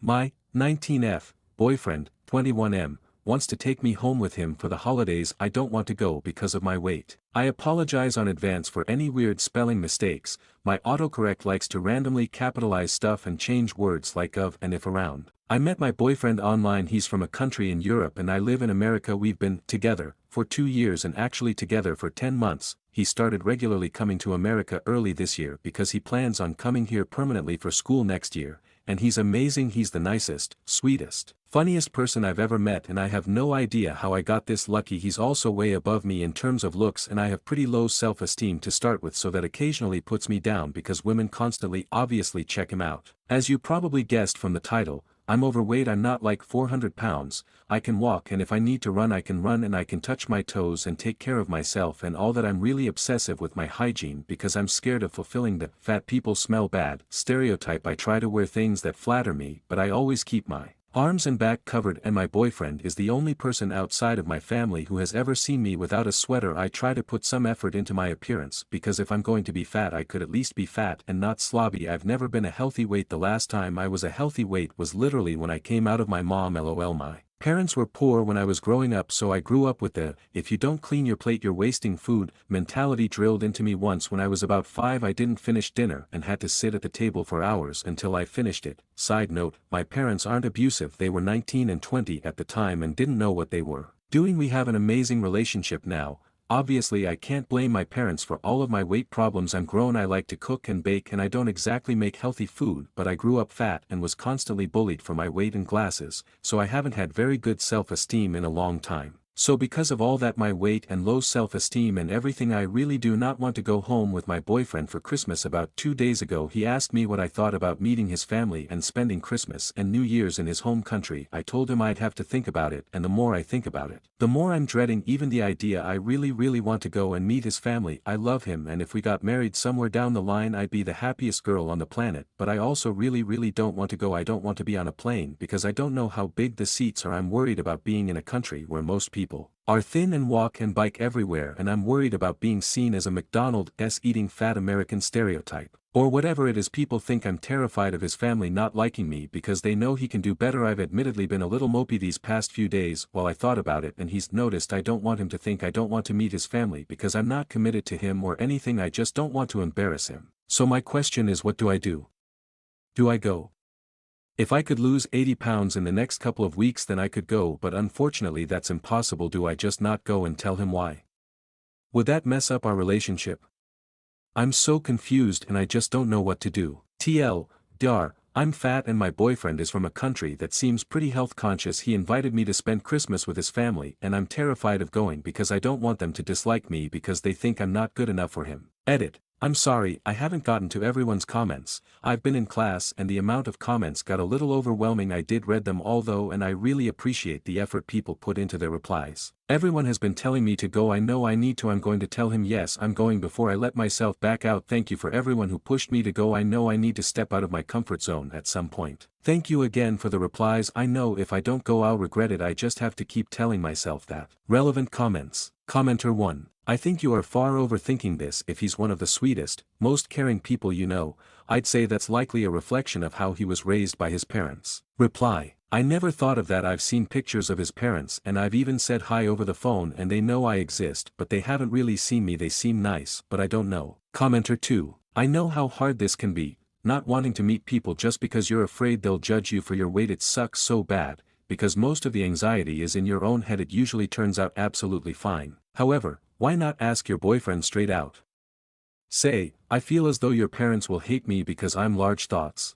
My 19F boyfriend, 21M, wants to take me home with him for the holidays. I don't want to go because of my weight. I apologize on advance for any weird spelling mistakes. My autocorrect likes to randomly capitalize stuff and change words like of and if around. I met my boyfriend online. He's from a country in Europe and I live in America. We've been together for 2 years and actually together for 10 months. He started regularly coming to America early this year because he plans on coming here permanently for school next year. And he's amazing. He's the nicest, sweetest, funniest person I've ever met, and I have no idea how I got this lucky. He's also way above me in terms of looks, and I have pretty low self-esteem to start with, so that occasionally puts me down because women constantly obviously check him out. As you probably guessed from the title, I'm overweight. I'm not like 400 pounds, I can walk, and if I need to run I can run, and I can touch my toes and take care of myself and all that. I'm really obsessive with my hygiene because I'm scared of fulfilling the "fat people smell bad" stereotype. I try to wear things that flatter me, but I always keep my arms and back covered, and my boyfriend is the only person outside of my family who has ever seen me without a sweater. I try to put some effort into my appearance because if I'm going to be fat I could at least be fat and not slobby. I've never been a healthy weight. The last time I was a healthy weight was literally when I came out of my mom. LOL. My parents were poor when I was growing up, so I grew up with the "if you don't clean your plate you're wasting food" mentality drilled into me. Once when I was about 5 I didn't finish dinner and had to sit at the table for hours until I finished it. Side note, my parents aren't abusive. They were 19 and 20 at the time and didn't know what they were doing. We have an amazing relationship now. Obviously I can't blame my parents for all of my weight problems. I'm grown. I like to cook and bake and I don't exactly make healthy food, but I grew up fat and was constantly bullied for my weight and glasses, so I haven't had very good self-esteem in a long time. So because of all that, my weight and low self-esteem and everything, I really do not want to go home with my boyfriend for Christmas. About 2 days ago he asked me what I thought about meeting his family and spending Christmas and New Year's in his home country. I told him I'd have to think about it, and the more I think about it, the more I'm dreading even the idea. I really want to go and meet his family. I love him, and if we got married somewhere down the line I'd be the happiest girl on the planet, but I also really don't want to go. I don't want to be on a plane because I don't know how big the seats are. I'm worried about being in a country where most people are thin and walk and bike everywhere, and I'm worried about being seen as a McDonald's eating fat American stereotype, or whatever it is. People think I'm terrified of his family not liking me because they know he can do better. I've admittedly been a little mopey these past few days while I thought about it, and he's noticed. I don't want him to think I don't want to meet his family because I'm not committed to him or anything. I just don't want to embarrass him. So my question is, what do I do? Do I go? If I could lose 80 pounds in the next couple of weeks then I could go, but unfortunately that's impossible. Do I just not go and tell him why? Would that mess up our relationship? I'm so confused and I just don't know what to do. TLDR, I'm fat and my boyfriend is from a country that seems pretty health conscious. He invited me to spend Christmas with his family and I'm terrified of going because I don't want them to dislike me because they think I'm not good enough for him. Edit. I'm sorry, I haven't gotten to everyone's comments. I've been in class and the amount of comments got a little overwhelming. I did read them all though, and I really appreciate the effort people put into their replies. Everyone has been telling me to go. I know I need to. I'm going to tell him yes, I'm going before I let myself back out. Thank you for everyone who pushed me to go. I know I need to step out of my comfort zone at some point. Thank you again for the replies. I know if I don't go I'll regret it. I just have to keep telling myself that. Relevant comments. Commenter 1. I think you are far overthinking this. If he's one of the sweetest, most caring people you know, I'd say that's likely a reflection of how he was raised by his parents. Reply. I never thought of that. I've seen pictures of his parents and I've even said hi over the phone and they know I exist, but they haven't really seen me. They seem nice, but I don't know. Commenter 2. I know how hard this can be, not wanting to meet people just because you're afraid they'll judge you for your weight. It sucks so bad, because most of the anxiety is in your own head. It usually turns out absolutely fine. However, why not ask your boyfriend straight out? Say, I feel as though your parents will hate me because I'm large. Thoughts.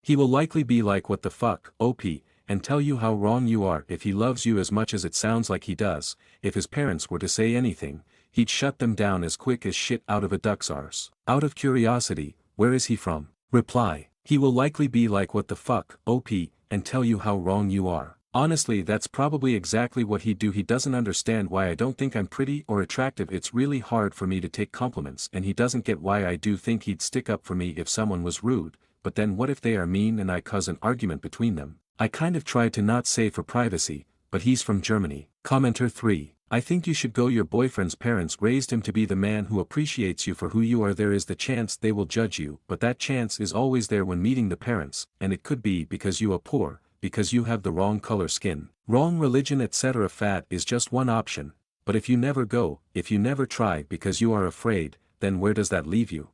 He will likely be like, what the fuck, OP, and tell you how wrong you are. If he loves you as much as it sounds like he does, if his parents were to say anything, he'd shut them down as quick as shit out of a duck's arse. Out of curiosity, where is he from? Reply. He will likely be like, what the fuck, OP, and tell you how wrong you are. Honestly, that's probably exactly what he'd do. He doesn't understand why I don't think I'm pretty or attractive. It's really hard for me to take compliments, and he doesn't get why I do think he'd stick up for me if someone was rude. But then what if they are mean and I cause an argument between them? I kind of tried to not say for privacy, but he's from Germany. Commenter 3. I think you should go. Your boyfriend's parents raised him to be the man who appreciates you for who you are. There is the chance they will judge you, but that chance is always there when meeting the parents, and it could be because you are poor, because you have the wrong color skin, wrong religion, etc. Fat is just one option, but if you never go, if you never try because you are afraid, then where does that leave you?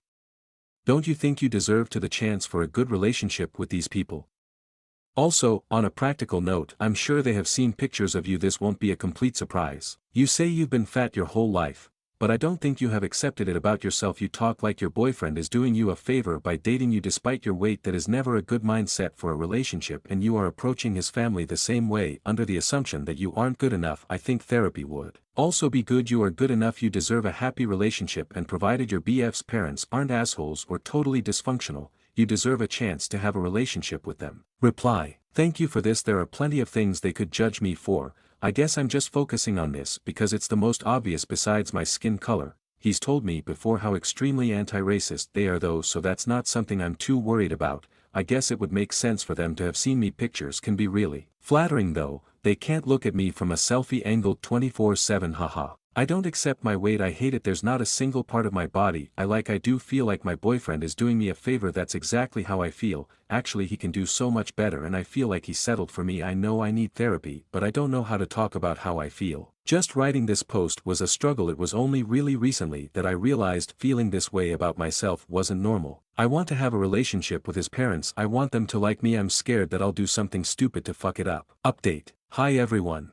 Don't you think you deserve to the chance for a good relationship with these people? Also, on a practical note, I'm sure they have seen pictures of you. This won't be a complete surprise. You say you've been fat your whole life, but I don't think you have accepted it about yourself. You talk like your boyfriend is doing you a favor by dating you despite your weight. That is never a good mindset for a relationship, and you are approaching his family the same way under the assumption that you aren't good enough. I think therapy would also be good. You are good enough. You deserve a happy relationship, and provided your BF's parents aren't assholes or totally dysfunctional, you deserve a chance to have a relationship with them. Reply: thank you for this. There are plenty of things they could judge me for. I guess I'm just focusing on this because it's the most obvious besides my skin color. He's told me before how extremely anti-racist they are though, so that's not something I'm too worried about. I guess it would make sense for them to have seen me. Pictures can be really flattering though. They can't look at me from a selfie angle 24/7. Haha. I don't accept my weight. I hate it. There's not a single part of my body I do feel like my boyfriend is doing me a favor. That's exactly how I feel. Actually, he can do so much better, and I feel like he settled for me. I know I need therapy, but I don't know how to talk about how I feel. Just writing this post was a struggle. It was only really recently that I realized feeling this way about myself wasn't normal. I want to have a relationship with his parents. I want them to like me. I'm scared that I'll do something stupid to fuck it up. Update. Hi everyone.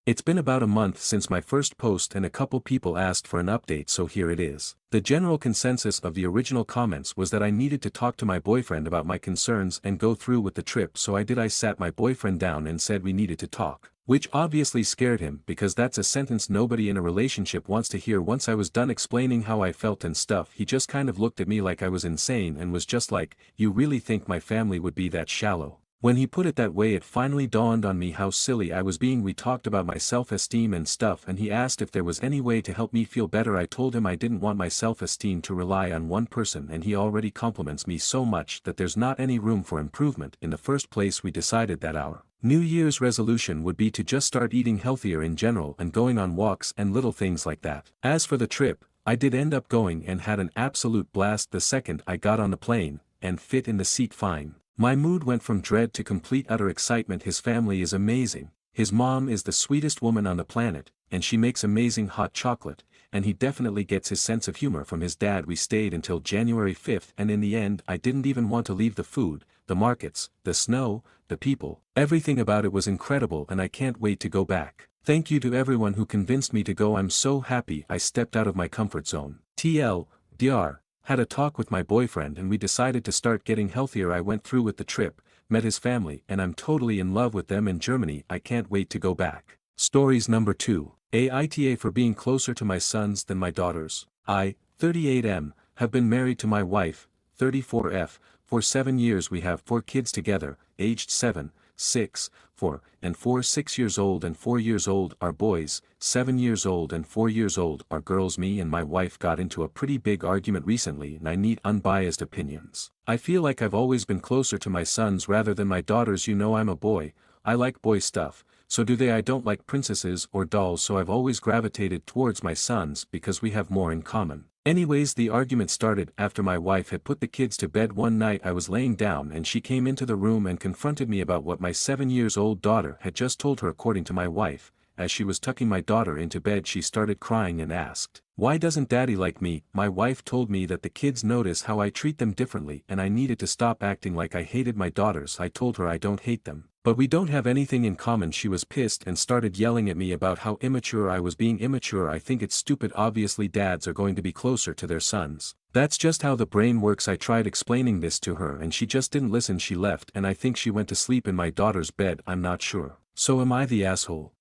It's been about a month since my first post and a couple people asked for an update, so here it is. The general consensus of the original comments was that I needed to talk to my boyfriend about my concerns and go through with the trip, so I did. I sat my boyfriend down and said we needed to talk, which obviously scared him because that's a sentence nobody in a relationship wants to hear. Once I was done explaining how I felt and stuff, he just kind of looked at me like I was insane and was just like, "You really think my family would be that shallow?" When he put it that way, it finally dawned on me how silly I was being. We talked about my self-esteem and stuff, and he asked if there was any way to help me feel better. I told him I didn't want my self-esteem to rely on one person, and he already compliments me so much that there's not any room for improvement. In the first place, we decided that our New Year's resolution would be to just start eating healthier in general and going on walks and little things like that. As for the trip, I did end up going and had an absolute blast the second I got on the plane, and fit in the seat fine. My mood went from dread to complete utter excitement. His family is amazing. His mom is the sweetest woman on the planet, and she makes amazing hot chocolate, and he definitely gets his sense of humor from his dad. We stayed until January 5th, and in the end I didn't even want to leave. The food, the markets, the snow, the people, everything about it was incredible, and I can't wait to go back. Thank you to everyone who convinced me to go. I'm so happy I stepped out of my comfort zone. TLDR. Had a talk with my boyfriend and we decided to start getting healthier. I went through with the trip, met his family, and I'm totally in love with them in Germany. I can't wait to go back. Stories number 2. Aita for being closer to my sons than my daughters. I, 38M, have been married to my wife, 34F, for 7 years. We have 4 kids together, aged 7, 6, 4, and 4. 6 years old and 4 years old are boys, 7 years old and 4 years old are girls. Me and my wife got into a pretty big argument recently and I need unbiased opinions. I feel like I've always been closer to my sons rather than my daughters. You know I'm a boy, I like boy stuff, so do they. I don't like princesses or dolls, so I've always gravitated towards my sons because we have more in common. Anyways, the argument started after my wife had put the kids to bed. One night I was laying down and she came into the room and confronted me about what my 7-year-old daughter had just told her. According to my wife, as she was tucking my daughter into bed, she started crying and asked, "Why doesn't daddy like me?" My wife told me that the kids notice how I treat them differently and I needed to stop acting like I hated my daughters. I told her I don't hate them, but we don't have anything in common. She was pissed and started yelling at me about how immature I was being. Immature? I think it's stupid. Obviously dads are going to be closer to their sons. That's just how the brain works. I tried explaining this to her and she just didn't listen. She left and I think she went to sleep in my daughter's bed. I'm not sure. So am I the asshole?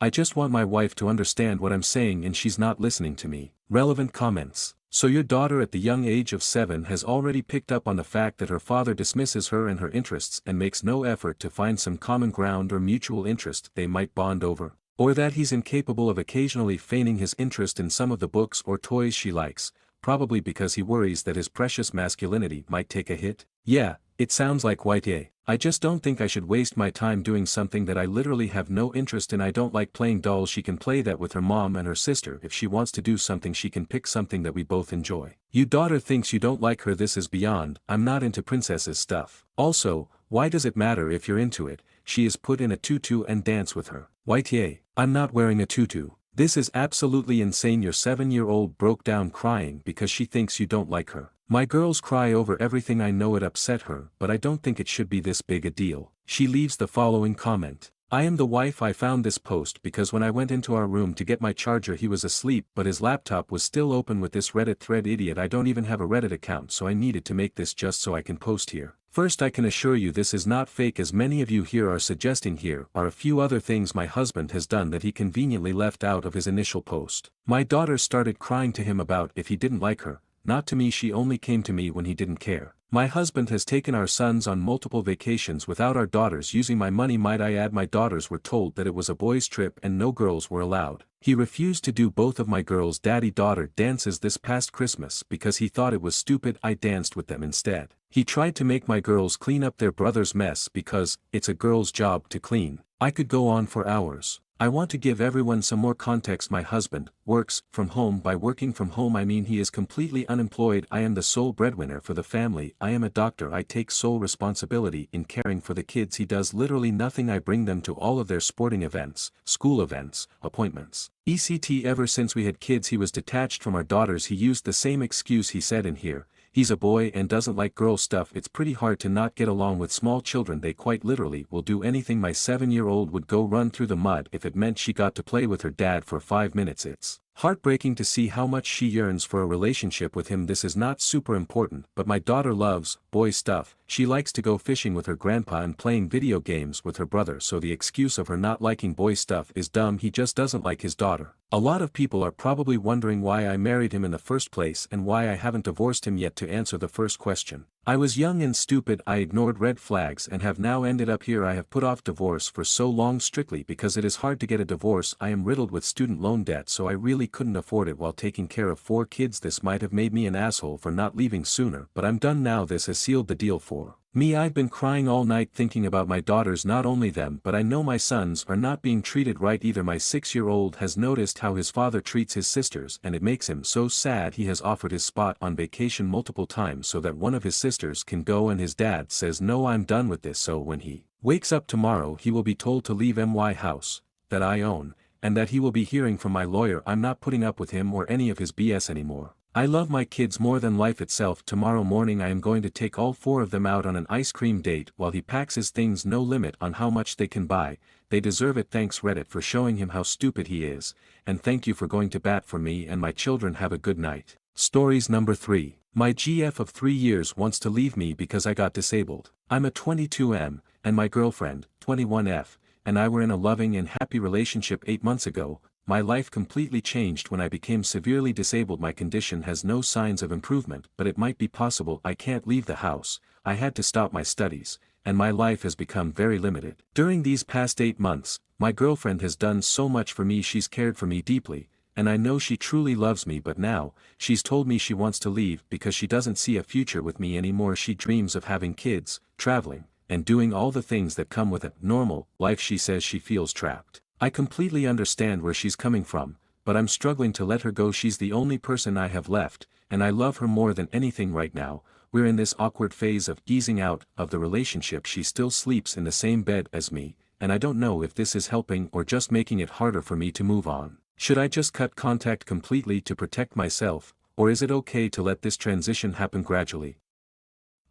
I just want my wife to understand what I'm saying and she's not listening to me. Relevant comments. So your daughter at the young age of 7 has already picked up on the fact that her father dismisses her and her interests and makes no effort to find some common ground or mutual interest they might bond over, or that he's incapable of occasionally feigning his interest in some of the books or toys she likes, probably because he worries that his precious masculinity might take a hit. Yeah, it sounds like white yay. I just don't think I should waste my time doing something that I literally have no interest in. I don't like playing dolls. She can play that with her mom and her sister. If she wants to do something, she can pick something that we both enjoy. You daughter thinks you don't like her. This is beyond. I'm not into princesses stuff. Also, why does it matter if you're into it? She is put in a tutu and dance with her. White yay. I'm not wearing a tutu. This is absolutely insane. Your 7-year-old broke down crying because she thinks you don't like her. My girls cry over everything. I know it upset her, but I don't think it should be this big a deal. She leaves the following comment. I am the wife. I found this post because when I went into our room to get my charger he was asleep but his laptop was still open with this Reddit thread. Idiot, I don't even have a Reddit account, so I needed to make this just so I can post here. First, I can assure you this is not fake, as many of you here are suggesting. Here are a few other things my husband has done that he conveniently left out of his initial post. My daughter started crying to him about if he didn't like her. Not to me, she only came to me when he didn't care. My husband has taken our sons on multiple vacations without our daughters using my money. Might I add, my daughters were told that it was a boys' trip and no girls were allowed. He refused to do both of my girls' daddy-daughter dances this past Christmas because he thought it was stupid. I danced with them instead. He tried to make my girls clean up their brother's mess because it's a girl's job to clean. I could go on for hours. I want to give everyone some more context. My husband works from home. By working from home I mean he is completely unemployed. I am the sole breadwinner for the family. I am a doctor. I take sole responsibility in caring for the kids. He does literally nothing. I bring them to all of their sporting events, school events, appointments, etc. Ever since we had kids he was detached from our daughters. He used the same excuse. He said in here, he's a boy and doesn't like girl stuff. It's pretty hard to not get along with small children. They quite literally will do anything. My 7-year-old would go run through the mud if it meant she got to play with her dad for 5 minutes. It's heartbreaking to see how much she yearns for a relationship with him. This is not super important, but my daughter loves boy stuff. She likes to go fishing with her grandpa and playing video games with her brother, so the excuse of her not liking boy stuff is dumb. He just doesn't like his daughter. A lot of people are probably wondering why I married him in the first place and why I haven't divorced him yet. To answer the first question, I was young and stupid. I ignored red flags and have now ended up here. I have put off divorce for so long strictly because it is hard to get a divorce. I am riddled with student loan debt, so I really couldn't afford it while taking care of 4 kids. This might have made me an asshole for not leaving sooner, but I'm done now. This has sealed the deal for me. I've been crying all night thinking about my daughters. Not only them, but I know my sons are not being treated right either. My 6-year-old has noticed how his father treats his sisters and it makes him so sad. He has offered his spot on vacation multiple times so that one of his sisters can go, and his dad says no, I'm done with this. So when he wakes up tomorrow he will be told to leave my house that I own, and that he will be hearing from my lawyer. I'm not putting up with him or any of his BS anymore. I love my kids more than life itself. Tomorrow morning I am going to take all 4 of them out on an ice cream date while he packs his things. No limit on how much they can buy. They deserve it. Thanks Reddit for showing him how stupid he is, and thank you for going to bat for me and my children. Have a good night. Stories number 3. My GF of 3 years wants to leave me because I got disabled. I'm a 22M, and my girlfriend, 21F, and I were in a loving and happy relationship 8 months ago. My life completely changed when I became severely disabled. My condition has no signs of improvement, but it might be possible. I can't leave the house, I had to stop my studies, and my life has become very limited. During these past 8 months, my girlfriend has done so much for me. She's cared for me deeply, and I know she truly loves me, but now, she's told me she wants to leave because she doesn't see a future with me anymore. She dreams of having kids, traveling, and doing all the things that come with a normal life. She says she feels trapped. I completely understand where she's coming from, but I'm struggling to let her go. She's the only person I have left, and I love her more than anything right now. We're in this awkward phase of easing out of the relationship. She still sleeps in the same bed as me, and I don't know if this is helping or just making it harder for me to move on. Should I just cut contact completely to protect myself, or is it okay to let this transition happen gradually?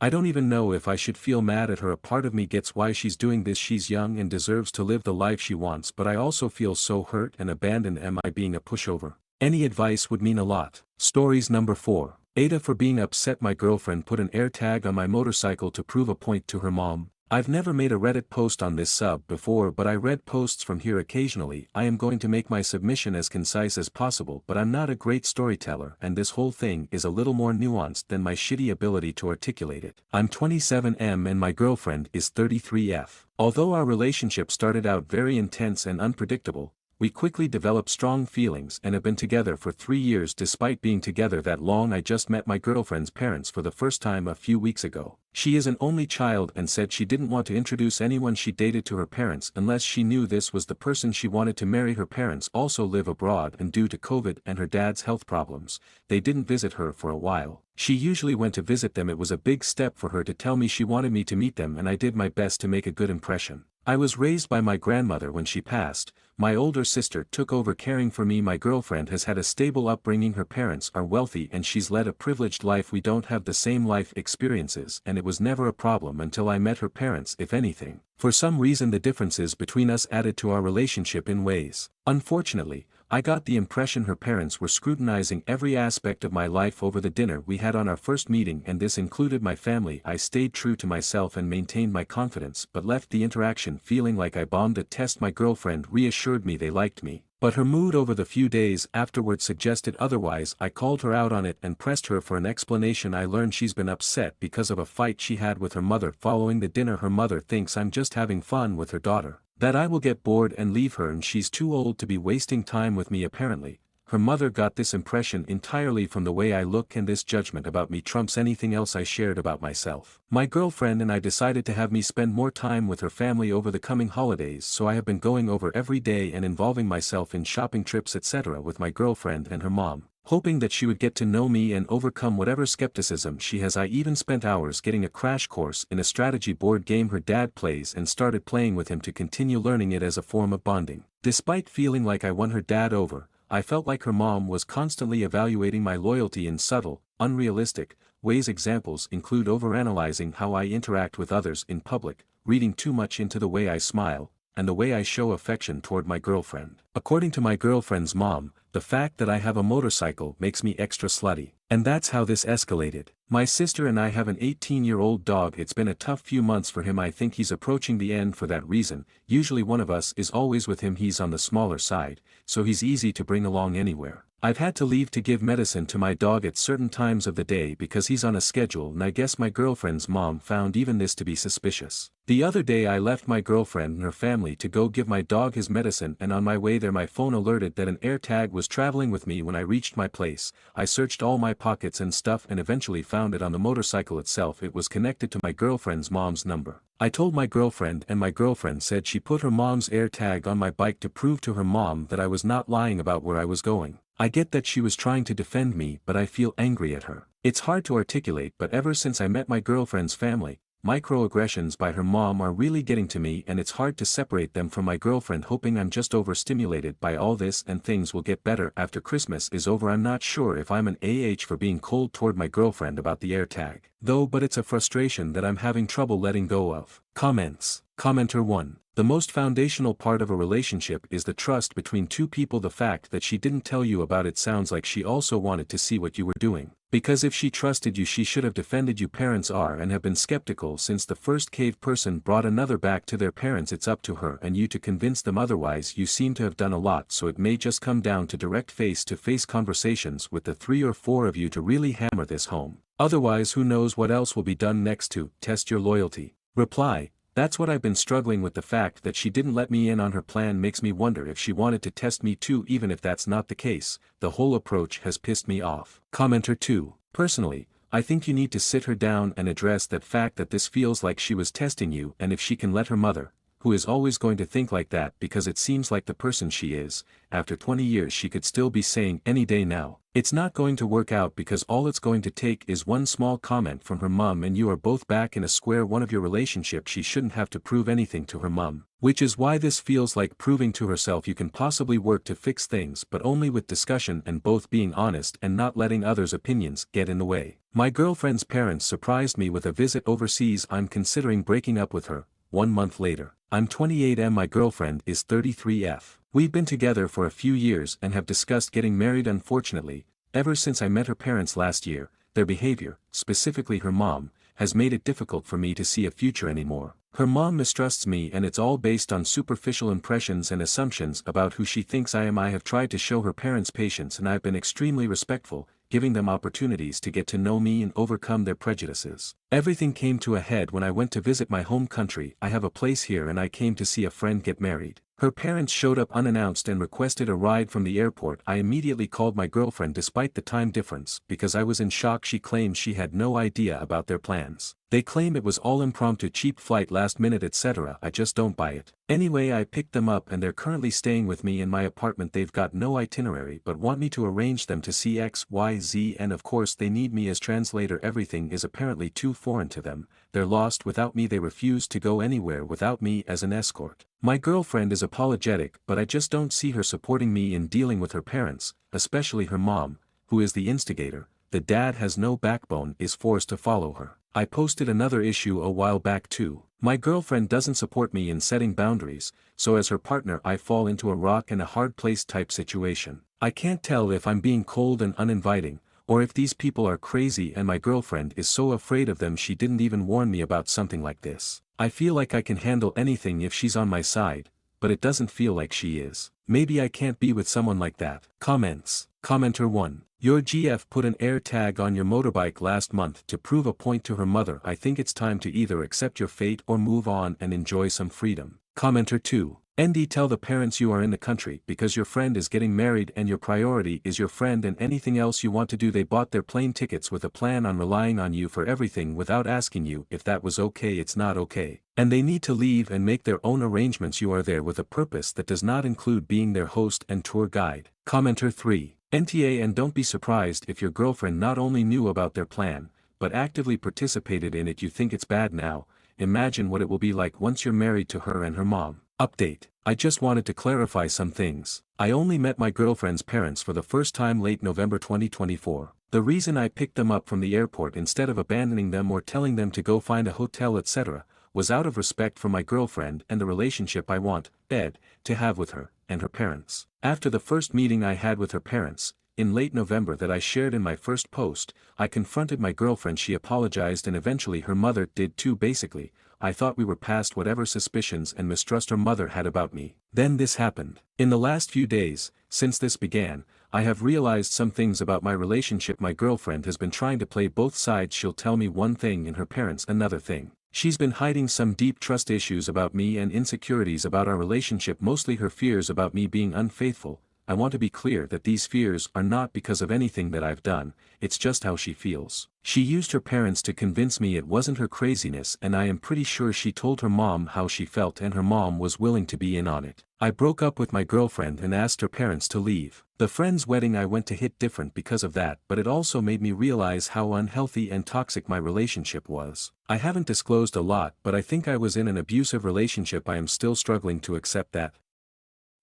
I don't even know if I should feel mad at her. A part of me gets why she's doing this. She's young and deserves to live the life she wants, but I also feel so hurt and abandoned. Am I being a pushover? Any advice would mean a lot. Stories number 4. Aita for being upset. My girlfriend put an air tag on my motorcycle to prove a point to her mom. I've never made a Reddit post on this sub before, but I read posts from here occasionally. I am going to make my submission as concise as possible, but I'm not a great storyteller and this whole thing is a little more nuanced than my shitty ability to articulate it. I'm 27M and my girlfriend is 33F. Although our relationship started out very intense and unpredictable, We quickly developed strong feelings and have been together for 3 years. Despite being together that long, I just met my girlfriend's parents for the first time a few weeks ago. She is an only child and said she didn't want to introduce anyone she dated to her parents unless she knew this was the person she wanted to marry. Her parents also live abroad, and due to COVID and her dad's health problems, they didn't visit her for a while. She usually went to visit them. It was a big step for her to tell me she wanted me to meet them, and I did my best to make a good impression. I was raised by my grandmother. When she passed, my older sister took over caring for me. My girlfriend has had a stable upbringing. Her parents are wealthy and she's led a privileged life. We don't have the same life experiences, and it was never a problem until I met her parents. If anything, for some reason the differences between us added to our relationship in ways. Unfortunately, I got the impression her parents were scrutinizing every aspect of my life over the dinner we had on our first meeting, and this included my family. I stayed true to myself and maintained my confidence, but left the interaction feeling like I bombed a test. My girlfriend reassured me they liked me, but her mood over the few days afterward suggested otherwise. I called her out on it and pressed her for an explanation. I learned she's been upset because of a fight she had with her mother following the dinner. Her mother thinks I'm just having fun with her daughter, that I will get bored and leave her, and she's too old to be wasting time with me. Apparently, her mother got this impression entirely from the way I look, and this judgment about me trumps anything else I shared about myself. My girlfriend and I decided to have me spend more time with her family over the coming holidays, so I have been going over every day and involving myself in shopping trips etc. with my girlfriend and her mom, hoping that she would get to know me and overcome whatever skepticism she has. I even spent hours getting a crash course in a strategy board game her dad plays and started playing with him to continue learning it as a form of bonding. Despite feeling like I won her dad over, I felt like her mom was constantly evaluating my loyalty in subtle, unrealistic ways. Examples include overanalyzing how I interact with others in public, reading too much into the way I smile, and the way I show affection toward my girlfriend. According to my girlfriend's mom, the fact that I have a motorcycle makes me extra slutty. And that's how this escalated. My sister and I have an 18-year-old dog. It's been a tough few months for him. I think he's approaching the end for that reason. Usually one of us is always with him. He's on the smaller side, so he's easy to bring along anywhere. I've had to leave to give medicine to my dog at certain times of the day because he's on a schedule, and I guess my girlfriend's mom found even this to be suspicious. The other day I left my girlfriend and her family to go give my dog his medicine, and on my way there my phone alerted that an AirTag was traveling with me. When I reached my place, I searched all my pockets and stuff and eventually found it on the motorcycle itself. It was connected to my girlfriend's mom's number. I told my girlfriend, and my girlfriend said she put her mom's AirTag on my bike to prove to her mom that I was not lying about where I was going. I get that she was trying to defend me, but I feel angry at her. It's hard to articulate, but ever since I met my girlfriend's family, microaggressions by her mom are really getting to me, and it's hard to separate them from my girlfriend. Hoping I'm just overstimulated by all this and things will get better after Christmas is over. I'm not sure if I'm an for being cold toward my girlfriend about the AirTag, though, but it's a frustration that I'm having trouble letting go of. Comments. Commenter 1. The most foundational part of a relationship is the trust between two people. The fact that she didn't tell you about it sounds like she also wanted to see what you were doing. Because if she trusted you, she should have defended you. Parents are and have been skeptical since the first cave person brought another back to their parents. It's up to her and you to convince them otherwise. You seem to have done a lot, so it may just come down to direct face-to-face conversations with the 3 or 4 of you to really hammer this home. Otherwise, who knows what else will be done next to test your loyalty. Reply. That's what I've been struggling with. The fact that she didn't let me in on her plan makes me wonder if she wanted to test me too. Even if that's not the case, the whole approach has pissed me off. Commenter 2. Personally, I think you need to sit her down and address that fact that this feels like she was testing you, and if she can let her mother, who is always going to think like that because it seems like the person she is, after 20 years she could still be saying any day now, it's not going to work out, because all it's going to take is one small comment from her mom and you are both back in a square one of your relationship. She shouldn't have to prove anything to her mom, which is why this feels like proving to herself. You can possibly work to fix things, but only with discussion and both being honest and not letting others' opinions get in the way. My girlfriend's parents surprised me with a visit overseas. I'm considering breaking up with her. 1 month later. I'm 28 and my girlfriend is 33 F. We've been together for a few years and have discussed getting married. Unfortunately, ever since I met her parents last year, their behavior, specifically her mom, has made it difficult for me to see a future anymore. Her mom mistrusts me, and it's all based on superficial impressions and assumptions about who she thinks I am. I have tried to show her parents patience, and I've been extremely respectful, giving them opportunities to get to know me and overcome their prejudices. Everything came to a head when I went to visit my home country. I have a place here and I came to see a friend get married. Her parents showed up unannounced and requested a ride from the airport. I immediately called my girlfriend despite the time difference because I was in shock. She claimed she had no idea about their plans. They claim it was all impromptu, cheap flight, last minute, etc. I just don't buy it. Anyway, I picked them up and they're currently staying with me in my apartment. They've got no itinerary but want me to arrange them to see X, Y, Z, and of course they need me as translator. Everything is apparently too foreign to them. They're lost without me. They refuse to go anywhere without me as an escort. My girlfriend is apologetic, but I just don't see her supporting me in dealing with her parents, especially her mom, who is the instigator. The dad has no backbone, is forced to follow her. I posted another issue a while back too. My girlfriend doesn't support me in setting boundaries, so as her partner I fall into a rock and a hard place type situation. I can't tell if I'm being cold and uninviting, or if these people are crazy and my girlfriend is so afraid of them she didn't even warn me about something like this. I feel like I can handle anything if she's on my side, but it doesn't feel like she is. Maybe I can't be with someone like that. Comments. Commenter 1. Your GF put an air tag on your motorbike last month to prove a point to her mother. I think it's time to either accept your fate or move on and enjoy some freedom. Commenter 2. ND, tell the parents you are in the country because your friend is getting married and your priority is your friend and anything else you want to do. They bought their plane tickets with a plan on relying on you for everything without asking you if that was okay. It's not okay. And they need to leave and make their own arrangements. You are there with a purpose that does not include being their host and tour guide. Commenter 3. NTA, and don't be surprised if your girlfriend not only knew about their plan, but actively participated in it. You think it's bad now. Imagine what it will be like once you're married to her and her mom. Update. I just wanted to clarify some things. I only met my girlfriend's parents for the first time late November 2024. The reason I picked them up from the airport instead of abandoning them or telling them to go find a hotel, etc., was out of respect for my girlfriend and the relationship I want, Ed, to have with her and her parents. After the first meeting I had with her parents, in late November that I shared in my first post, I confronted my girlfriend. She apologized and eventually her mother did too. Basically, I thought we were past whatever suspicions and mistrust her mother had about me. Then this happened. In the last few days, since this began, I have realized some things about my relationship. My girlfriend has been trying to play both sides. She'll tell me one thing and her parents another thing. She's been hiding some deep trust issues about me and insecurities about our relationship, mostly her fears about me being unfaithful. I want to be clear that these fears are not because of anything that I've done, it's just how she feels. She used her parents to convince me it wasn't her craziness, and I am pretty sure she told her mom how she felt and her mom was willing to be in on it. I broke up with my girlfriend and asked her parents to leave. The friend's wedding I went to hit different because of that, but it also made me realize how unhealthy and toxic my relationship was. I haven't disclosed a lot, but I think I was in an abusive relationship. I am still struggling to accept that.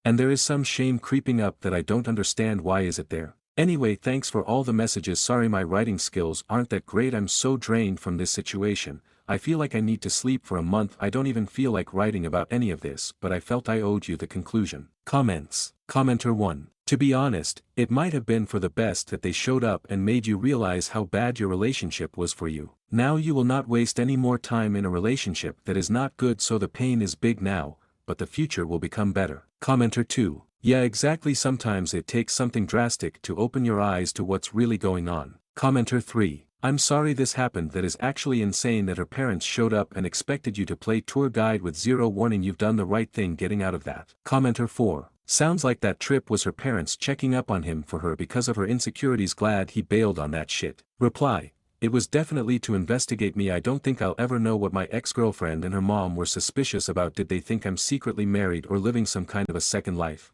And there is some shame creeping up that I don't understand. Why is it there? Anyway, thanks for all the messages. Sorry my writing skills aren't that great. I'm so drained from this situation. I feel like I need to sleep for a month. I don't even feel like writing about any of this, but I felt I owed you the conclusion. Comments. Commenter 1. To be honest, it might have been for the best that they showed up and made you realize how bad your relationship was for you. Now you will not waste any more time in a relationship that is not good, so the pain is big now, but the future will become better. Commenter 2. Yeah, exactly. Sometimes it takes something drastic to open your eyes to what's really going on. Commenter 3. I'm sorry this happened. That is actually insane that her parents showed up and expected you to play tour guide with zero warning. You've done the right thing getting out of that. Commenter 4. Sounds like that trip was her parents checking up on him for her because of her insecurities. Glad he bailed on that shit. Reply. It was definitely to investigate me. I don't think I'll ever know what my ex-girlfriend and her mom were suspicious about. Did they think I'm secretly married or living some kind of a second life?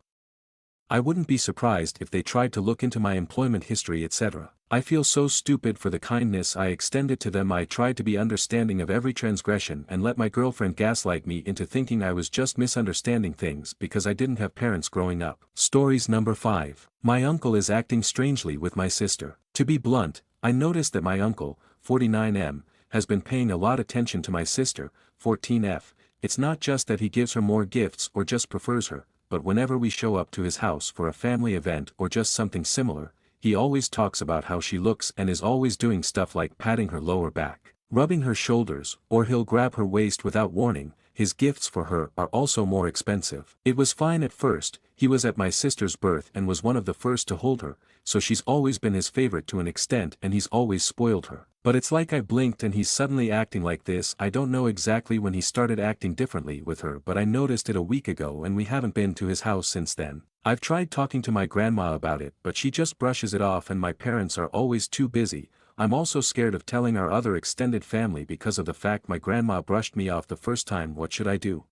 I wouldn't be surprised if they tried to look into my employment history, etc. I feel so stupid for the kindness I extended to them. I tried to be understanding of every transgression and let my girlfriend gaslight me into thinking I was just misunderstanding things because I didn't have parents growing up. Stories number 5. My uncle is acting strangely with my sister. To be blunt, I noticed that my uncle, 49M, has been paying a lot of attention to my sister, 14F. It's not just that he gives her more gifts or just prefers her, but whenever we show up to his house for a family event or just something similar, he always talks about how she looks and is always doing stuff like patting her lower back, rubbing her shoulders, or he'll grab her waist without warning. His gifts for her are also more expensive. It was fine at first. He was at my sister's birth and was one of the first to hold her, so she's always been his favorite to an extent, and he's always spoiled her. But it's like I blinked and he's suddenly acting like this. I don't know exactly when he started acting differently with her, but I noticed it a week ago and we haven't been to his house since then. I've tried talking to my grandma about it, but she just brushes it off and my parents are always too busy. I'm also scared of telling our other extended family because of the fact my grandma brushed me off the first time. What should I do?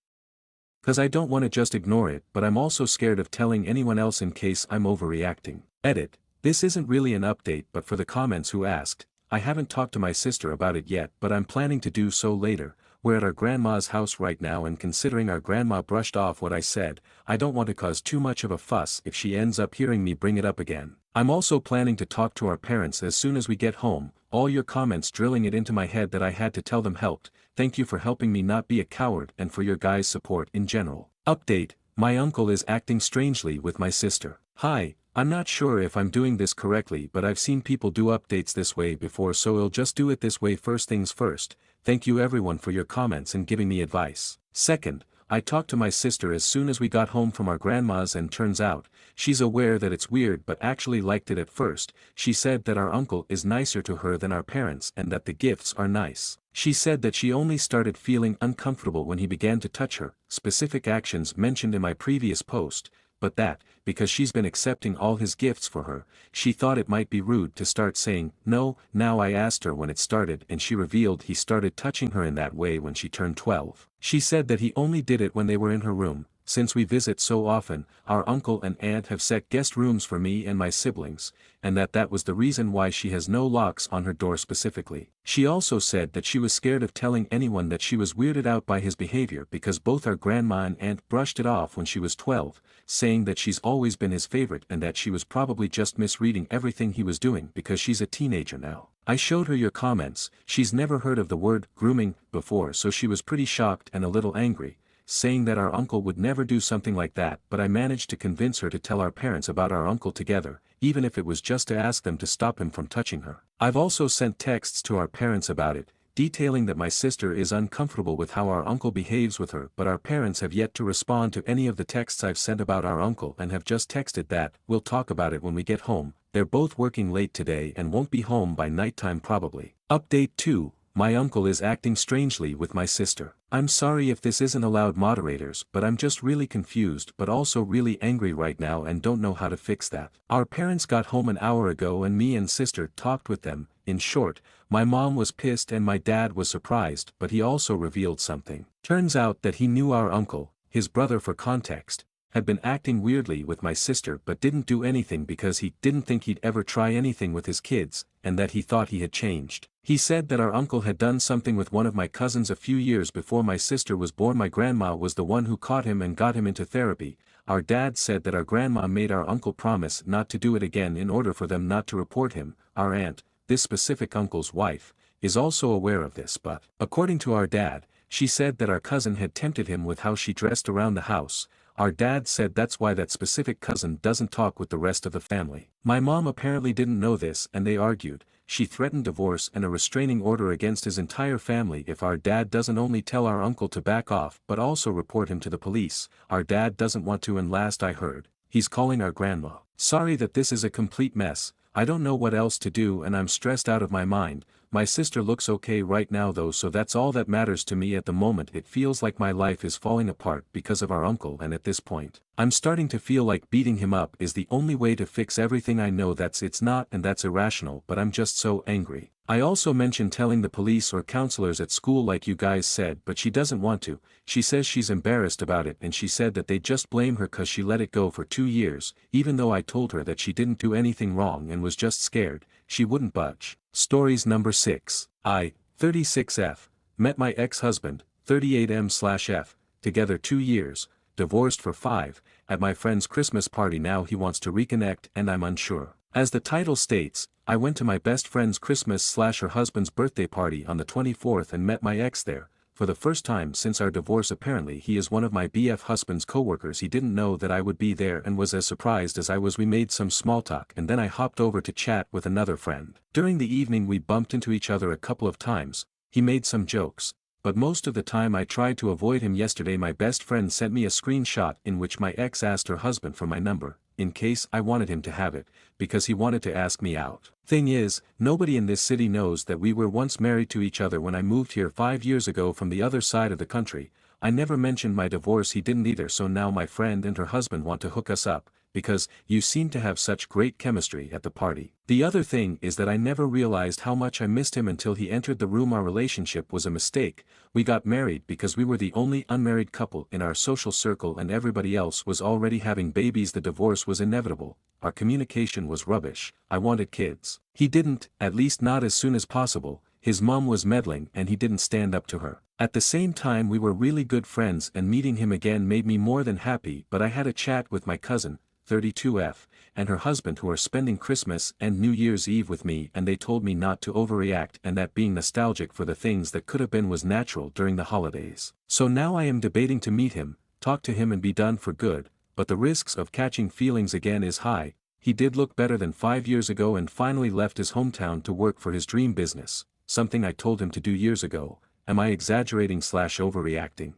Cause I don't want to just ignore it, but I'm also scared of telling anyone else in case I'm overreacting. Edit. This isn't really an update, but for the comments who asked, I haven't talked to my sister about it yet, but I'm planning to do so later. We're at our grandma's house right now, and considering our grandma brushed off what I said, I don't want to cause too much of a fuss if she ends up hearing me bring it up again. I'm also planning to talk to our parents as soon as we get home. All your comments drilling it into my head that I had to tell them helped. Thank you for helping me not be a coward and for your guys' support in general. Update: my uncle is acting strangely with my sister. Hi, I'm not sure if I'm doing this correctly, but I've seen people do updates this way before, so I'll just do it this way. First things first, thank you everyone for your comments and giving me advice. Second, I talked to my sister as soon as we got home from our grandma's, and turns out, she's aware that it's weird but actually liked it at first. She said that our uncle is nicer to her than our parents and that the gifts are nice. She said that she only started feeling uncomfortable when he began to touch her, specific actions mentioned in my previous post, but that, because she's been accepting all his gifts for her, she thought it might be rude to start saying no. Now I asked her when it started and she revealed he started touching her in that way when she turned 12. She said that he only did it when they were in her room. Since we visit so often, our uncle and aunt have set guest rooms for me and my siblings, and that was the reason why she has no locks on her door specifically. She also said that she was scared of telling anyone that she was weirded out by his behavior because both our grandma and aunt brushed it off when she was 12, saying that she's always been his favorite and that she was probably just misreading everything he was doing because she's a teenager now. I showed her your comments. She's never heard of the word grooming before, so she was pretty shocked and a little angry, saying that our uncle would never do something like that, but I managed to convince her to tell our parents about our uncle together, even if it was just to ask them to stop him from touching her. I've also sent texts to our parents about it, detailing that my sister is uncomfortable with how our uncle behaves with her, but our parents have yet to respond to any of the texts I've sent about our uncle and have just texted that we'll talk about it when we get home. They're both working late today and won't be home by nighttime probably. Update 2. My uncle is acting strangely with my sister. I'm sorry if this isn't allowed, moderators, but I'm just really confused but also really angry right now and don't know how to fix that. Our parents got home an hour ago and me and sister talked with them. In short, my mom was pissed and my dad was surprised, but he also revealed something. Turns out that he knew our uncle, his brother for context, had been acting weirdly with my sister but didn't do anything because he didn't think he'd ever try anything with his kids, and that he thought he had changed. He said that our uncle had done something with one of my cousins a few years before my sister was born. My grandma was the one who caught him and got him into therapy. Our dad said that our grandma made our uncle promise not to do it again in order for them not to report him. Our aunt, this specific uncle's wife, is also aware of this, but, according to our dad, she said that our cousin had tempted him with how she dressed around the house. Our dad said that's why that specific cousin doesn't talk with the rest of the family. My mom apparently didn't know this and they argued. She threatened divorce and a restraining order against his entire family if our dad doesn't only tell our uncle to back off but also report him to the police. Our dad doesn't want to, and last I heard, he's calling our grandma. Sorry that this is a complete mess. I don't know what else to do and I'm stressed out of my mind. My sister looks okay right now though, so that's all that matters to me at the moment. It feels like my life is falling apart because of our uncle, and at this point, I'm starting to feel like beating him up is the only way to fix everything. I know it's not, and that's irrational, but I'm just so angry. I also mentioned telling the police or counselors at school like you guys said, but she doesn't want to. She says she's embarrassed about it and she said that they just blame her cause she let it go for 2 years, even though I told her that she didn't do anything wrong and was just scared. She wouldn't budge. Stories number 6. I, 36F, met my ex-husband, 38M/F, together 2 years, divorced for 5, at my friend's Christmas party. Now he wants to reconnect and I'm unsure. As the title states, I went to my best friend's Christmas/her husband's birthday party on the 24th and met my ex there. For the first time since our divorce. Apparently he is one of my BF husband's coworkers. He didn't know that I would be there and was as surprised as I was. We made some small talk and then I hopped over to chat with another friend. During the evening we bumped into each other a couple of times. He made some jokes, but most of the time I tried to avoid him. Yesterday my best friend sent me a screenshot in which my ex asked her husband for my number. in case I wanted him to have it, because he wanted to ask me out. Thing is, nobody in this city knows that we were once married to each other when I moved here 5 years ago from the other side of the country. I never mentioned my divorce, he didn't either, so now my friend and her husband want to hook us up, because you seem to have such great chemistry at the party. The other thing is that I never realized how much I missed him until he entered the room. Our relationship was a mistake. We got married because we were the only unmarried couple in our social circle and everybody else was already having babies. The divorce was inevitable. Our communication was rubbish. I wanted kids. He didn't, at least not as soon as possible. His mom was meddling and he didn't stand up to her. At the same time we were really good friends and meeting him again made me more than happy, but I had a chat with my cousin, 32F, and her husband who are spending Christmas and New Year's Eve with me, and they told me not to overreact and that being nostalgic for the things that could have been was natural during the holidays. So now I am debating to meet him, talk to him and be done for good, but the risks of catching feelings again is high. He did look better than 5 years ago and finally left his hometown to work for his dream business, something I told him to do years ago. Am I exaggerating/overreacting?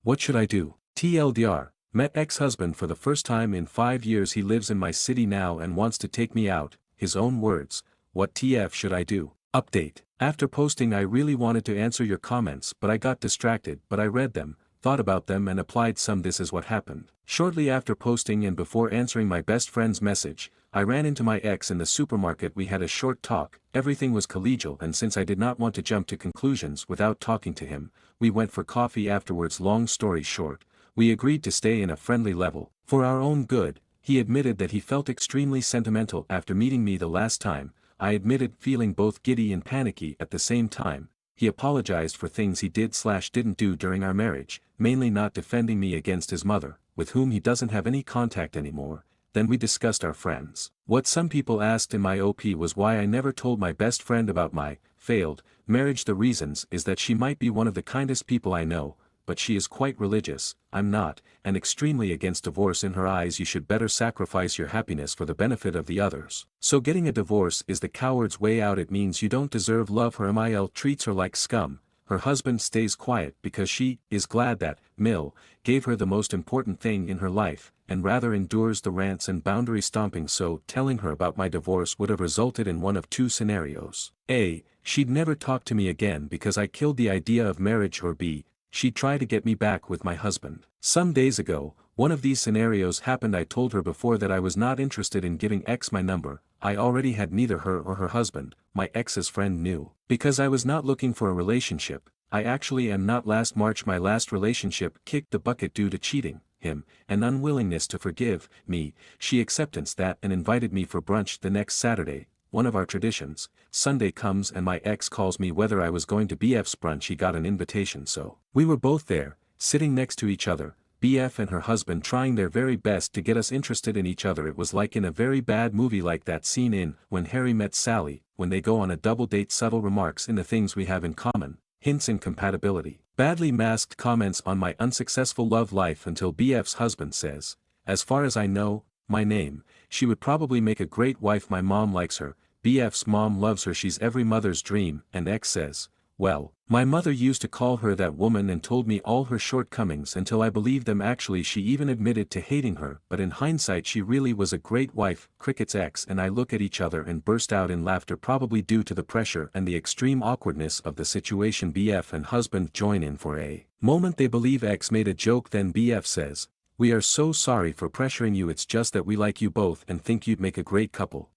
What should I do? TLDR. Met ex-husband for the first time in 5 years. He lives in my city now and wants to take me out. His own words. What TF should I do? Update. After posting I really wanted to answer your comments but I got distracted, but I read them, thought about them and applied some. This is what happened. Shortly after posting and before answering my best friend's message, I ran into my ex in the supermarket. We had a short talk, everything was collegial, and since I did not want to jump to conclusions without talking to him, we went for coffee afterwards. Long story short, we agreed to stay in a friendly level, for our own good. He admitted that he felt extremely sentimental after meeting me the last time. I admitted feeling both giddy and panicky at the same time. He apologized for things he did/didn't do during our marriage, mainly not defending me against his mother, with whom he doesn't have any contact anymore. Then we discussed our friends. What some people asked in my OP was why I never told my best friend about my failed marriage. The reasons is that she might be one of the kindest people I know, but she is quite religious, I'm not, and extremely against divorce. In her eyes you should better sacrifice your happiness for the benefit of the others. So getting a divorce is the coward's way out. It means you don't deserve love. Her MIL treats her like scum. Her husband stays quiet because she is glad that Mill gave her the most important thing in her life, and rather endures the rants and boundary stomping. So telling her about my divorce would have resulted in one of two scenarios. A. She'd never talk to me again because I killed the idea of marriage, or B. She'd try to get me back with my husband. Some days ago, one of these scenarios happened. I told her before that I was not interested in giving X my number. I already had neither her or her husband. My ex's friend knew. Because I was not looking for a relationship. I actually am not. Last March my last relationship kicked the bucket due to cheating, him, and unwillingness to forgive me. She acceptance that and invited me for brunch the next Saturday. One of our traditions. Sunday comes and my ex calls me whether I was going to BF's brunch. He got an invitation, so we were both there, sitting next to each other, BF and her husband trying their very best to get us interested in each other. It was like in a very bad movie, like that scene in When Harry Met Sally, when they go on a double date. Subtle remarks in the things we have in common, hints in compatibility. Badly masked comments on my unsuccessful love life until BF's husband says, as far as I know, my name, she would probably make a great wife. My mom likes her. BF's mom loves her. She's every mother's dream. And X says, well, my mother used to call her that woman and told me all her shortcomings until I believed them. Actually she even admitted to hating her, but in hindsight she really was a great wife. Crickets. X and I look at each other and burst out in laughter, probably due to the pressure and the extreme awkwardness of the situation. BF and husband join in for a moment. They believe X made a joke. Then BF says, we are so sorry for pressuring you, it's just that we like you both and think you'd make a great couple.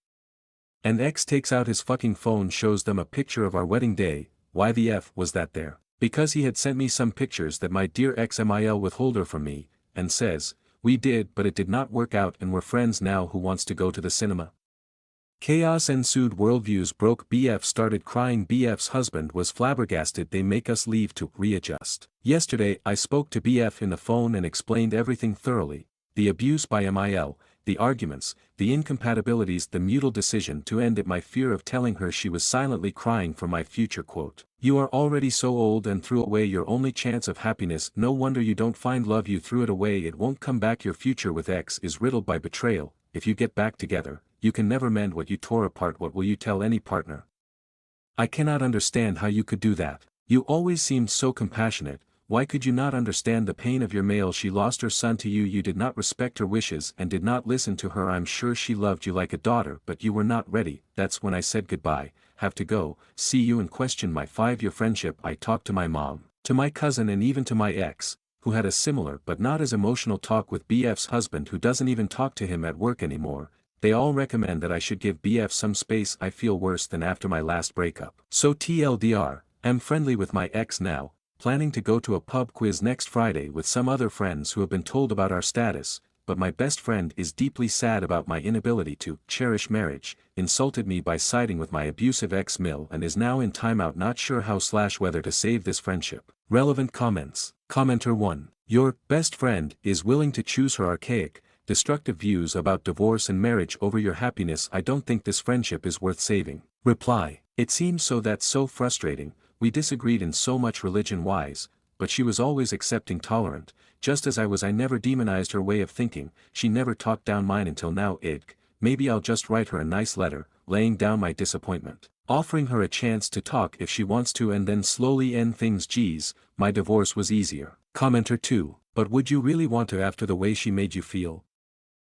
And X takes out his fucking phone, shows them a picture of our wedding day. Why the F was that there? Because he had sent me some pictures that my dear ex MIL withholder from me, and says, we did but it did not work out and we're friends now. Who wants to go to the cinema? Chaos ensued. Worldviews broke. BF started crying. BF's husband was flabbergasted. They make us leave to readjust. Yesterday I spoke to BF in the phone and explained everything thoroughly. The abuse by MIL, the arguments, the incompatibilities, the mutual decision to end it. My fear of telling her. She was silently crying for my future. Quote, you are already so old and threw away your only chance of happiness. No wonder you don't find love. You threw it away. It won't come back. Your future with X is riddled by betrayal. If you get back together, you can never mend what you tore apart. What will you tell any partner? I cannot understand how you could do that. You always seemed so compassionate. Why could you not understand the pain of your male? She lost her son to you. You did not respect her wishes and did not listen to her. I'm sure she loved you like a daughter, but you were not ready. That's when I said goodbye. Have to go. See you. And question my 5-year friendship. I talked to my mom, to my cousin, and even to my ex, who had a similar but not as emotional talk with BF's husband, who doesn't even talk to him at work anymore. They all recommend that I should give BF some space. I feel worse than after my last breakup. So TLDR, I'm friendly with my ex now, planning to go to a pub quiz next Friday with some other friends who have been told about our status, but my best friend is deeply sad about my inability to cherish marriage, insulted me by siding with my abusive ex-mil, and is now in timeout, not sure how/whether to save this friendship. Relevant comments. Commenter 1. Your best friend is willing to choose her archaic, destructive views about divorce and marriage over your happiness. I don't think this friendship is worth saving. Reply. It seems so. That's so frustrating. We disagreed in so much religion-wise, but she was always accepting, tolerant, just as I was. I never demonized her way of thinking. She never talked down mine until now. Maybe I'll just write her a nice letter, laying down my disappointment, offering her a chance to talk if she wants to, and then slowly end things. Geez, my divorce was easier. Commenter 2. But would you really want to after the way she made you feel?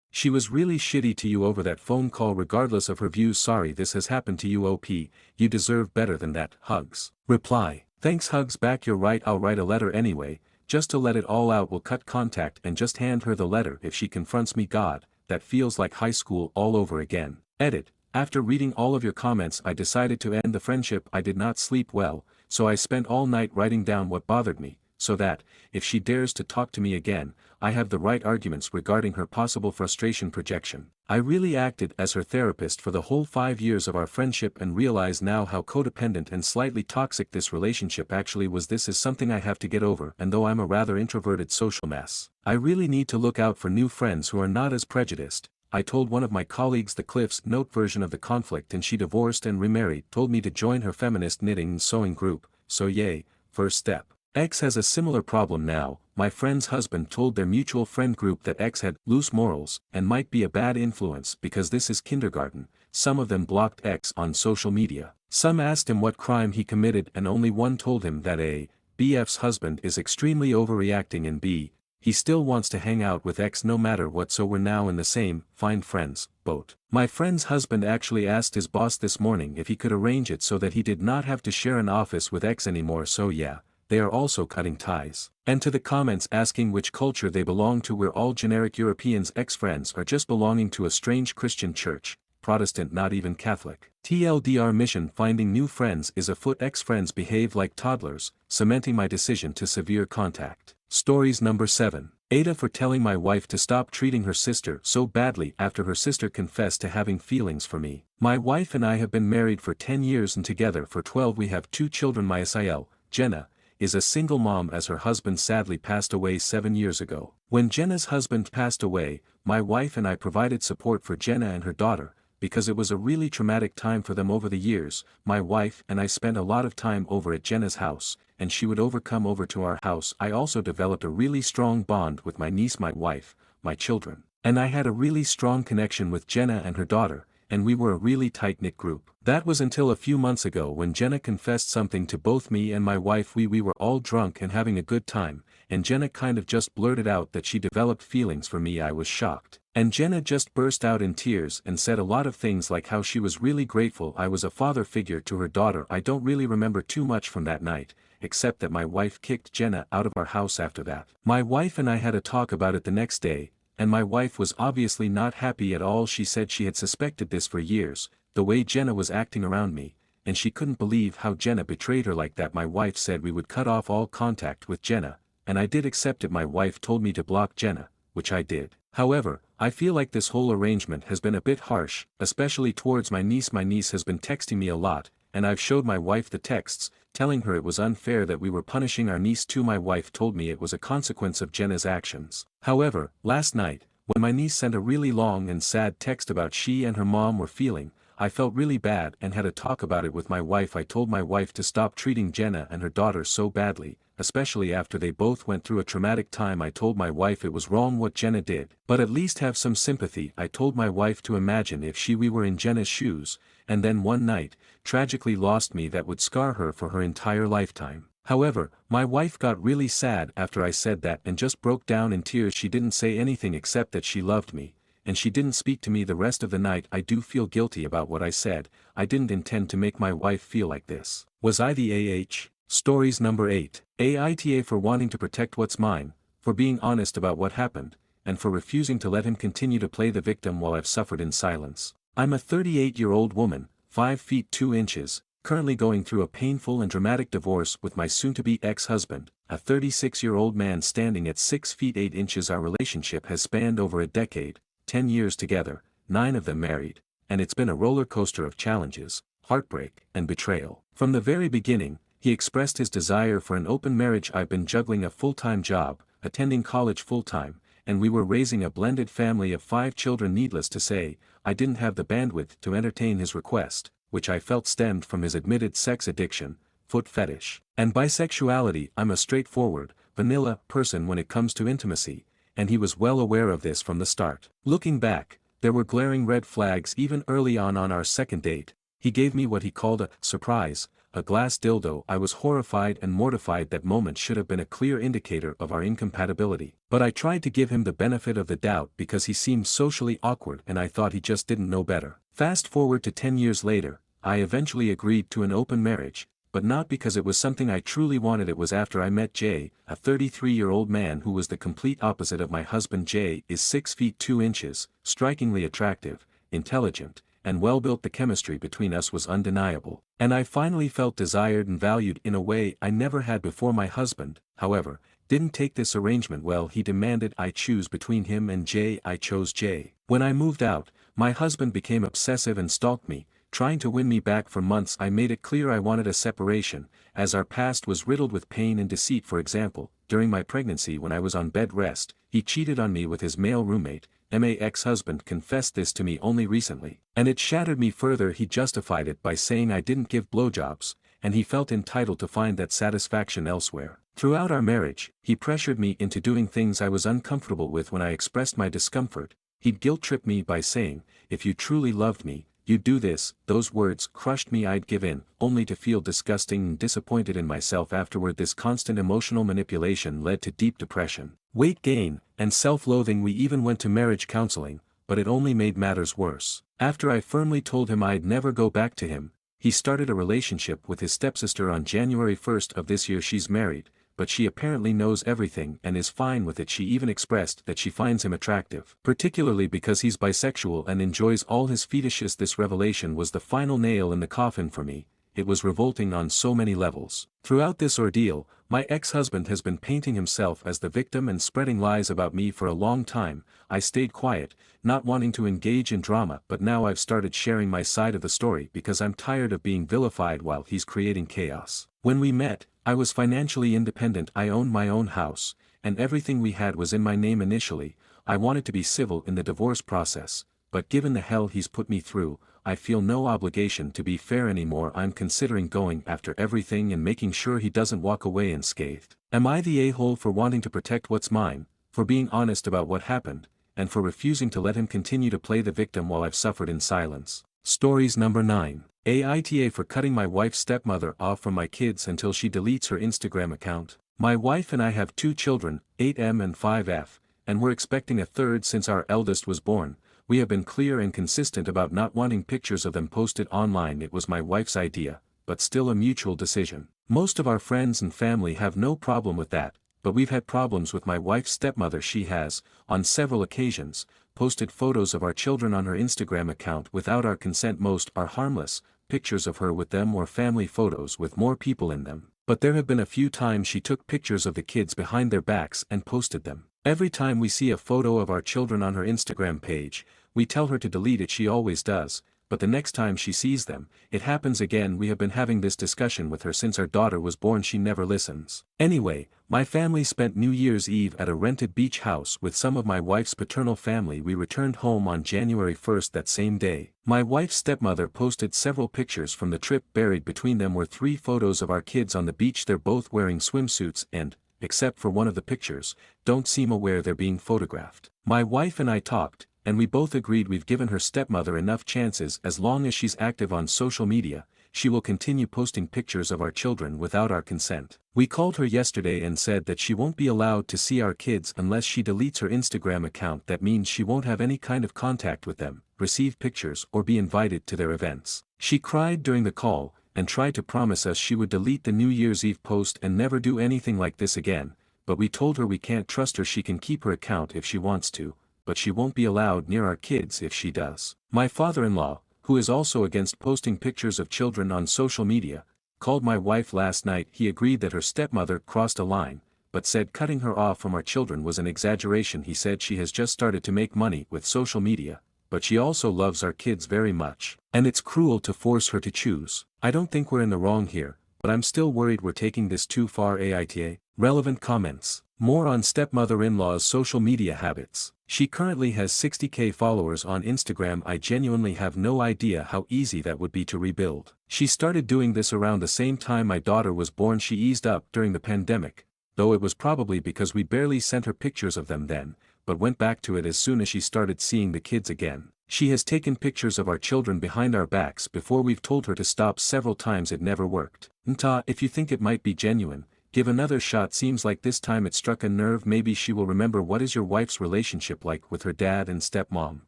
She was really shitty to you over that phone call regardless of her views. Sorry this has happened to you. OP, you deserve better than that. Hugs. Reply. Thanks. Hugs back. You're right. I'll write a letter anyway, just to let it all out. We'll cut contact and just hand her the letter if she confronts me. God, that feels like high school all over again. Edit. After reading all of your comments I decided to end the friendship. I did not sleep well, so I spent all night writing down what bothered me, so that, if she dares to talk to me again, I have the right arguments regarding her possible frustration projection. I really acted as her therapist for the whole 5 years of our friendship and realize now how codependent and slightly toxic this relationship actually was. This is something I have to get over, and though I'm a rather introverted social mess, I really need to look out for new friends who are not as prejudiced. I told one of my colleagues the Cliff's Note version of the conflict, and she divorced and remarried, told me to join her feminist knitting and sewing group, so yay, first step. X has a similar problem now. My friend's husband told their mutual friend group that X had loose morals and might be a bad influence because this is kindergarten. Some of them blocked X on social media. Some asked him what crime he committed, and only one told him that A, BF's husband is extremely overreacting, and B, he still wants to hang out with X no matter what. So we're now in the same find friends boat. My friend's husband actually asked his boss this morning if he could arrange it so that he did not have to share an office with X anymore. So yeah, they are also cutting ties. And to the comments asking which culture they belong to, we're all generic Europeans. Ex-friends are just belonging to a strange Christian church, Protestant, not even Catholic. TLDR mission finding new friends is afoot. Ex-friends behave like toddlers, cementing my decision to severe contact. Stories number 7. Aita for telling my wife to stop treating her sister so badly after her sister confessed to having feelings for me. My wife and I have been married for 10 years and together for 12. We have 2 children. My SIL, Jenna, is a single mom as her husband sadly passed away 7 years ago. When Jenna's husband passed away, my wife and I provided support for Jenna and her daughter, because it was a really traumatic time for them. Over the years, my wife and I spent a lot of time over at Jenna's house, and she would come over to our house. I also developed a really strong bond with my niece, my wife, my children, and I had a really strong connection with Jenna and her daughter, and we were a really tight-knit group. That was until a few months ago when Jenna confessed something to both me and my wife. We were all drunk and having a good time, and Jenna kind of just blurted out that she developed feelings for me. I was shocked. And Jenna just burst out in tears and said a lot of things like how she was really grateful I was a father figure to her daughter. I don't really remember too much from that night, except that my wife kicked Jenna out of our house after that. My wife and I had a talk about it the next day, and my wife was obviously not happy at all. She said she had suspected this for years, the way Jenna was acting around me, and she couldn't believe how Jenna betrayed her like that. My wife said we would cut off all contact with Jenna, and I did accept it. My wife told me to block Jenna, which I did. However, I feel like this whole arrangement has been a bit harsh, especially towards my niece. My niece has been texting me a lot, and I've showed my wife the texts, telling her it was unfair that we were punishing our niece too. My wife told me it was a consequence of Jenna's actions. However, last night, when my niece sent a really long and sad text about she and her mom were feeling, I felt really bad and had a talk about it with my wife. I told my wife to stop treating Jenna and her daughter so badly, especially after they both went through a traumatic time. I told my wife it was wrong what Jenna did, but at least have some sympathy. I told my wife to imagine if we were in Jenna's shoes, and then one night, tragically lost me. That would scar her for her entire lifetime. However, my wife got really sad after I said that and just broke down in tears. She didn't say anything except that she loved me, and she didn't speak to me the rest of the night. I do feel guilty about what I said. I didn't intend to make my wife feel like this. Was I the AH? Stories number 8. Aita for wanting to protect what's mine, for being honest about what happened, and for refusing to let him continue to play the victim while I've suffered in silence. I'm a 38-year-old woman, 5 feet 2 inches, currently going through a painful and dramatic divorce with my soon-to-be ex-husband, a 36-year-old man standing at 6 feet 8 inches. Our relationship has spanned over a decade, 10 years together, 9 of them married, and it's been a roller coaster of challenges, heartbreak, and betrayal. From the very beginning, he expressed his desire for an open marriage. I've been juggling a full-time job, attending college full-time, and we were raising a blended family of 5 children. Needless to say, I didn't have the bandwidth to entertain his request, which I felt stemmed from his admitted sex addiction, foot fetish, and bisexuality. I'm a straightforward, vanilla person when it comes to intimacy, and he was well aware of this from the start. Looking back, there were glaring red flags even early on our second date. He gave me what he called a surprise, a glass dildo. I was horrified and mortified. That moment should have been a clear indicator of our incompatibility. But I tried to give him the benefit of the doubt because he seemed socially awkward and I thought he just didn't know better. Fast forward to 10 years later, I eventually agreed to an open marriage, but not because it was something I truly wanted. It was after I met Jay, a 33-year-old man who was the complete opposite of my husband. Jay is 6 feet 2 inches, strikingly attractive, intelligent, and well-built. The chemistry between us was undeniable, and I finally felt desired and valued in a way I never had before. My husband, however, didn't take this arrangement well. He demanded I choose between him and Jay. I chose Jay. When I moved out, my husband became obsessive and stalked me, trying to win me back for months. I made it clear I wanted a separation, as our past was riddled with pain and deceit. For example, during my pregnancy when I was on bed rest, he cheated on me with his male roommate. My ex-husband confessed this to me only recently, and it shattered me further. He justified it by saying I didn't give blowjobs, and he felt entitled to find that satisfaction elsewhere. Throughout our marriage, he pressured me into doing things I was uncomfortable with. When I expressed my discomfort, he'd guilt-trip me by saying, "If you truly loved me, you'd do this." Those words crushed me. I'd give in, only to feel disgusting and disappointed in myself afterward. This constant emotional manipulation led to deep depression, weight gain, and self-loathing. We even went to marriage counseling, but it only made matters worse. After I firmly told him I'd never go back to him, he started a relationship with his stepsister on January 1st of this year. She's married, but she apparently knows everything and is fine with it. She even expressed that she finds him attractive, particularly because he's bisexual and enjoys all his fetishes. This revelation was the final nail in the coffin for me. It was revolting on so many levels. Throughout this ordeal, my ex-husband has been painting himself as the victim and spreading lies about me for a long time. I stayed quiet, not wanting to engage in drama, but now I've started sharing my side of the story because I'm tired of being vilified while he's creating chaos. When we met, I was financially independent. I owned my own house, and everything we had was in my name initially. I wanted to be civil in the divorce process, but given the hell he's put me through, I feel no obligation to be fair anymore. I'm considering going after everything and making sure he doesn't walk away unscathed. Am I the a-hole for wanting to protect what's mine, for being honest about what happened, and for refusing to let him continue to play the victim while I've suffered in silence? Stories number 9. Aita for cutting my wife's stepmother off from my kids until she deletes her Instagram account. My wife and I have 2 children, 8M and 5F, and we're expecting a third since our eldest was born. We have been clear and consistent about not wanting pictures of them posted online. It was my wife's idea, but still a mutual decision. Most of our friends and family have no problem with that, but we've had problems with my wife's stepmother. She has, on several occasions, posted photos of our children on her Instagram account without our consent. Most are harmless, pictures of her with them or family photos with more people in them. But there have been a few times she took pictures of the kids behind their backs and posted them. Every time we see a photo of our children on her Instagram page, we tell her to delete it. She always does, but the next time she sees them, it happens again. We have been having this discussion with her since our daughter was born. She never listens. Anyway, my family spent New Year's Eve at a rented beach house with some of my wife's paternal family. We returned home on January 1st that same day. My wife's stepmother posted several pictures from the trip. Buried between them were 3 photos of our kids on the beach. They're both wearing swimsuits and, except for one of the pictures, don't seem aware they're being photographed. My wife and I talked, and we both agreed we've given her stepmother enough chances. As long as she's active on social media, she will continue posting pictures of our children without our consent. We called her yesterday and said that she won't be allowed to see our kids unless she deletes her Instagram account. That means she won't have any kind of contact with them, receive pictures or be invited to their events. She cried during the call, and tried to promise us she would delete the New Year's Eve post and never do anything like this again, but we told her we can't trust her. She can keep her account if she wants to, but she won't be allowed near our kids if she does. My father-in-law, who is also against posting pictures of children on social media, called my wife last night. He agreed that her stepmother crossed a line, but said cutting her off from our children was an exaggeration. He said she has just started to make money with social media, but she also loves our kids very much, and it's cruel to force her to choose. I don't think we're in the wrong here, but I'm still worried we're taking this too far. Aita. Relevant comments. More on stepmother-in-law's social media habits. She currently has 60k followers on Instagram. I genuinely have no idea how easy that would be to rebuild. She started doing this around the same time my daughter was born. She eased up during the pandemic, though it was probably because we barely sent her pictures of them then, but went back to it as soon as she started seeing the kids again. She has taken pictures of our children behind our backs before. We've told her to stop several times. It never worked. Nta, if you think it might be genuine, give another shot. Seems like this time it struck a nerve. Maybe she will remember. What is your wife's relationship like with her dad and stepmom?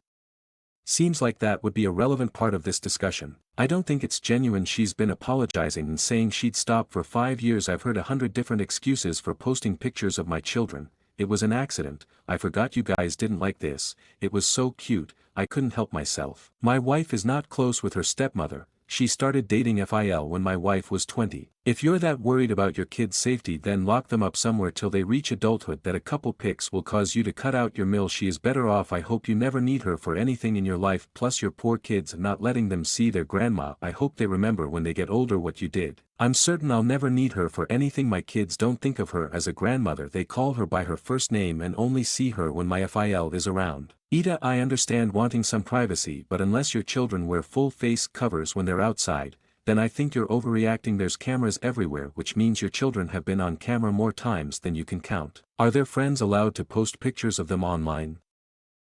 Seems like that would be a relevant part of this discussion. I don't think it's genuine. She's been apologizing and saying she'd stop for 5 years. I've heard 100 different excuses for posting pictures of my children. It was an accident. I forgot you guys didn't like this. It was so cute, I couldn't help myself. My wife is not close with her stepmother. She started dating Phil when my wife was 20. If you're that worried about your kids' safety, then lock them up somewhere till they reach adulthood. That a couple pics will cause you to cut out your mill. She is better off. I hope you never need her for anything in your life. Plus your poor kids, not letting them see their grandma. I hope they remember when they get older what you did. I'm certain I'll never need her for anything. My kids don't think of her as a grandmother. They call her by her first name and only see her when my Phil is around. Ida, I understand wanting some privacy, but unless your children wear full face covers when they're outside, then I think you're overreacting. There's cameras everywhere, which means your children have been on camera more times than you can count. Are their friends allowed to post pictures of them online?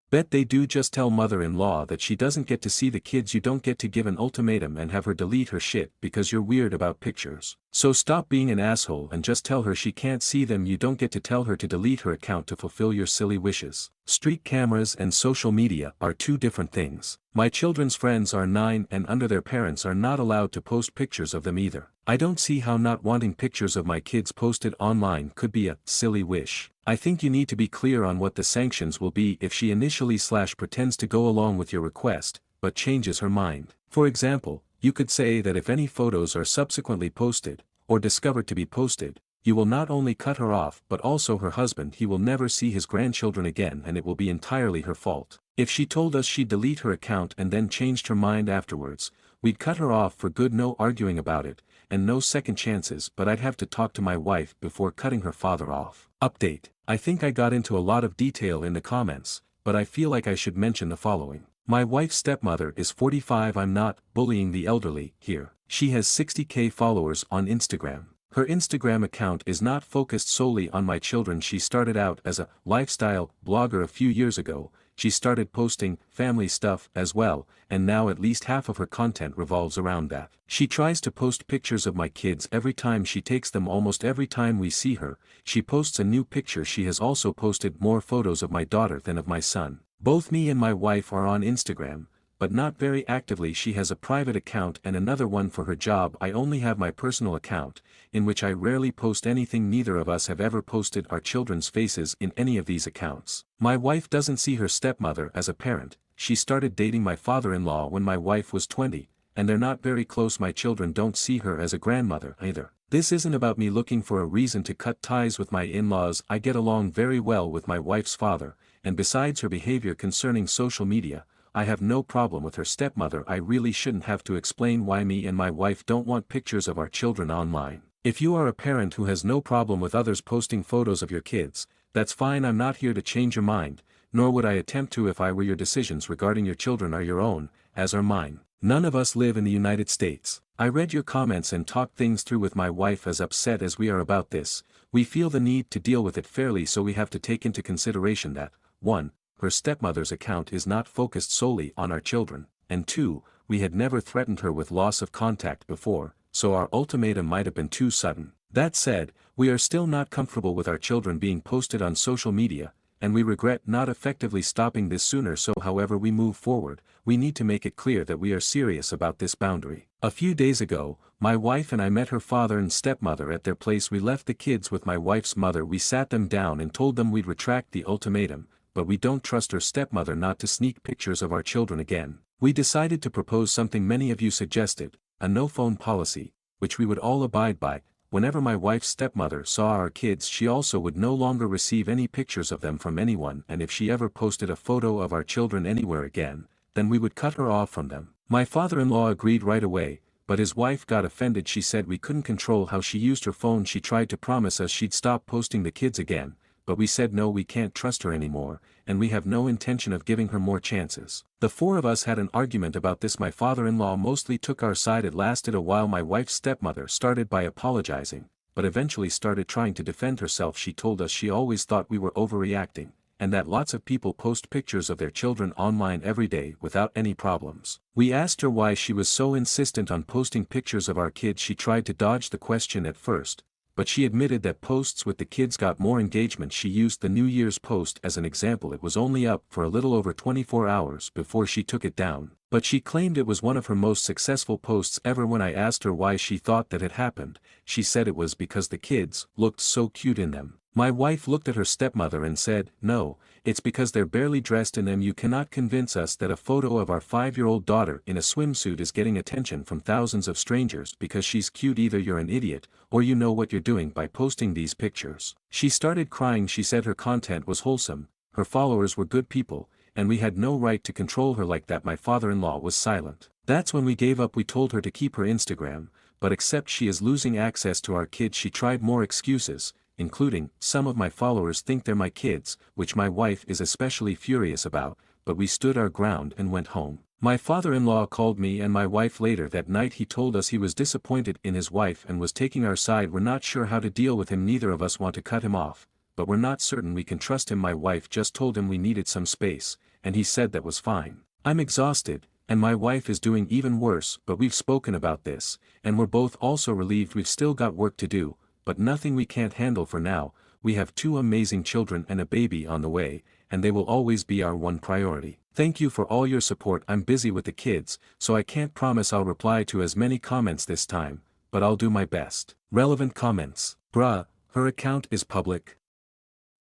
Bet they do. Just tell mother-in-law that she doesn't get to see the kids. You don't get to give an ultimatum and have her delete her shit because you're weird about pictures. So stop being an asshole and just tell her she can't see them. You don't get to tell her to delete her account to fulfill your silly wishes. Street cameras and social media are two different things. My children's friends are 9 and under. Their parents are not allowed to post pictures of them either. I don't see how not wanting pictures of my kids posted online could be a silly wish. I think you need to be clear on what the sanctions will be if she initially / pretends to go along with your request, but changes her mind. For example, you could say that if any photos are subsequently posted, or discovered to be posted, you will not only cut her off but also her husband. He will never see his grandchildren again and it will be entirely her fault. If she told us she'd delete her account and then changed her mind afterwards, we'd cut her off for good. No arguing about it, and no second chances. But I'd have to talk to my wife before cutting her father off. Update. I think I got into a lot of detail in the comments, but I feel like I should mention the following. My wife's stepmother is 45. I'm not bullying the elderly here. She has 60k followers on Instagram. Her Instagram account is not focused solely on my children. She started out as a lifestyle blogger a few years ago. She started posting family stuff as well, and now at least half of her content revolves around that. She tries to post pictures of my kids every time she takes them. Almost every time we see her, she posts a new picture. She has also posted more photos of my daughter than of my son. Both me and my wife are on Instagram, but not very actively. She has a private account and another one for her job. I only have my personal account, in which I rarely post anything. Neither of us have ever posted our children's faces in any of these accounts. My wife doesn't see her stepmother as a parent. She started dating my father-in-law when my wife was 20, and they're not very close. My children don't see her as a grandmother either. This isn't about me looking for a reason to cut ties with my in-laws. I get along very well with my wife's father, and besides her behavior concerning social media, I have no problem with her stepmother. I really shouldn't have to explain why me and my wife don't want pictures of our children online. If you are a parent who has no problem with others posting photos of your kids, that's fine. I'm not here to change your mind, nor would I attempt to if I were your. Decisions regarding your children are your own, as are mine. None of us live in the United States. I read your comments and talked things through with my wife. As upset as we are about this, we feel the need to deal with it fairly, so we have to take into consideration that, 1. Her stepmother's account is not focused solely on our children, and 2, we had never threatened her with loss of contact before, so our ultimatum might have been too sudden. That said, we are still not comfortable with our children being posted on social media, and we regret not effectively stopping this sooner. So however we move forward, we need to make it clear that we are serious about this boundary. A few days ago, my wife and I met her father and stepmother at their place. We left the kids with my wife's mother. We sat them down and told them we'd retract the ultimatum, but we don't trust her stepmother not to sneak pictures of our children again. We decided to propose something many of you suggested, a no-phone policy, which we would all abide by. Whenever my wife's stepmother saw our kids, she also would no longer receive any pictures of them from anyone, and if she ever posted a photo of our children anywhere again, then we would cut her off from them. My father-in-law agreed right away, but his wife got offended. She said we couldn't control how she used her phone. She tried to promise us she'd stop posting the kids again, but we said no, we can't trust her anymore, and we have no intention of giving her more chances. The 4 of us had an argument about this. My father-in-law mostly took our side. It lasted a while. My wife's stepmother started by apologizing, but eventually started trying to defend herself. She told us she always thought we were overreacting, and that lots of people post pictures of their children online every day without any problems. We asked her why she was so insistent on posting pictures of our kids. She tried to dodge the question at first, but she admitted that posts with the kids got more engagement. She used the New Year's post as an example. It was only up for a little over 24 hours before she took it down, but she claimed it was one of her most successful posts ever. When I asked her why she thought that had happened, she said it was because the kids looked so cute in them. My wife looked at her stepmother and said, "No, it's because they're barely dressed in them. You cannot convince us that a photo of our 5-year-old daughter in a swimsuit is getting attention from thousands of strangers because she's cute. Either you're an idiot, or you know what you're doing by posting these pictures." She started crying. She said her content was wholesome, her followers were good people, and we had no right to control her like that. My father-in-law was silent. That's when we gave up. We told her to keep her Instagram, but except she is losing access to our kids. She tried more excuses, including, "Some of my followers think they're my kids," which my wife is especially furious about, but we stood our ground and went home. My father-in-law called me and my wife later that night. He told us he was disappointed in his wife and was taking our side. "We're not sure how to deal with him. Neither of us want to cut him off, but we're not certain we can trust him." My wife just told him we needed some space, and he said that was fine. I'm exhausted, and my wife is doing even worse, but we've spoken about this, and we're both also relieved. We've still got work to do, but nothing we can't handle for now. We have 2 amazing children and a baby on the way, and they will always be our one priority. Thank you for all your support. I'm busy with the kids, so I can't promise I'll reply to as many comments this time, but I'll do my best. Relevant comments. Bruh, her account is public.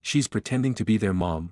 She's pretending to be their mom.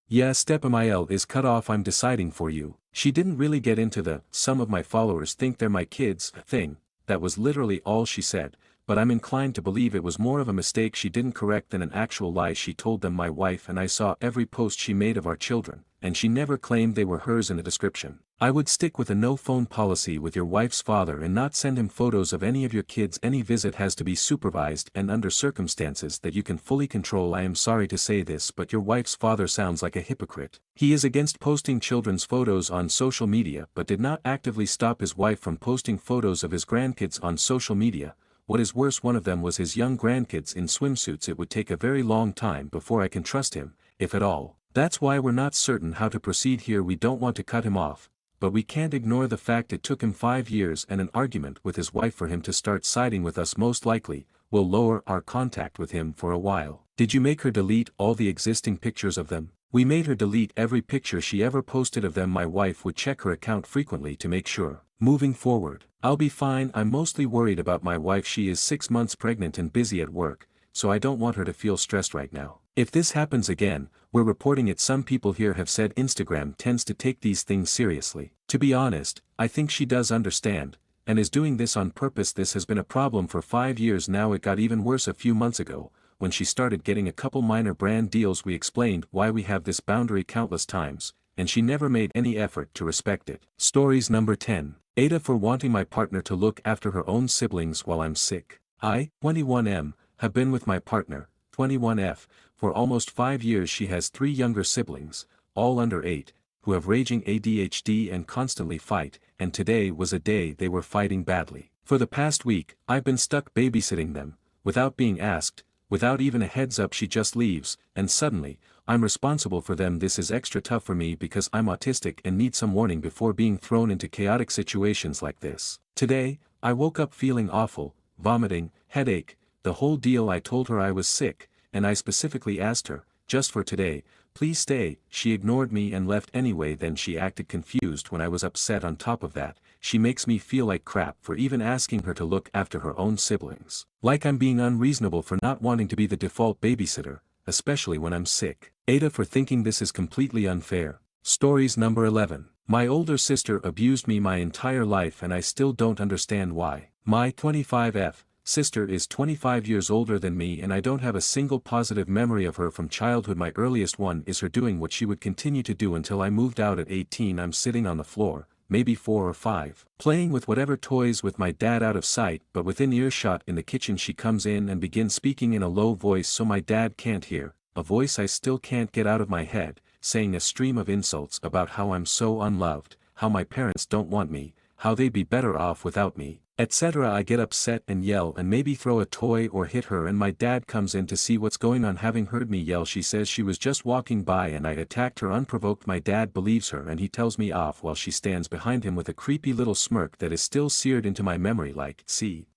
Yeah, step-mil is cut off. I'm deciding for you. She didn't really get into the "some of my followers think they're my kids" thing. That was literally all she said, but I'm inclined to believe it was more of a mistake she didn't correct than an actual lie. She told them my wife and I saw every post she made of our children, and she never claimed they were hers in the description. I would stick with a no-phone policy with your wife's father and not send him photos of any of your kids. Any visit has to be supervised and under circumstances that you can fully control. I am sorry to say this, but your wife's father sounds like a hypocrite. He is against posting children's photos on social media but did not actively stop his wife from posting photos of his grandkids on social media. What is worse, one of them was his young grandkids in swimsuits. It would take a very long time before I can trust him, if at all. That's why we're not certain how to proceed here. We don't want to cut him off, but we can't ignore the fact it took him 5 years and an argument with his wife for him to start siding with us. Most likely, we'll lower our contact with him for a while. Did you make her delete all the existing pictures of them? We made her delete every picture she ever posted of them. My wife would check her account frequently to make sure. Moving forward, I'll be fine. I'm mostly worried about my wife. She is 6 months pregnant and busy at work, so I don't want her to feel stressed right now. If this happens again, we're reporting it. Some people here have said Instagram tends to take these things seriously. To be honest, I think she does understand, and is doing this on purpose. This has been a problem for 5 years now. It got even worse a few months ago, when she started getting a couple minor brand deals. We explained why we have this boundary countless times, and she never made any effort to respect it. Stories number 10. Aita for wanting my partner to look after her own siblings while I'm sick. I, 21M, have been with my partner, 21F, for almost 5 years. She has 3 younger siblings, all under 8, who have raging ADHD and constantly fight, and today was a day they were fighting badly. For the past week, I've been stuck babysitting them, without being asked, without even a heads up. She just leaves, and suddenly, I'm responsible for them. This is extra tough for me because I'm autistic and need some warning before being thrown into chaotic situations like this. Today, I woke up feeling awful, vomiting, headache, the whole deal. I told her I was sick, and I specifically asked her, just for today, please stay. She ignored me and left anyway. Then she acted confused when I was upset. On top of that, she makes me feel like crap for even asking her to look after her own siblings. Like I'm being unreasonable for not wanting to be the default babysitter, especially when I'm sick. Aita for thinking this is completely unfair. Stories number 11. My older sister abused me my entire life and I still don't understand why. My 25F sister is 25 years older than me and I don't have a single positive memory of her from childhood. My earliest one is her doing what she would continue to do until I moved out at 18. I'm sitting on the floor, maybe 4 or 5, playing with whatever toys with my dad out of sight but within earshot in the kitchen. She comes in and begins speaking in a low voice so my dad can't hear, a voice I still can't get out of my head, saying a stream of insults about how I'm so unloved, how my parents don't want me, how they'd be better off without me, etc. I get upset and yell and maybe throw a toy or hit her and my dad comes in to see what's going on. Having heard me yell, she says she was just walking by and I attacked her unprovoked. My dad believes her and he tells me off while she stands behind him with a creepy little smirk that is still seared into my memory like, see?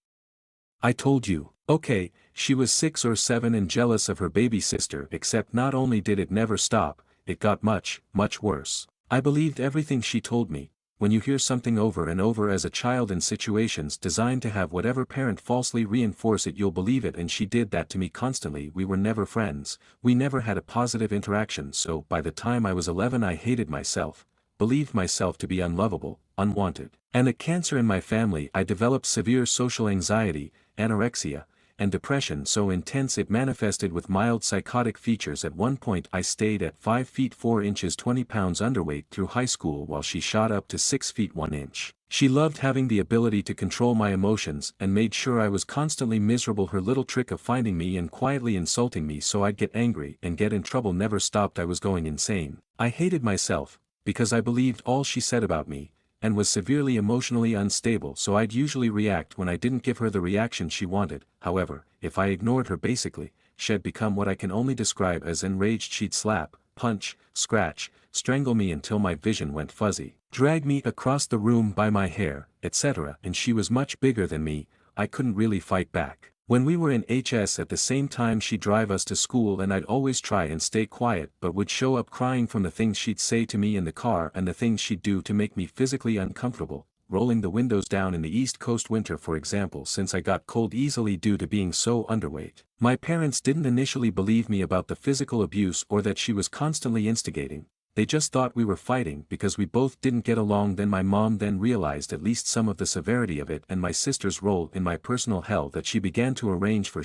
I told you. Okay, she was 6 or 7 and jealous of her baby sister, except not only did it never stop, it got much, much worse. I believed everything she told me. When you hear something over and over as a child in situations designed to have whatever parent falsely reinforce it, you'll believe it, and she did that to me constantly. We were never friends, we never had a positive interaction, so by the time I was 11 I hated myself, believed myself to be unlovable, unwanted, and a cancer in my family. I developed severe social anxiety, anorexia, and depression so intense it manifested with mild psychotic features. At one point I stayed at 5 feet 4 inches 20 pounds underweight through high school while she shot up to 6 feet 1 inch. She loved having the ability to control my emotions and made sure I was constantly miserable. Her little trick of finding me and quietly insulting me so I'd get angry and get in trouble never stopped. I was going insane. I hated myself, because I believed all she said about me, and was severely emotionally unstable, so I'd usually react when I didn't give her the reaction she wanted. However, if I ignored her, basically, she'd become what I can only describe as enraged. She'd slap, punch, scratch, strangle me until my vision went fuzzy, drag me across the room by my hair, etc. And she was much bigger than me, I couldn't really fight back. When we were in HS at the same time, she'd drive us to school and I'd always try and stay quiet but would show up crying from the things she'd say to me in the car and the things she'd do to make me physically uncomfortable, rolling the windows down in the East Coast winter for example, since I got cold easily due to being so underweight. My parents didn't initially believe me about the physical abuse or that she was constantly instigating. They just thought we were fighting because we both didn't get along. Then my mom then realized at least some of the severity of it and my sister's role in my personal hell that she began to arrange for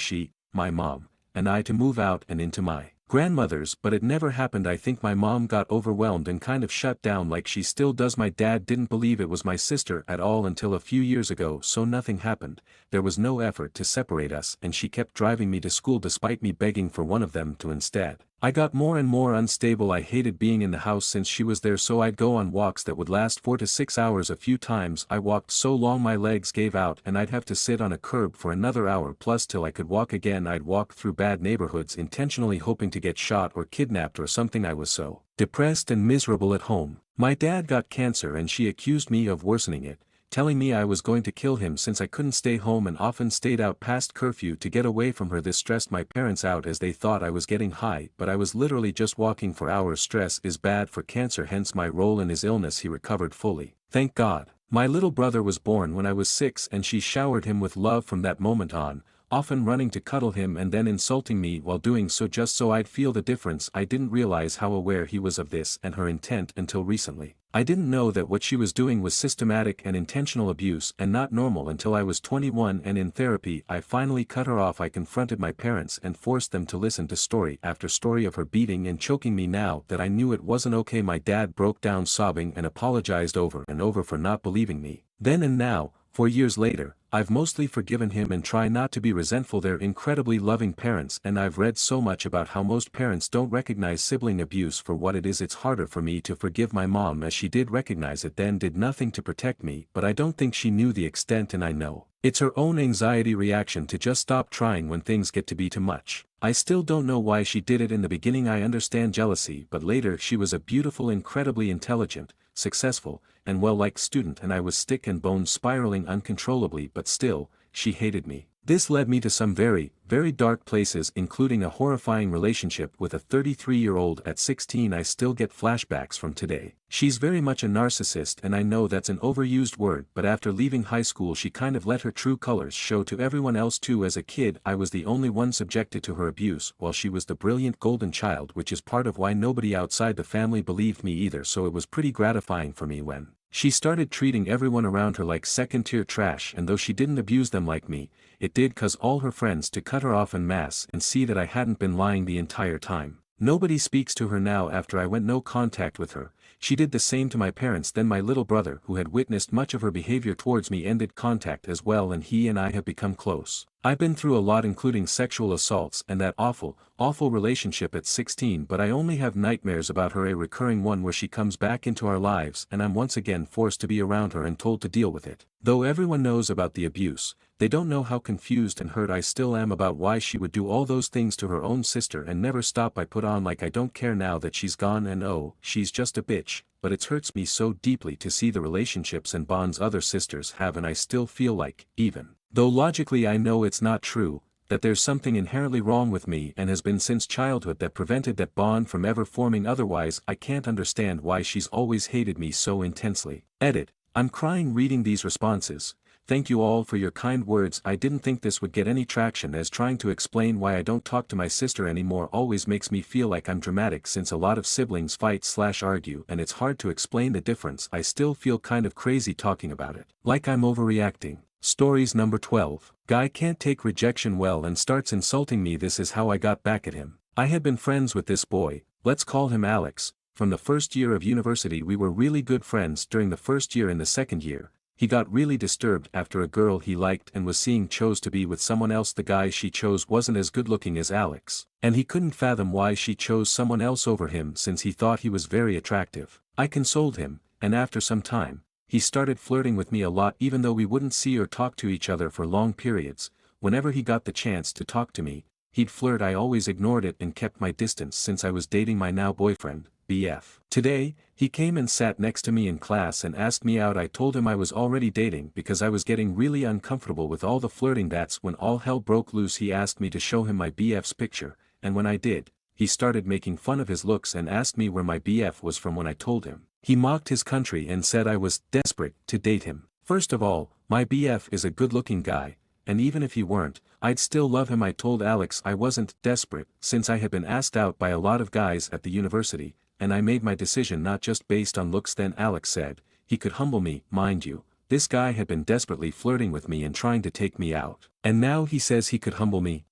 my mom, and I to move out and into my grandmother's, but it never happened. I think my mom got overwhelmed and kind of shut down like she still does. My dad didn't believe it was my sister at all until a few years ago, so nothing happened. There was no effort to separate us and she kept driving me to school despite me begging for one of them to instead. I got more and more unstable. I hated being in the house since she was there, so I'd go on walks that would last 4 to 6 hours. A few times I walked so long my legs gave out and I'd have to sit on a curb for another hour plus till I could walk again. I'd walk through bad neighborhoods intentionally hoping to get shot or kidnapped or something. I was so depressed and miserable at home. My dad got cancer and she accused me of worsening it, telling me I was going to kill him since I couldn't stay home and often stayed out past curfew to get away from her. This stressed my parents out as they thought I was getting high, but I was literally just walking for hours. Stress is bad for cancer, hence my role in his illness. He recovered fully, thank God. My little brother was born when I was 6 and she showered him with love from that moment on, often running to cuddle him and then insulting me while doing so just so I'd feel the difference. I didn't realize how aware he was of this and her intent until recently. I didn't know that what she was doing was systematic and intentional abuse and not normal until I was 21 and in therapy I finally cut her off. I confronted my parents and forced them to listen to story after story of her beating and choking me. Now that I knew it wasn't okay, my dad broke down sobbing and apologized over and over for not believing me. Then and now, For years later, I've mostly forgiven him and try not to be resentful. They're incredibly loving parents, and I've read so much about how most parents don't recognize sibling abuse for what it is. It's harder for me to forgive my mom, as she did recognize it then did nothing to protect me, but I don't think she knew the extent, and I know it's her own anxiety reaction to just stop trying when things get to be too much. I still don't know why she did it in the beginning. I understand jealousy, but later she was a beautiful, incredibly intelligent, successful, and well-liked student, and I was stick and bone spiraling uncontrollably, but still, she hated me. This led me to some very, very dark places, including a horrifying relationship with a 33-year-old at 16 I still get flashbacks from today. She's very much a narcissist, and I know that's an overused word, but after leaving high school she kind of let her true colors show to everyone else too. As a kid I was the only one subjected to her abuse, while she was the brilliant golden child, which is part of why nobody outside the family believed me either, so it was pretty gratifying for me when she started treating everyone around her like second-tier trash. And though she didn't abuse them like me, it did cause all her friends to cut her off en masse and see that I hadn't been lying the entire time. Nobody speaks to her now after I went no contact with her. She did the same to my parents. Then my little brother, who had witnessed much of her behavior towards me, ended contact as well, and he and I have become close. I've been through a lot, including sexual assaults and that awful, awful relationship at 16, but I only have nightmares about her, a recurring one where she comes back into our lives and I'm once again forced to be around her and told to deal with it. Though everyone knows about the abuse, they don't know how confused and hurt I still am about why she would do all those things to her own sister and never stop. I put on like I don't care now that she's gone and oh, she's just a bitch, but it hurts me so deeply to see the relationships and bonds other sisters have, and I still feel like, even though logically I know it's not true, that there's something inherently wrong with me and has been since childhood that prevented that bond from ever forming. Otherwise I can't understand why she's always hated me so intensely. Edit. I'm crying reading these responses. Thank you all for your kind words. I didn't think this would get any traction, as trying to explain why I don't talk to my sister anymore always makes me feel like I'm dramatic, since a lot of siblings fight/argue and it's hard to explain the difference. I still feel kind of crazy talking about it, like I'm overreacting. Stories number 12. Guy can't take rejection well and starts insulting me. This is how I got back at him. I had been friends with this boy, let's call him Alex, from the first year of university. We were really good friends during the first year. In the second year, he got really disturbed after a girl he liked and was seeing chose to be with someone else. The guy she chose wasn't as good looking as Alex, and he couldn't fathom why she chose someone else over him, since he thought he was very attractive. I consoled him, and after some time, he started flirting with me a lot, even though we wouldn't see or talk to each other for long periods. Whenever he got the chance to talk to me, he'd flirt. I always ignored it and kept my distance, since I was dating my now boyfriend, BF. Today, he came and sat next to me in class and asked me out. I told him I was already dating because I was getting really uncomfortable with all the flirting. That's when all hell broke loose. He asked me to show him my BF's picture, and when I did, he started making fun of his looks and asked me where my BF was from. When I told him, he mocked his country and said I was desperate to date him. First of all, my BF is a good-looking guy, and even if he weren't, I'd still love him. I told Alex I wasn't desperate, since I had been asked out by a lot of guys at the university, and I made my decision not just based on looks. Then Alex said he could humble me. Mind you, this guy had been desperately flirting with me and trying to take me out, and now he says he could humble me.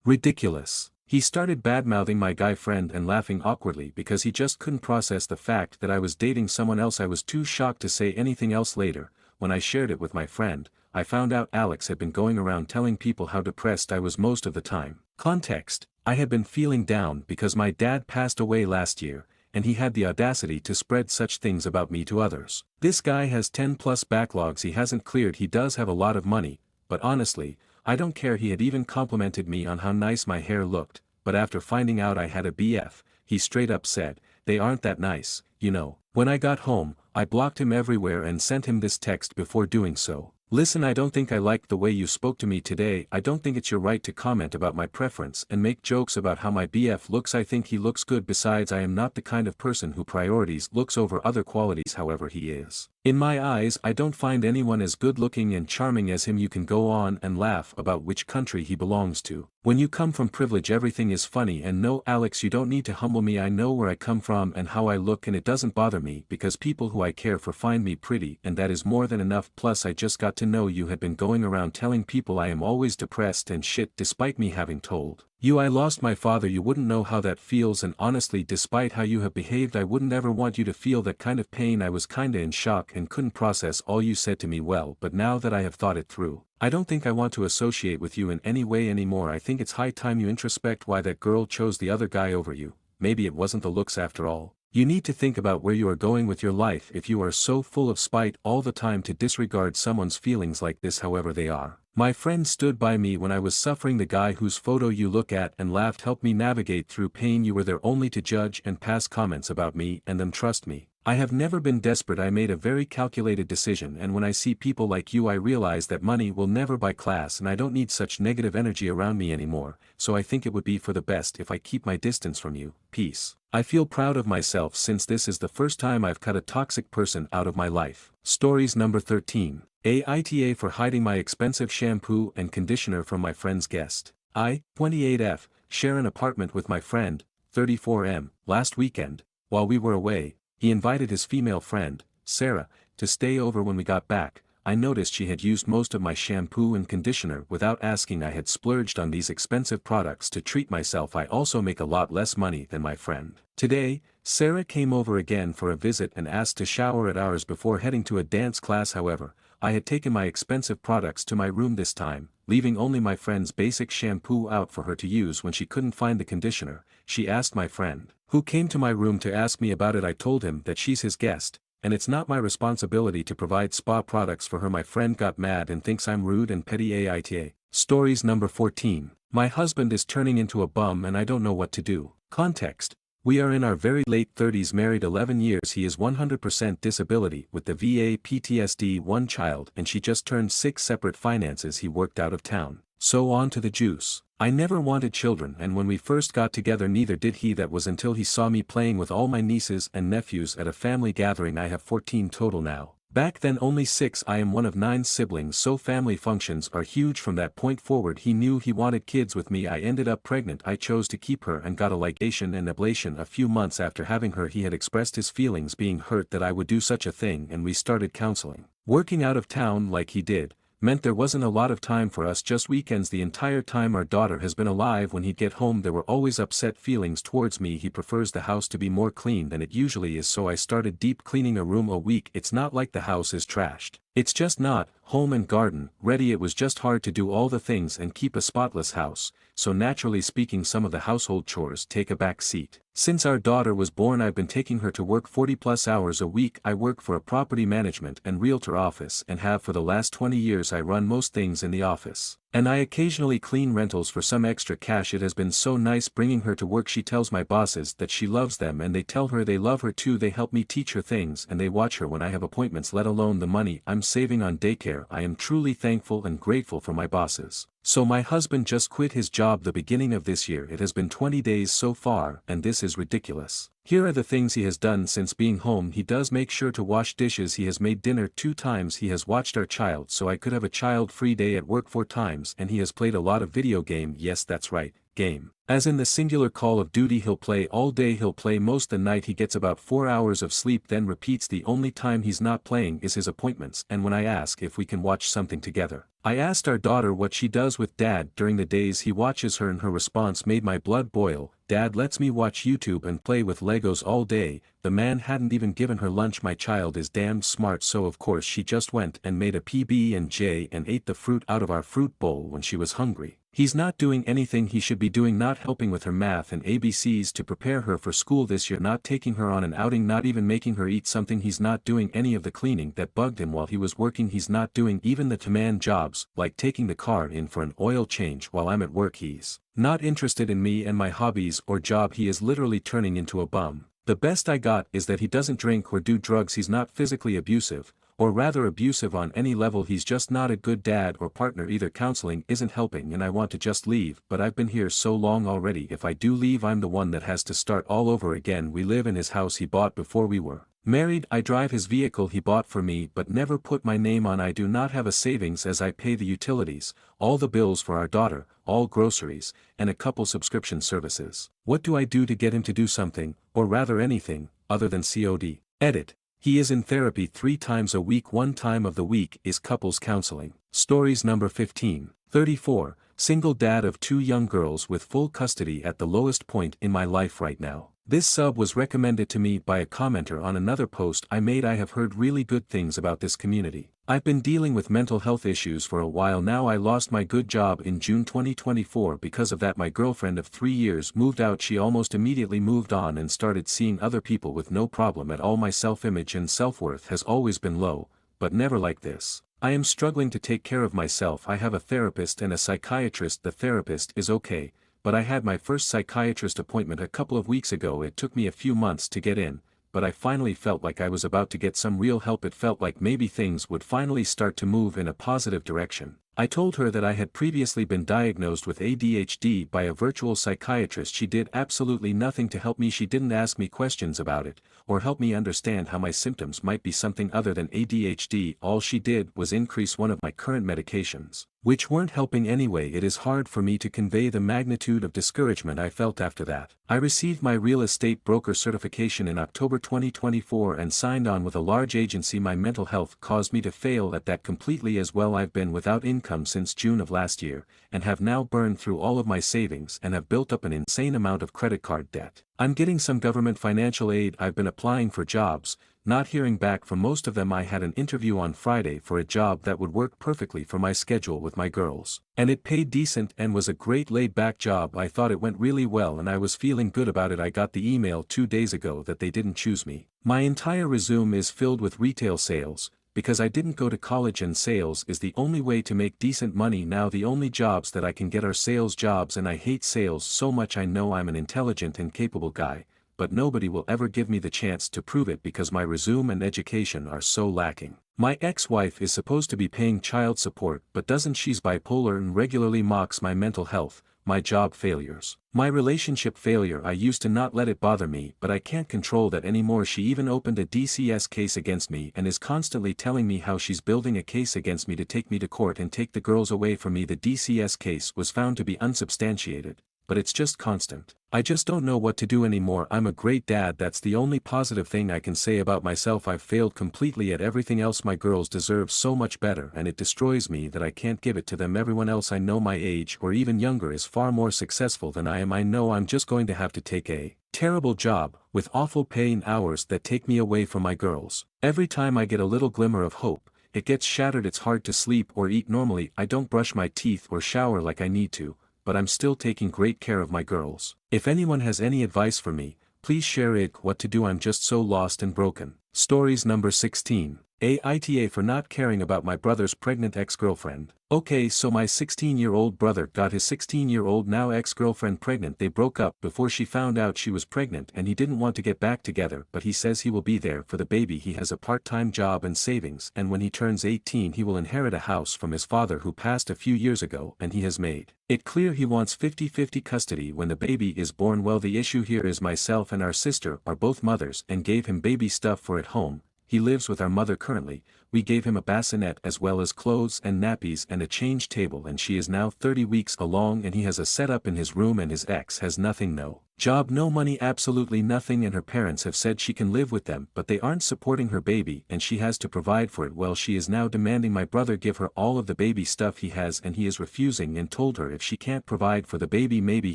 Ridiculous. He started badmouthing my guy friend and laughing awkwardly because he just couldn't process the fact that I was dating someone else. I was too shocked to say anything else. Later, when I shared it with my friend, I found out Alex had been going around telling people how depressed I was most of the time. Context: I had been feeling down because my dad passed away last year, and he had the audacity to spread such things about me to others. This guy has 10+ backlogs he hasn't cleared. He does have a lot of money, but honestly, I don't care. He had even complimented me on how nice my hair looked, but after finding out I had a BF, he straight up said, "They aren't that nice, you know." When I got home, I blocked him everywhere and sent him this text before doing so. Listen, I don't think I liked the way you spoke to me today. I don't think it's your right to comment about my preference and make jokes about how my BF looks. I think he looks good. Besides, I am not the kind of person who priorities looks over other qualities. However, he is. In my eyes, I don't find anyone as good looking and charming as him. You can go on and laugh about which country he belongs to. When you come from privilege, everything is funny. And no, Alex, you don't need to humble me. I know where I come from and how I look, and it doesn't bother me because people who I care for find me pretty, and that is more than enough. Plus, I just got to know you had been going around telling people I am always depressed and shit, despite me having told I lost my father. You wouldn't know how that feels, and honestly, despite how you have behaved, I wouldn't ever want you to feel that kind of pain. I was kinda in shock and couldn't process all you said to me well, but now that I have thought it through, I don't think I want to associate with you in any way anymore. I think it's high time you introspect why that girl chose the other guy over you. Maybe it wasn't the looks after all. You need to think about where you are going with your life if you are so full of spite all the time to disregard someone's feelings like this, however they are. My friend stood by me when I was suffering. The guy whose photo you look at and laughed helped me navigate through pain. You were there only to judge and pass comments about me and then trust me. I have never been desperate. I made a very calculated decision, and when I see people like you I realize that money will never buy class, and I don't need such negative energy around me anymore, so I think it would be for the best if I keep my distance from you. Peace. I feel proud of myself since this is the first time I've cut a toxic person out of my life. Stories number 13. Aita for hiding my expensive shampoo and conditioner from my friend's guest. I, 28F, share an apartment with my friend, 34M, last weekend. While we were away, he invited his female friend, Sarah, to stay over. When we got back, I noticed she had used most of my shampoo and conditioner without asking. I had splurged on these expensive products to treat myself. I also make a lot less money than my friend. Today, Sarah came over again for a visit and asked to shower at ours before heading to a dance class. However, I had taken my expensive products to my room this time, leaving only my friend's basic shampoo out for her to use. When she couldn't find the conditioner, she asked my friend, who came to my room to ask me about it. I told him that she's his guest, and it's not my responsibility to provide spa products for her. My friend got mad and thinks I'm rude and petty. Aita. Stories number 14. My husband is turning into a bum and I don't know what to do. Context. We are in our very late 30s, married 11 years. He is 100% disability with the VA PTSD, one child, and she just turned 6. Separate finances. He worked out of town. So on to the juice. I never wanted children, and when we first got together neither did he. That was until he saw me playing with all my nieces and nephews at a family gathering. I have 14 total now. Back then only 6. I am one of 9 siblings, so family functions are huge. From that point forward he knew he wanted kids with me. I ended up pregnant. I chose to keep her and got a ligation and ablation. A few months after having her he had expressed his feelings, being hurt that I would do such a thing, and we started counseling. Working out of town like he did meant there wasn't a lot of time for us, just weekends. The entire time our daughter has been alive, when he'd get home there were always upset feelings towards me. He prefers the house to be more clean than it usually is, so I started deep cleaning a room a week. It's not like the house is trashed. It's just not home and garden ready. It was just hard to do all the things and keep a spotless house, so naturally speaking some of the household chores take a back seat. Since our daughter was born I've been taking her to work 40+ hours a week. I work for a property management and realtor office and have for the last 20 years. I run most things in the office, and I occasionally clean rentals for some extra cash. It has been so nice bringing her to work. She tells my bosses that she loves them and they tell her they love her too. They help me teach her things and they watch her when I have appointments, let alone the money I'm saving on daycare. I am truly thankful and grateful for my bosses. So my husband just quit his job the beginning of this year. It has been 20 days so far, and this is ridiculous. Here are the things he has done since being home. He does make sure to wash dishes. He has made dinner 2 times. He has watched our child so I could have a child-free day at work 4 times. And he has played a lot of video game. Yes, that's right, game. As in the singular Call of Duty. He'll play all day. He'll play most the night. He gets about 4 hours of sleep then repeats. The only time he's not playing is his appointments and when I ask if we can watch something together. I asked our daughter what she does with dad during the days he watches her, and her response made my blood boil. Dad lets me watch YouTube and play with Legos all day. The man hadn't even given her lunch. My child is damn smart, so of course she just went and made a PB&J and ate the fruit out of our fruit bowl when she was hungry. He's not doing anything he should be doing, not helping with her math and ABCs to prepare her for school this year, not taking her on an outing, not even making her eat something. He's not doing any of the cleaning that bugged him while he was working. He's not doing even the command jobs, like taking the car in for an oil change while I'm at work. He's not interested in me and my hobbies or job. He is literally turning into a bum. The best I got is that he doesn't drink or do drugs. He's not physically abusive, or rather abusive on any level. He's just not a good dad or partner either. Counseling isn't helping and I want to just leave, but I've been here so long already. If I do leave I'm the one that has to start all over again. We live in his house he bought before we were married. I drive his vehicle he bought for me but never put my name on. I do not have a savings as I pay the utilities, all the bills for our daughter, all groceries, and a couple subscription services. What do I do to get him to do something, or rather anything, other than COD? Edit. He is in therapy 3 times a week. 1 time of the week is couples counseling. Stories number 15. 34. single dad of 2 young girls with full custody at the lowest point in my life right now. This sub was recommended to me by a commenter on another post I made. I have heard really good things about this community. I've been dealing with mental health issues for a while now. I lost my good job in June 2024 because of that. My girlfriend of 3 years moved out. She almost immediately moved on and started seeing other people with no problem at all. My self-image and self-worth has always been low, but never like this. I am struggling to take care of myself. I have a therapist and a psychiatrist. The therapist is okay, but I had my first psychiatrist appointment a couple of weeks ago. It took me a few months to get in, but I finally felt like I was about to get some real help. It felt like maybe things would finally start to move in a positive direction. I told her that I had previously been diagnosed with ADHD by a virtual psychiatrist. She did absolutely nothing to help me. She didn't ask me questions about it, or help me understand how my symptoms might be something other than ADHD. All she did was increase one of my current medications, which weren't helping anyway. It is hard for me to convey the magnitude of discouragement I felt after that. I received my real estate broker certification in October 2024 and signed on with a large agency. My mental health caused me to fail at that completely as well. I've been without income since June of last year, and have now burned through all of my savings and have built up an insane amount of credit card debt. I'm getting some government financial aid. I've been applying for jobs, not hearing back from most of them. I had an interview on Friday for a job that would work perfectly for my schedule with my girls, and it paid decent and was a great laid-back job. I thought it went really well and I was feeling good about it. I got the email 2 days ago that they didn't choose me. My entire resume is filled with retail sales, because I didn't go to college and sales is the only way to make decent money now. The only jobs that I can get are sales jobs, and I hate sales so much. I know I'm an intelligent and capable guy, but nobody will ever give me the chance to prove it because my resume and education are so lacking. My ex-wife is supposed to be paying child support but doesn't. She's bipolar and regularly mocks my mental health, my job failures, my relationship failure. I used to not let it bother me, but I can't control that anymore. She even opened a DCS case against me and is constantly telling me how she's building a case against me to take me to court and take the girls away from me. The DCS case was found to be unsubstantiated, but it's just constant. I just don't know what to do anymore. I'm a great dad. That's the only positive thing I can say about myself. I've failed completely at everything else. My girls deserve so much better, and it destroys me that I can't give it to them. Everyone else I know my age or even younger is far more successful than I am. I know I'm just going to have to take a terrible job with awful pay and hours that take me away from my girls. Every time I get a little glimmer of hope, it gets shattered. It's hard to sleep or eat normally. I don't brush my teeth or shower like I need to, but I'm still taking great care of my girls. If anyone has any advice for me, please share it. What to do? I'm just so lost and broken. Stories number 16. Aita for not caring about my brother's pregnant ex-girlfriend. Okay, so my 16-year-old brother got his 16-year-old now ex-girlfriend pregnant. They broke up before she found out she was pregnant, and he didn't want to get back together, but he says he will be there for the baby. He has a part-time job and savings, and when he turns 18 he will inherit a house from his father who passed a few years ago, and he has made it clear he wants 50-50 custody when the baby is born. Well, the issue here is myself and our sister are both mothers and gave him baby stuff for at home. He lives with our mother currently. We gave him a bassinet as well as clothes and nappies and a change table, and she is now 30 weeks along, and he has a setup in his room, and his ex has nothing, no job, no money, absolutely nothing, and her parents have said she can live with them but they aren't supporting her baby and she has to provide for it. Well, she is now demanding my brother give her all of the baby stuff he has, and he is refusing and told her if she can't provide for the baby maybe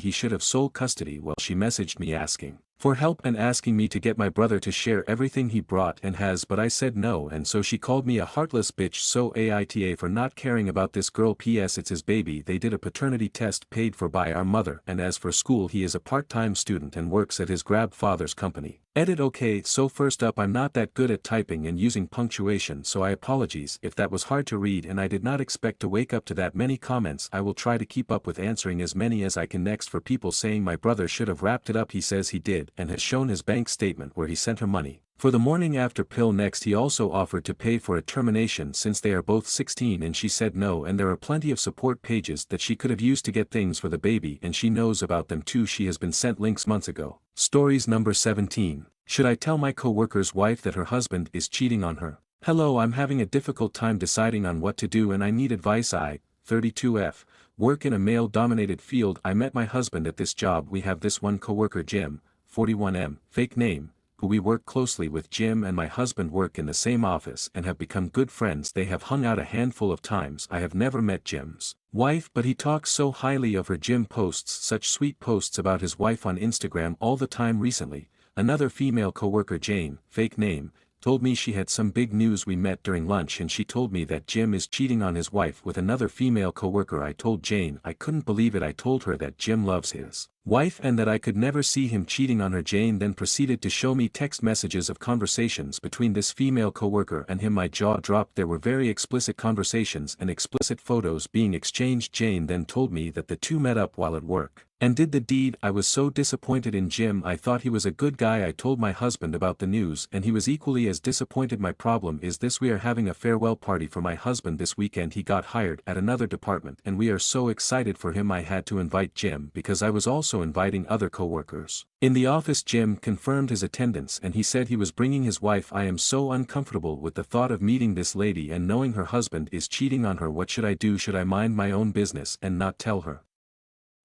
he should have sole custody. Well, she messaged me asking for help and asking me to get my brother to share everything he brought and has, but I said no, and so she called me a heartless bitch. So Aita for not caring about this girl. PS, it's his baby. They did a paternity test paid for by our mother, and as for school, he is a part-time student and works at his grandfather's company. Edit. Okay, so first up, I'm not that good at typing and using punctuation, so I apologize if that was hard to read and I did not expect to wake up to that many comments. I will try to keep up with answering as many as I can. Next, for people saying my brother should have wrapped it up, he says he did and has shown his bank statement where he sent her money for the morning after pill. Next, he also offered to pay for a termination since they are both 16 and she said no, and there are plenty of support pages that she could have used to get things for the baby and she knows about them too. She has been sent links months ago. Stories number 17. Should I tell my co-worker's wife that her husband is cheating on her? Hello, I'm having a difficult time deciding on what to do and I need advice. I, 32F, work in a male-dominated field. I met my husband at this job. We have this one co-worker, Jim, 41M, fake name, who we work closely with. Jim and my husband work in the same office and have become good friends. They have hung out a handful of times. I have never met Jim's wife, but he talks so highly of her. Jim posts such sweet posts about his wife on Instagram all the time. Recently, another female coworker, Jane, fake name, told me she had some big news. We met during lunch and she told me that Jim is cheating on his wife with another female coworker. I told Jane I couldn't believe it. I told her that Jim loves his wife and that I could never see him cheating on her. Jane then proceeded to show me text messages of conversations between this female coworker and him. My jaw dropped. There were very explicit conversations and explicit photos being exchanged. Jane then told me that the two met up while at work and did the deed. I was so disappointed in Jim. I thought he was a good guy. I told my husband about the news and he was equally as disappointed. My problem is this: we are having a farewell party for my husband this weekend. He got hired at another department and we are so excited for him. I had to invite Jim because I was also inviting other coworkers. In the office, Jim confirmed his attendance and he said he was bringing his wife. I am so uncomfortable with the thought of meeting this lady and knowing her husband is cheating on her. What should I do? Should I mind my own business and not tell her?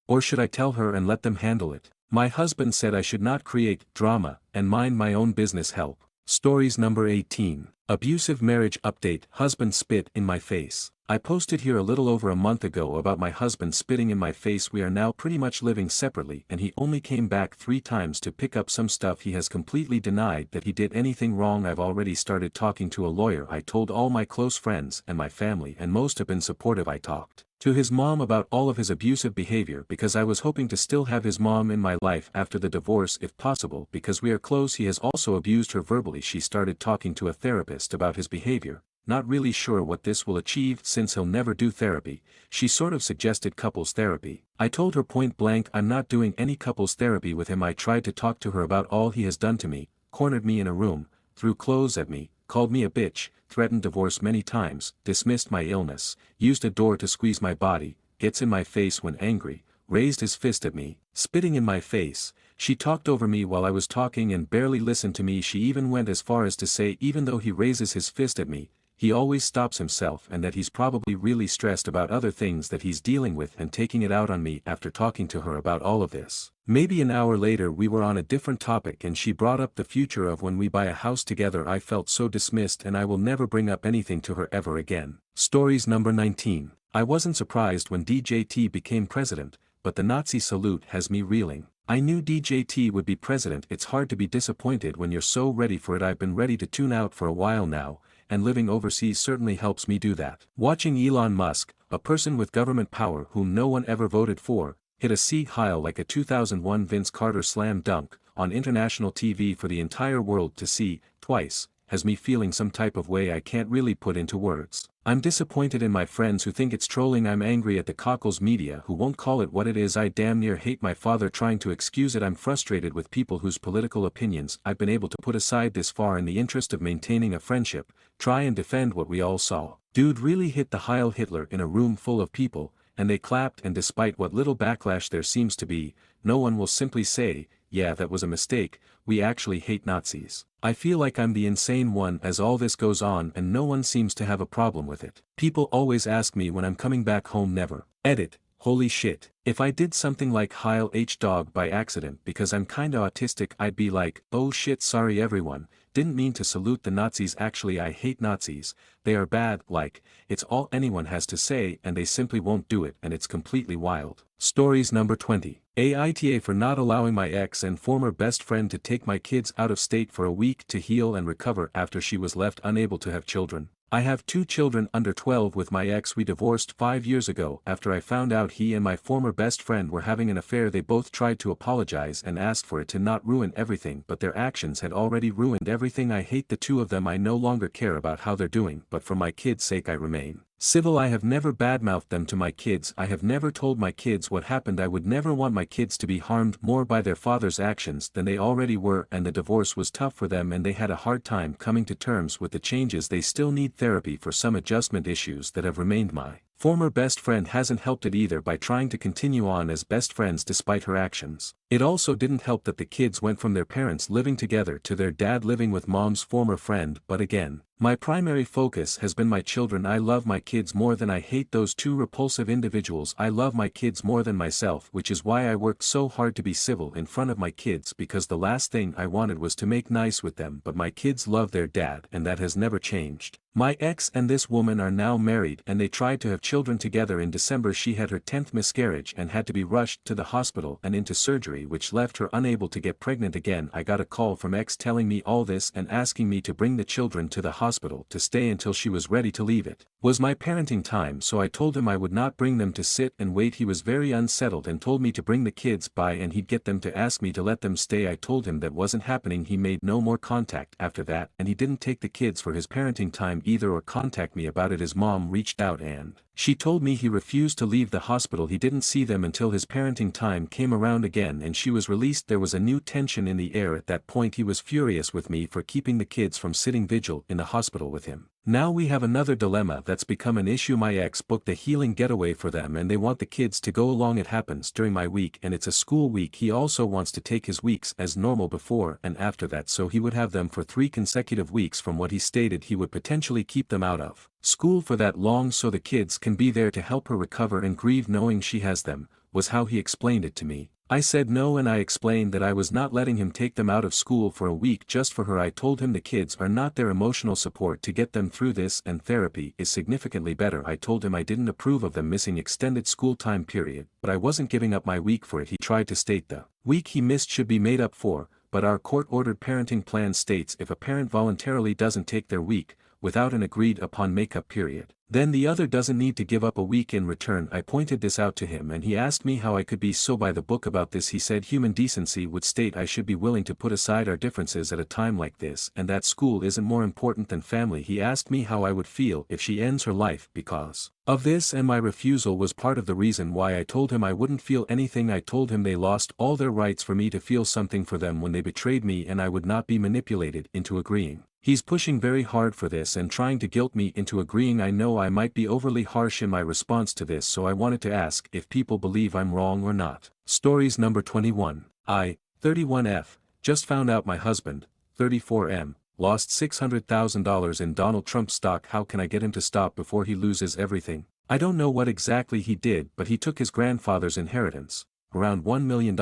Or should I tell her and let them handle it? My husband said I should not create drama and mind my own business. Help. Stories number 18. Abusive marriage update. Husband spit in my face. I posted here a little over a month ago about my husband spitting in my face. We are now pretty much living separately and he only came back 3 times to pick up some stuff. He has completely denied that he did anything wrong. I've already started talking to a lawyer. I told all my close friends and my family and most have been supportive. I talked to his mom about all of his abusive behavior because I was hoping to still have his mom in my life after the divorce if possible because we are close. He has also abused her verbally. She started talking to a therapist about his behavior. Not really sure what this will achieve since he'll never do therapy. She sort of suggested couples therapy. I told her point blank I'm not doing any couples therapy with him. I tried to talk to her about all he has done to me, cornered me in a room, threw clothes at me, called me a bitch, threatened divorce many times, dismissed my illness, used a door to squeeze my body, gets in my face when angry, raised his fist at me, spitting in my face. She talked over me while I was talking and barely listened to me. She even went as far as to say even though he raises his fist at me, he always stops himself and that he's probably really stressed about other things that he's dealing with and taking it out on me. After talking to her about all of this, maybe an hour later we were on a different topic and she brought up the future of when we buy a house together. I felt so dismissed and I will never bring up anything to her ever again. Stories number 19. I wasn't surprised when DJT became president, but the Nazi salute has me reeling. I knew DJT would be president. It's hard to be disappointed when you're so ready for it. I've been ready to tune out for a while now, and living overseas certainly helps me do that. Watching Elon Musk, a person with government power whom no one ever voted for, hit a sea high like a 2001 Vince Carter slam dunk, on international TV for the entire world to see, twice, has me feeling some type of way I can't really put into words. I'm disappointed in my friends who think it's trolling. I'm angry at the cockles media who won't call it what it is. I damn near hate my father trying to excuse it. I'm frustrated with people whose political opinions I've been able to put aside this far in the interest of maintaining a friendship, try and defend what we all saw. Dude really hit the Heil Hitler in a room full of people, and they clapped, and despite what little backlash there seems to be, no one will simply say, yeah, that was a mistake, we actually hate Nazis. I feel like I'm the insane one as all this goes on and no one seems to have a problem with it. People always ask me when I'm coming back home. Never. Edit. Holy shit. If I did something like Heil H dog by accident because I'm kinda autistic, I'd be like, oh shit, sorry everyone, didn't mean to salute the Nazis. Actually I hate Nazis, they are bad. Like, it's all anyone has to say and they simply won't do it and it's completely wild. Stories number 20. Aita for not allowing my ex and former best friend to take my kids out of state for a week to heal and recover after she was left unable to have children. I have 2 children under 12 with my ex. We divorced 5 years ago after I found out he and my former best friend were having an affair. They both tried to apologize and asked for it to not ruin everything, but their actions had already ruined everything. I hate the 2 of them. I no longer care about how they're doing, but for my kids' sake I remain civil. I have never badmouthed them to my kids. I have never told my kids what happened. I would never want my kids to be harmed more by their father's actions than they already were, and the divorce was tough for them and they had a hard time coming to terms with the changes. They still need therapy for some adjustment issues that have remained. My Former best friend hasn't helped it either by trying to continue on as best friends despite her actions. It also didn't help that the kids went from their parents living together to their dad living with mom's former friend, but again, my primary focus has been my children. I love my kids more than I hate those two repulsive individuals. I love my kids more than myself, which is why I worked so hard to be civil in front of my kids, because the last thing I wanted was to make nice with them, but my kids love their dad and that has never changed. My ex and this woman are now married and they tried to have children together. In December she had her 10th miscarriage and had to be rushed to the hospital and into surgery, which left her unable to get pregnant again. I got a call from ex telling me all this and asking me to bring the children to the hospital to stay until she was ready to leave. It was my parenting time, so I told him I would not bring them to sit and wait. He was very unsettled and told me to bring the kids by and he'd get them to ask me to let them stay. I told him that wasn't happening. He made no more contact after that and he didn't take the kids for his parenting time either or contact me about it. His mom reached out and she told me he refused to leave the hospital. He didn't see them until his parenting time came around again and she was released. There was a new tension in the air at that point. He was furious with me for keeping the kids from sitting vigil in the hospital with him. Now we have another dilemma that's become an issue. My ex booked a healing getaway for them and they want the kids to go along. It happens during my week and it's a school week. He also wants to take his weeks as normal before and after that, so he would have them for 3 consecutive weeks. From what he stated, he would potentially keep them out of school for that long so the kids can be there to help her recover and grieve knowing she has them, was how he explained it to me. I said no and I explained that I was not letting him take them out of school for a week just for her. I told him the kids are not their emotional support to get them through this and therapy is significantly better. I told him I didn't approve of them missing extended school time period, but I wasn't giving up my week for it. He tried to state the week he missed should be made up for, but our court-ordered parenting plan states if a parent voluntarily doesn't take their week, without an agreed upon makeup period, then the other doesn't need to give up a week in return. I pointed this out to him and he asked me how I could be so by the book about this. He said human decency would state I should be willing to put aside our differences at a time like this and that school isn't more important than family. He asked me how I would feel if she ends her life because of this and my refusal was part of the reason why I told him I wouldn't feel anything. I told him they lost all their rights for me to feel something for them when they betrayed me and I would not be manipulated into agreeing. He's pushing very hard for this and trying to guilt me into agreeing. I know I might be overly harsh in my response to this, so I wanted to ask if people believe I'm wrong or not. Stories number 21. I, 31F, just found out my husband, 34M, lost $600,000 in Donald Trump stock. How can I get him to stop before he loses everything? I don't know what exactly he did, but he took his grandfather's inheritance, around $1 million,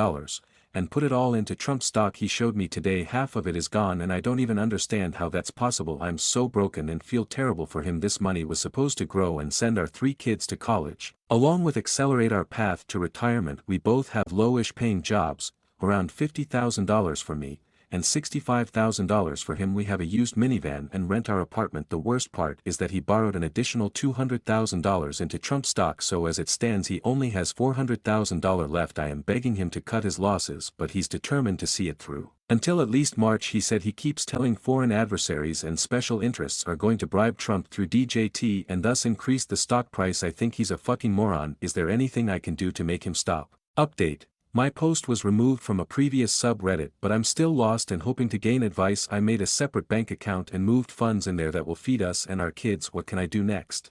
and put it all into Trump stock. He showed me today half of it is gone and I don't even understand how that's possible. I'm so broken and feel terrible for him. This money was supposed to grow and send our 3 kids to college, along with accelerate our path to retirement. We both have lowish paying jobs, around $50,000 for me, and $65,000 for him. We have a used minivan and rent our apartment. The worst part is that he borrowed an additional $200,000 into Trump stock, so as it stands he only has $400,000 left. I am begging him to cut his losses, but he's determined to see it through until at least March. He said he keeps telling foreign adversaries and special interests are going to bribe Trump through DJT and thus increase the stock price. I think he's a fucking moron. Is there anything I can do to make him stop? Update. My post was removed from a previous subreddit, but I'm still lost and hoping to gain advice. I made a separate bank account and moved funds in there that will feed us and our kids. What can I do next?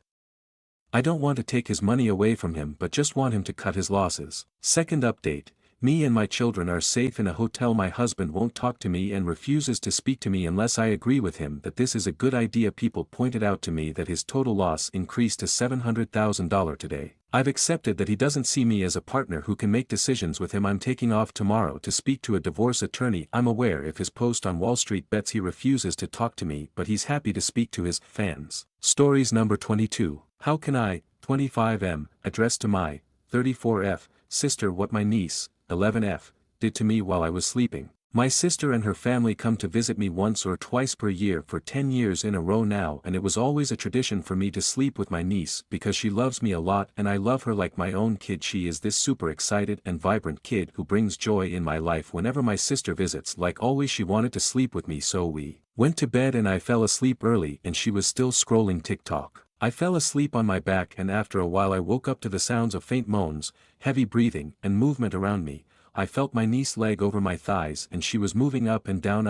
I don't want to take his money away from him but just want him to cut his losses. Second update. Me and my children are safe in a hotel. My husband won't talk to me and refuses to speak to me unless I agree with him that this is a good idea. People pointed out to me that his total loss increased to $700,000 today. I've accepted that he doesn't see me as a partner who can make decisions with him. I'm taking off tomorrow to speak to a divorce attorney. I'm aware if his post on Wall Street bets he refuses to talk to me, but he's happy to speak to his fans. Stories number 22. How can I, 25M, address to my 34F sister what my niece, 11F, did to me while I was sleeping? My sister and her family come to visit me once or twice per year for 10 years in a row now, and it was always a tradition for me to sleep with my niece because she loves me a lot and I love her like my own kid. She is this super excited and vibrant kid who brings joy in my life whenever my sister visits. Like always she wanted to sleep with me, so we went to bed and I fell asleep early and she was still scrolling TikTok. I fell asleep on my back and after a while I woke up to the sounds of faint moans, heavy breathing and movement around me, I felt my niece's leg over my thighs and she was moving up and down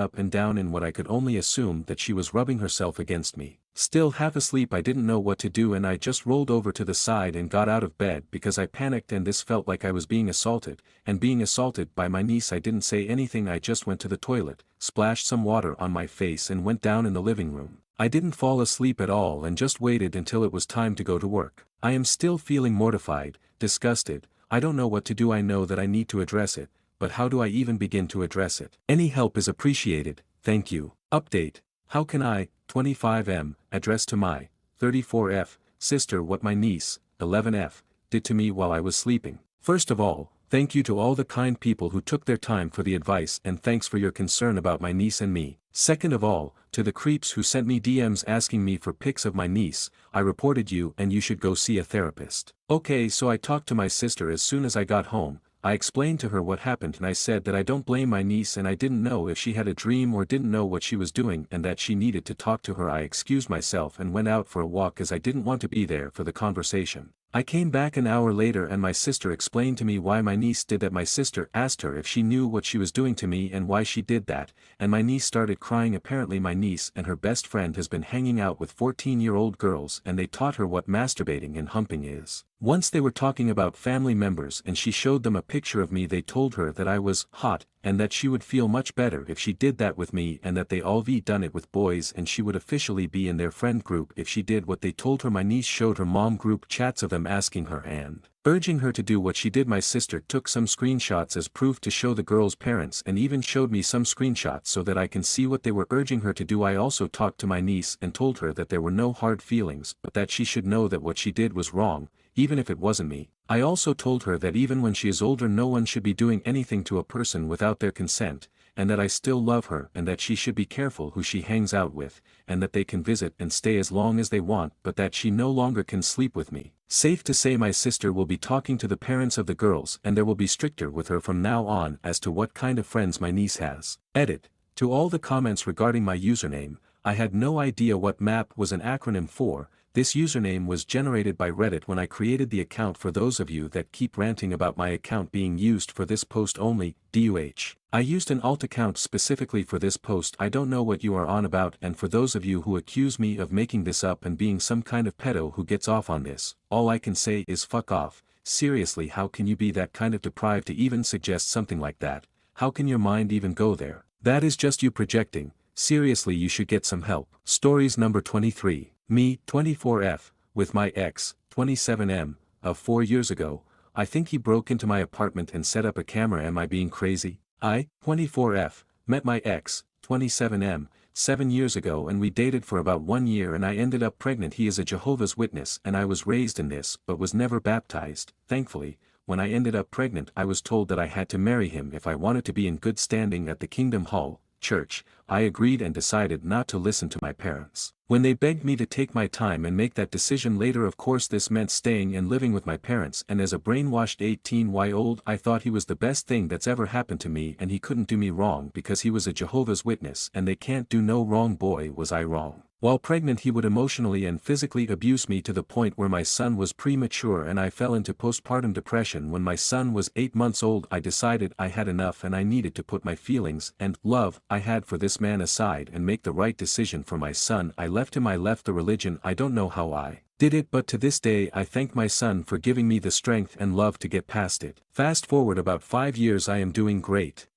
in what I could only assume that she was rubbing herself against me. Still half asleep, I didn't know what to do and I just rolled over to the side and got out of bed because I panicked and this felt like I was being assaulted, and being assaulted by my niece. I didn't say anything, I just went to the toilet, splashed some water on my face and went down in the living room. I didn't fall asleep at all and just waited until it was time to go to work. I am still feeling mortified, disgusted. I don't know what to do. I know that I need to address it, but how do I even begin to address it? Any help is appreciated, thank you. Update. How can I, 25M, address to my 34F sister what my niece, 11F, did to me while I was sleeping? First of all, thank you to all the kind people who took their time for the advice, and thanks for your concern about my niece and me. Second of all, to the creeps who sent me DMs asking me for pics of my niece, I reported you and you should go see a therapist. Okay, so I talked to my sister as soon as I got home. I explained to her what happened and I said that I don't blame my niece and I didn't know if she had a dream or didn't know what she was doing and that she needed to talk to her. I excused myself and went out for a walk as I didn't want to be there for the conversation. I came back an hour later and my sister explained to me why my niece did that. My sister asked her if she knew what she was doing to me and why she did that, and my niece started crying. Apparently my niece and her best friend has been hanging out with 14-year-old girls and they taught her what masturbating and humping is. Once they were talking about family members and she showed them a picture of me. They told her that I was hot and that she would feel much better if she did that with me and that they all done it with boys and she would officially be in their friend group if she did what they told her. My niece showed her mom group chats of them asking her and urging her to do what she did. My sister took some screenshots as proof to show the girls' parents and even showed me some screenshots so that I can see what they were urging her to do. I also talked to my niece and told her that there were no hard feelings but that she should know that what she did was wrong, even if it wasn't me. I also told her that even when she is older no one should be doing anything to a person without their consent, and that I still love her and that she should be careful who she hangs out with, and that they can visit and stay as long as they want but that she no longer can sleep with me. Safe to say my sister will be talking to the parents of the girls and there will be stricter with her from now on as to what kind of friends my niece has. Edit. To all the comments regarding my username, I had no idea what MAP was an acronym for. This username was generated by Reddit when I created the account. For those of you that keep ranting about my account being used for this post only, DUH. I used an alt account specifically for this post. I don't know what you are on about, and for those of you who accuse me of making this up and being some kind of pedo who gets off on this, all I can say is fuck off. Seriously, how can you be that kind of deprived to even suggest something like that? How can your mind even go there? That is just you projecting. Seriously, you should get some help. Stories number 23. Me, 24F, with my ex, 27M, of 4 years ago. I think he broke into my apartment and set up a camera. Am I being crazy? I, 24F, met my ex, 27M, 7 years ago and we dated for about 1 year and I ended up pregnant. He is a Jehovah's Witness and I was raised in this but was never baptized. Thankfully, when I ended up pregnant I was told that I had to marry him if I wanted to be in good standing at the Kingdom Hall Church. I agreed and decided not to listen to my parents when they begged me to take my time and make that decision later. Of course this meant staying and living with my parents, and as a brainwashed 18-year-old I thought he was the best thing that's ever happened to me and he couldn't do me wrong because he was a Jehovah's Witness and they can't do no wrong. Boy was I wrong. While pregnant he would emotionally and physically abuse me to the point where my son was premature and I fell into postpartum depression. When my son was 8 months old I decided I had enough and I needed to put my feelings and love I had for this man aside and make the right decision for my son. I left him. I left the religion. I don't know how I did it, but to this day I thank my son for giving me the strength and love to get past it. Fast forward about 5 years. I am doing great.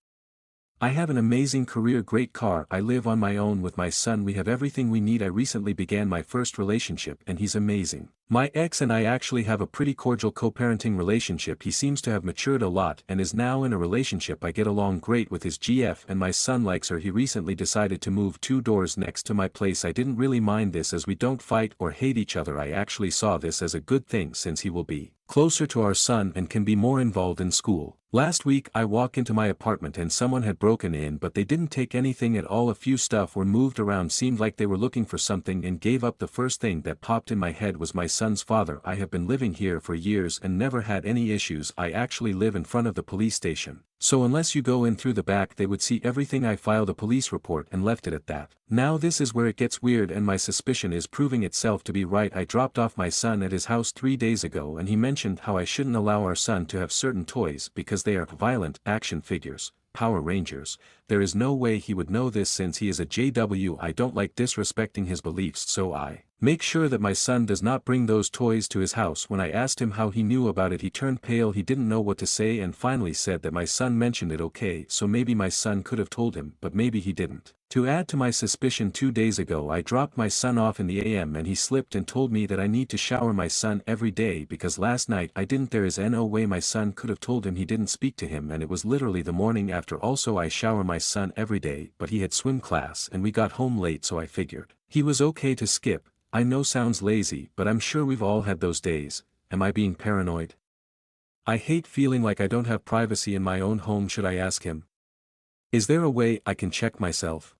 I have an amazing career, great car, I live on my own with my son, we have everything we need. I recently began my first relationship and he's amazing. My ex and I actually have a pretty cordial co-parenting relationship. He seems to have matured a lot and is now in a relationship. I get along great with his GF and my son likes her. He recently decided to move 2 doors next to my place. I didn't really mind this as we don't fight or hate each other. I actually saw this as a good thing since he will be closer to our son and can be more involved in school. Last week I walked into my apartment and someone had broken in but they didn't take anything at all. A few stuff were moved around, seemed like they were looking for something and gave up. The first thing that popped in my head was my son's father. I have been living here for years and never had any issues. I actually live in front of the police station. So unless you go in through the back they would see everything. I filed a police report and left it at that. Now this is where it gets weird and my suspicion is proving itself to be right. I dropped off my son at his house 3 days ago and he mentioned how I shouldn't allow our son to have certain toys because they are violent action figures. Power Rangers. There is no way he would know this since he is a JW. I don't like disrespecting his beliefs, so I make sure that my son does not bring those toys to his house. When I asked him how he knew about it he turned pale. He didn't know what to say and finally said that my son mentioned it. Okay, so maybe my son could have told him, but maybe he didn't. To add to my suspicion, 2 days ago I dropped my son off in the AM and he slipped and told me that I need to shower my son every day because last night I didn't. There is no way my son could have told him. He didn't speak to him and it was literally the morning after. Also I shower my son every day, but he had swim class and we got home late, so I figured he was okay to skip. I know sounds lazy, but I'm sure we've all had those days. Am I being paranoid? I hate feeling like I don't have privacy in my own home. Should I ask him? Is there a way I can check myself?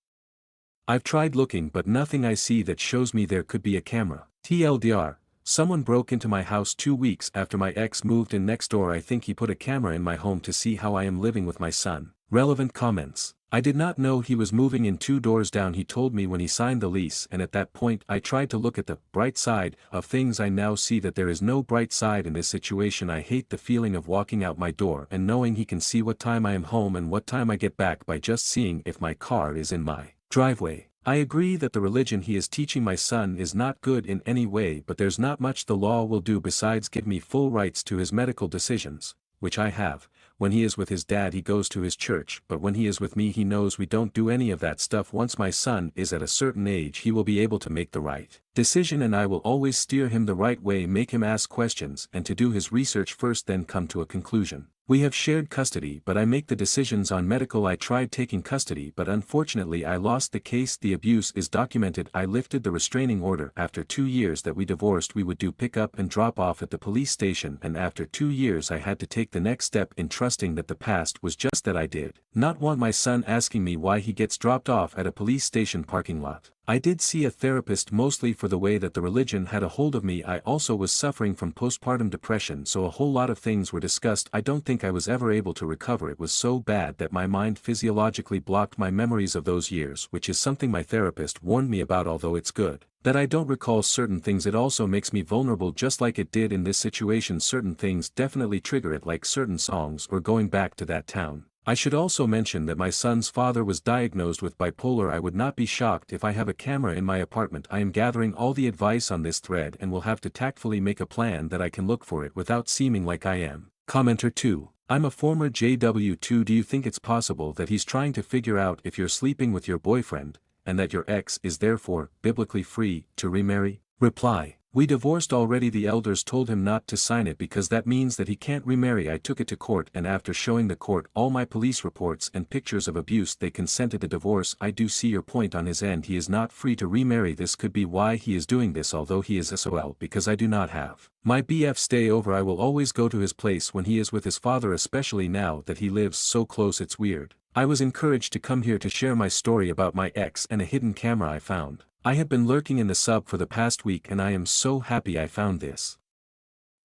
I've tried looking but nothing I see that shows me there could be a camera. TLDR, someone broke into my house 2 weeks after my ex moved in next door. I think he put a camera in my home to see how I am living with my son. Relevant comments. I did not know he was moving in 2 doors down. He told me when he signed the lease and at that point I tried to look at the bright side of things. I now see that there is no bright side in this situation. I hate the feeling of walking out my door and knowing he can see what time I am home and what time I get back by just seeing if my car is in my driveway. I agree that the religion he is teaching my son is not good in any way, but there's not much the law will do besides give me full rights to his medical decisions, which I have. When he is with his dad he goes to his church, but when he is with me he knows we don't do any of that stuff. Once my son is at a certain age he will be able to make the right decision and I will always steer him the right way, make him ask questions and to do his research first then come to a conclusion. We have shared custody but I make the decisions on medical. I tried taking custody but unfortunately I lost the case. The abuse is documented. I lifted the restraining order. After 2 years that we divorced we would do pick up and drop off at the police station and after 2 years I had to take the next step in trusting that the past was just that. I did not want my son asking me why he gets dropped off at a police station parking lot. I did see a therapist mostly for the way that the religion had a hold of me. I also was suffering from postpartum depression, so a whole lot of things were discussed. I don't think I was ever able to recover. It was so bad that my mind physiologically blocked my memories of those years, which is something my therapist warned me about. Although it's good that I don't recall certain things, it also makes me vulnerable just like it did in this situation. Certain things definitely trigger it, like certain songs or going back to that town. I should also mention that my son's father was diagnosed with bipolar. I would not be shocked if I have a camera in my apartment. I am gathering all the advice on this thread and will have to tactfully make a plan that I can look for it without seeming like I am. Commenter 2. I'm a former JW2. Do you think it's possible that he's trying to figure out if you're sleeping with your boyfriend, and that your ex is therefore biblically free to remarry? Reply. We divorced already. The elders told him not to sign it because that means that he can't remarry. I took it to court and after showing the court all my police reports and pictures of abuse they consented to divorce. I do see your point on his end. He is not free to remarry. This could be why he is doing this, although he is SOL because I do not have my BF stay over. I will always go to his place when he is with his father, especially now that he lives so close. It's weird. I was encouraged to come here to share my story about my ex and a hidden camera I found. I have been lurking in the sub for the past week and I am so happy I found this.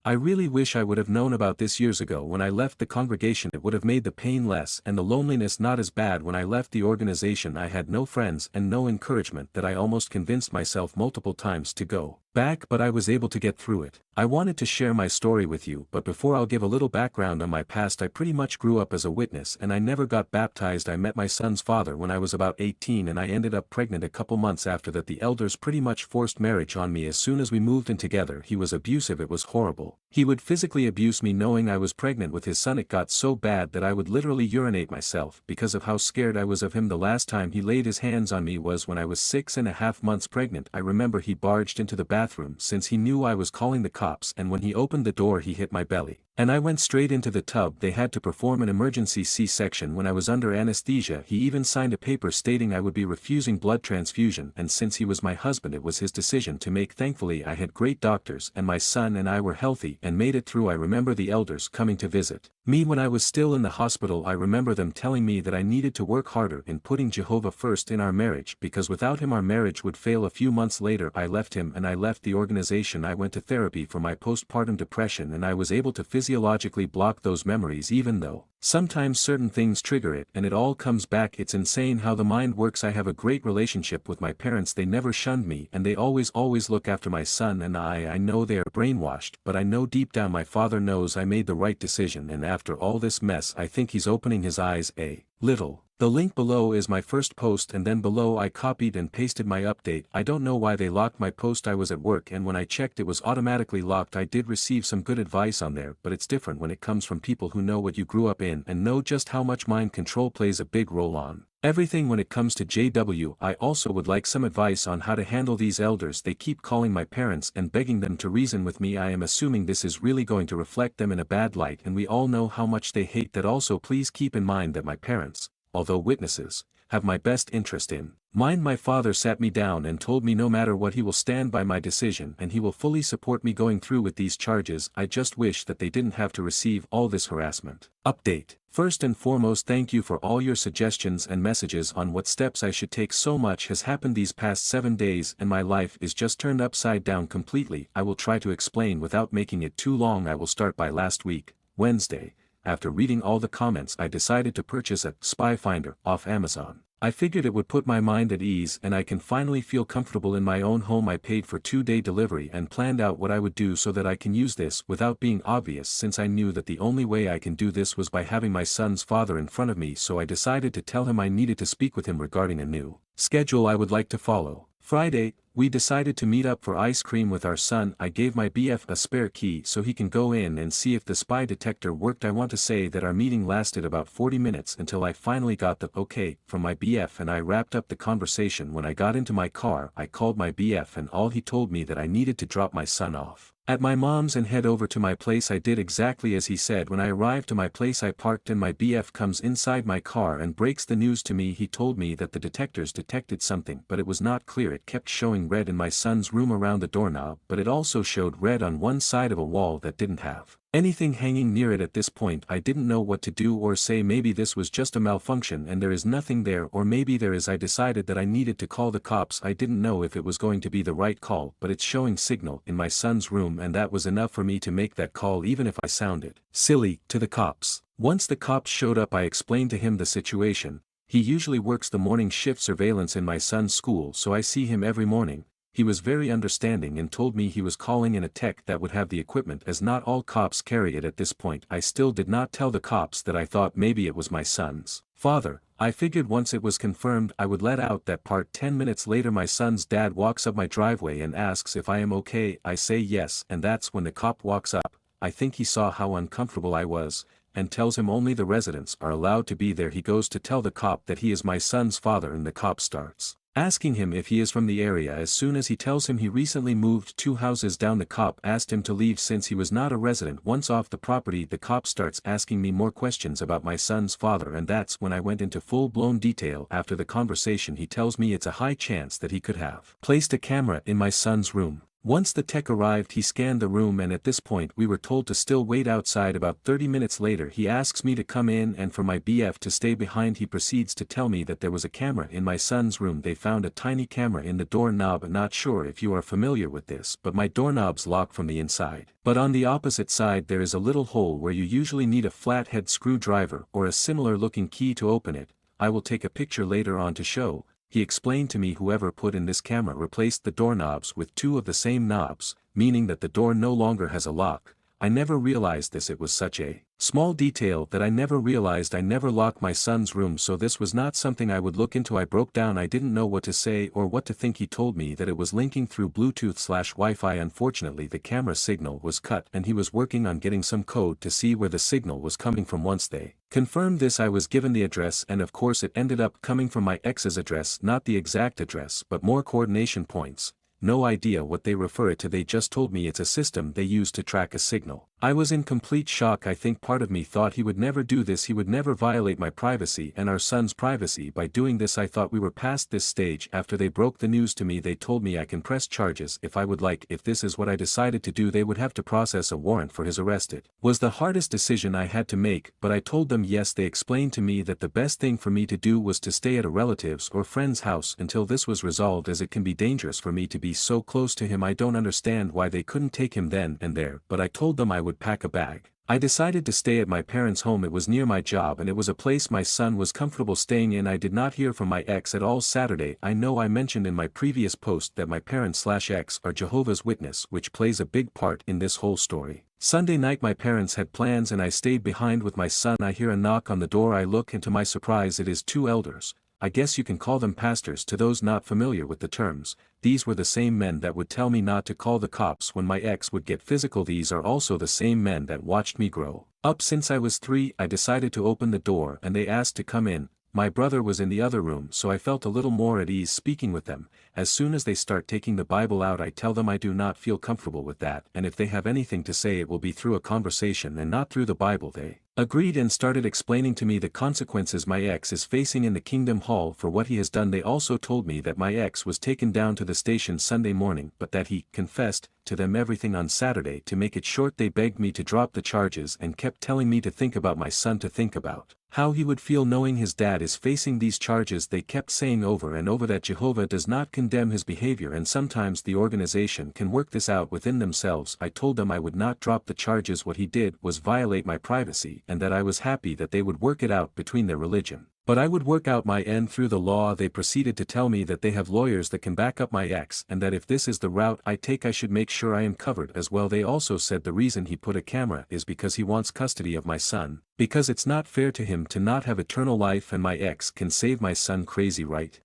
I really wish I would have known about this years ago when I left the congregation. It would have made the pain less and the loneliness not as bad. When I left the organization I had no friends and no encouragement that I almost convinced myself multiple times to go back, but I was able to get through it. I wanted to share my story with you, but before I'll give a little background on my past. I pretty much grew up as a witness and I never got baptized. I met my son's father when I was about 18 and I ended up pregnant a couple months after that. The elders pretty much forced marriage on me as soon as we moved in together. He was abusive. It was horrible. He would physically abuse me knowing I was pregnant with his son. It got so bad that I would literally urinate myself because of how scared I was of him. The last time he laid his hands on me was when I was 6.5 months pregnant. I remember he barged into the bathroom since he knew I was calling the cops, and when he opened the door he hit my belly, And I went straight into the tub. They had to perform an emergency C-section when I was under anesthesia. He even signed a paper stating I would be refusing blood transfusion, and since he was my husband it was his decision to make. Thankfully I had great doctors and my son and I were healthy and made it through. I remember the elders coming to visit me when I was still in the hospital. I remember them telling me that I needed to work harder in putting Jehovah first in our marriage, because without him our marriage would fail. A few months later I left him and I left the organization. I went to therapy for my postpartum depression and I was able to physiologically block those memories, even though sometimes certain things trigger it and it all comes back. It's insane how the mind works. I have a great relationship with my parents. They never shunned me and they always look after my son and I know they are brainwashed, but I know deep down my father knows I made the right decision, and after all this mess I think he's opening his eyes a little. The link below is my first post, and then below I copied and pasted my update. I don't know why they locked my post. I was at work and when I checked it was automatically locked. I did receive some good advice on there, but it's different when it comes from people who know what you grew up in and know just how much mind control plays a big role on everything when it comes to JW. I also would like some advice on how to handle these elders. They keep calling my parents and begging them to reason with me. I am assuming this is really going to reflect them in a bad light, and we all know how much they hate that. Also please keep in mind that my parents, although witnesses, have my best interest in mind. My father sat me down and told me no matter what he will stand by my decision and he will fully support me going through with these charges. I just wish that they didn't have to receive all this harassment. Update. First and foremost, thank you for all your suggestions and messages on what steps I should take. So much has happened these past 7 days and my life is just turned upside down completely. I will try to explain without making it too long. I will start by last week, Wednesday. After reading all the comments I decided to purchase a spy finder off Amazon. I figured it would put my mind at ease and I can finally feel comfortable in my own home. I paid for 2-day delivery and planned out what I would do so that I can use this without being obvious, since I knew that the only way I can do this was by having my son's father in front of me. So I decided to tell him I needed to speak with him regarding a new schedule I would like to follow. Friday, we decided to meet up for ice cream with our son. I gave my BF a spare key so he can go in and see if the spy detector worked. I want to say that our meeting lasted about 40 minutes until I finally got the okay from my BF and I wrapped up the conversation. When I got into my car I called my BF and all he told me that I needed to drop my son off at my mom's and head over to my place. I did exactly as he said. When I arrived to my place I parked and my BF comes inside my car and breaks the news to me. He told me that the detectors detected something but it was not clear. It kept showing red in my son's room around the doorknob, but it also showed red on one side of a wall that didn't have anything hanging near it. At this point I didn't know what to do or say. Maybe this was just a malfunction and there is nothing there, or maybe there is. I decided that I needed to call the cops. I didn't know if it was going to be the right call, but it's showing signal in my son's room and that was enough for me to make that call, even if I sounded silly to the cops. Once the cops showed up I explained to him the situation. He usually works the morning shift surveillance in my son's school, so I see him every morning. He was very understanding and told me he was calling in a tech that would have the equipment, as not all cops carry it. At this point I still did not tell the cops that I thought maybe it was my son's father. I figured once it was confirmed I would let out that part. 10 minutes later my son's dad walks up my driveway and asks if I am okay. I say yes, and that's when the cop walks up. I think he saw how uncomfortable I was, and tells him only the residents are allowed to be there. He goes to tell the cop that he is my son's father and the cop starts asking him if he is from the area. As soon as he tells him he recently moved 2 houses down, the cop asked him to leave since he was not a resident. Once off the property the cop starts asking me more questions about my son's father, and that's when I went into full-blown detail. After the conversation he tells me it's a high chance that he could have placed a camera in my son's room. Once the tech arrived he scanned the room and at this point we were told to still wait outside. About 30 minutes later he asks me to come in and for my BF to stay behind. He proceeds to tell me that there was a camera in my son's room. They found a tiny camera in the doorknob. Not sure if you are familiar with this, but my doorknobs lock from the inside. But on the opposite side there is a little hole where you usually need a flathead screwdriver or a similar looking key to open it. I will take a picture later on to show. He explained to me whoever put in this camera replaced the doorknobs with 2 of the same knobs, meaning that the door no longer has a lock. I never realized this. It was such a small detail that I never realized I never locked my son's room, so this was not something I would look into. I broke down. I didn't know what to say or what to think. He told me that it was linking through Bluetooth/Wi-Fi. Unfortunately the camera signal was cut and he was working on getting some code to see where the signal was coming from. Once they confirmed this I was given the address, and of course it ended up coming from my ex's address, not the exact address but more coordination points. No idea what they refer it to. They just told me it's a system they use to track a signal. I was in complete shock. I think part of me thought he would never do this, he would never violate my privacy and our son's privacy by doing this. I thought we were past this stage. After they broke the news to me, they told me I can press charges if I would like. If this is what I decided to do, they would have to process a warrant for his arrest. It was the hardest decision I had to make, but I told them yes. They explained to me that the best thing for me to do was to stay at a relative's or friend's house until this was resolved, as it can be dangerous for me to be so close to him. I don't understand why they couldn't take him then and there, but I told them I would pack a bag. I decided to stay at my parents' home. It was near my job and it was a place my son was comfortable staying in. I did not hear from my ex at all Saturday. I know I mentioned in my previous post that my parents/ex are Jehovah's Witness, which plays a big part in this whole story. Sunday night my parents had plans and I stayed behind with my son. I hear a knock on the door. I look and to my surprise it is two elders. I guess you can call them pastors to those not familiar with the terms. These were the same men that would tell me not to call the cops when my ex would get physical. These are also the same men that watched me grow up since I was 3. I decided to open the door and they asked to come in. My brother was in the other room, so I felt a little more at ease speaking with them. As soon as they start taking the Bible out, I tell them I do not feel comfortable with that, and if they have anything to say it will be through a conversation and not through the Bible. They agreed and started explaining to me the consequences my ex is facing in the Kingdom Hall for what he has done. They also told me that my ex was taken down to the station Sunday morning, but that he confessed to them everything on Saturday. To make it short, they begged me to drop the charges and kept telling me to think about my son, to think about how he would feel knowing his dad is facing these charges. They kept saying over and over that Jehovah does not condemn his behavior and sometimes the organization can work this out within themselves. I told them I would not drop the charges. What he did was violate my privacy and that I was happy that they would work it out between their religion, but I would work out my end through the law. They proceeded to tell me that they have lawyers that can back up my ex and that if this is the route I take I should make sure I am covered as well. They also said the reason he put a camera is because he wants custody of my son, because it's not fair to him to not have eternal life and my ex can save my son. Crazy, right?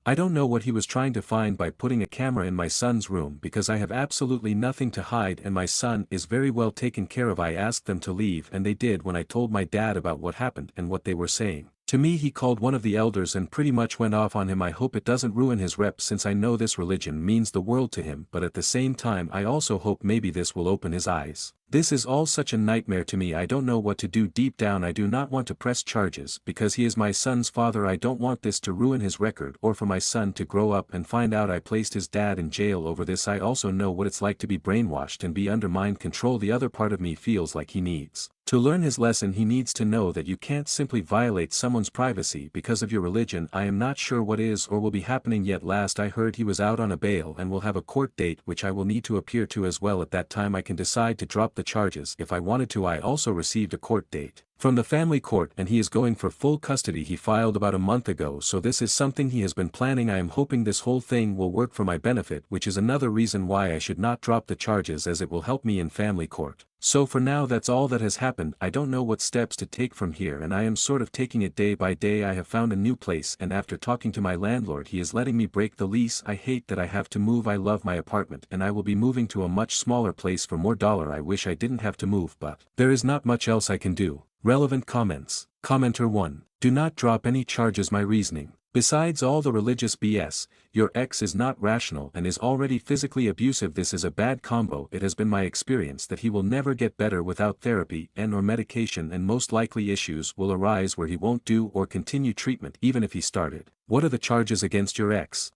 I don't know what he was trying to find by putting a camera in my son's room, because I have absolutely nothing to hide and my son is very well taken care of. I asked them to leave and they did. When I told my dad about what happened and what they were saying to me, he called one of the elders and pretty much went off on him. I hope it doesn't ruin his rep, since I know this religion means the world to him, but at the same time I also hope maybe this will open his eyes. This is all such a nightmare to me. I don't know what to do. Deep down I do not want to press charges because he is my son's father. I don't want this to ruin his record or for my son to grow up and find out I placed his dad in jail over this. I also know what it's like to be brainwashed and be under mind control. The other part of me feels like he needs to learn his lesson. He needs to know that you can't simply violate someone's privacy because of your religion. I am not sure what is or will be happening yet. Last I heard he was out on a bail and will have a court date which I will need to appear to as well. At that time I can decide to drop the charges if I wanted to. I also received a court date from the family court and he is going for full custody. He filed about a month ago, so this is something he has been planning. I am hoping this whole thing will work for my benefit, which is another reason why I should not drop the charges, as it will help me in family court. So for now that's all that has happened. I don't know what steps to take from here and I am sort of taking it day by day. I have found a new place and after talking to my landlord he is letting me break the lease. I hate that I have to move. I love my apartment and I will be moving to a much smaller place for more dollar. I wish I didn't have to move, but there is not much else I can do. Relevant comments. Commenter 1. Do not drop any charges. My reasoning. Besides all the religious BS, your ex is not rational and is already physically abusive. This is a bad combo. It has been my experience that he will never get better without therapy and or medication, and most likely issues will arise where he won't do or continue treatment even if he started. What are the charges against your ex?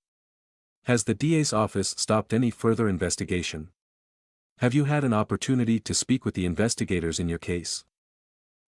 Has the DA's office stopped any further investigation? Have you had an opportunity to speak with the investigators in your case?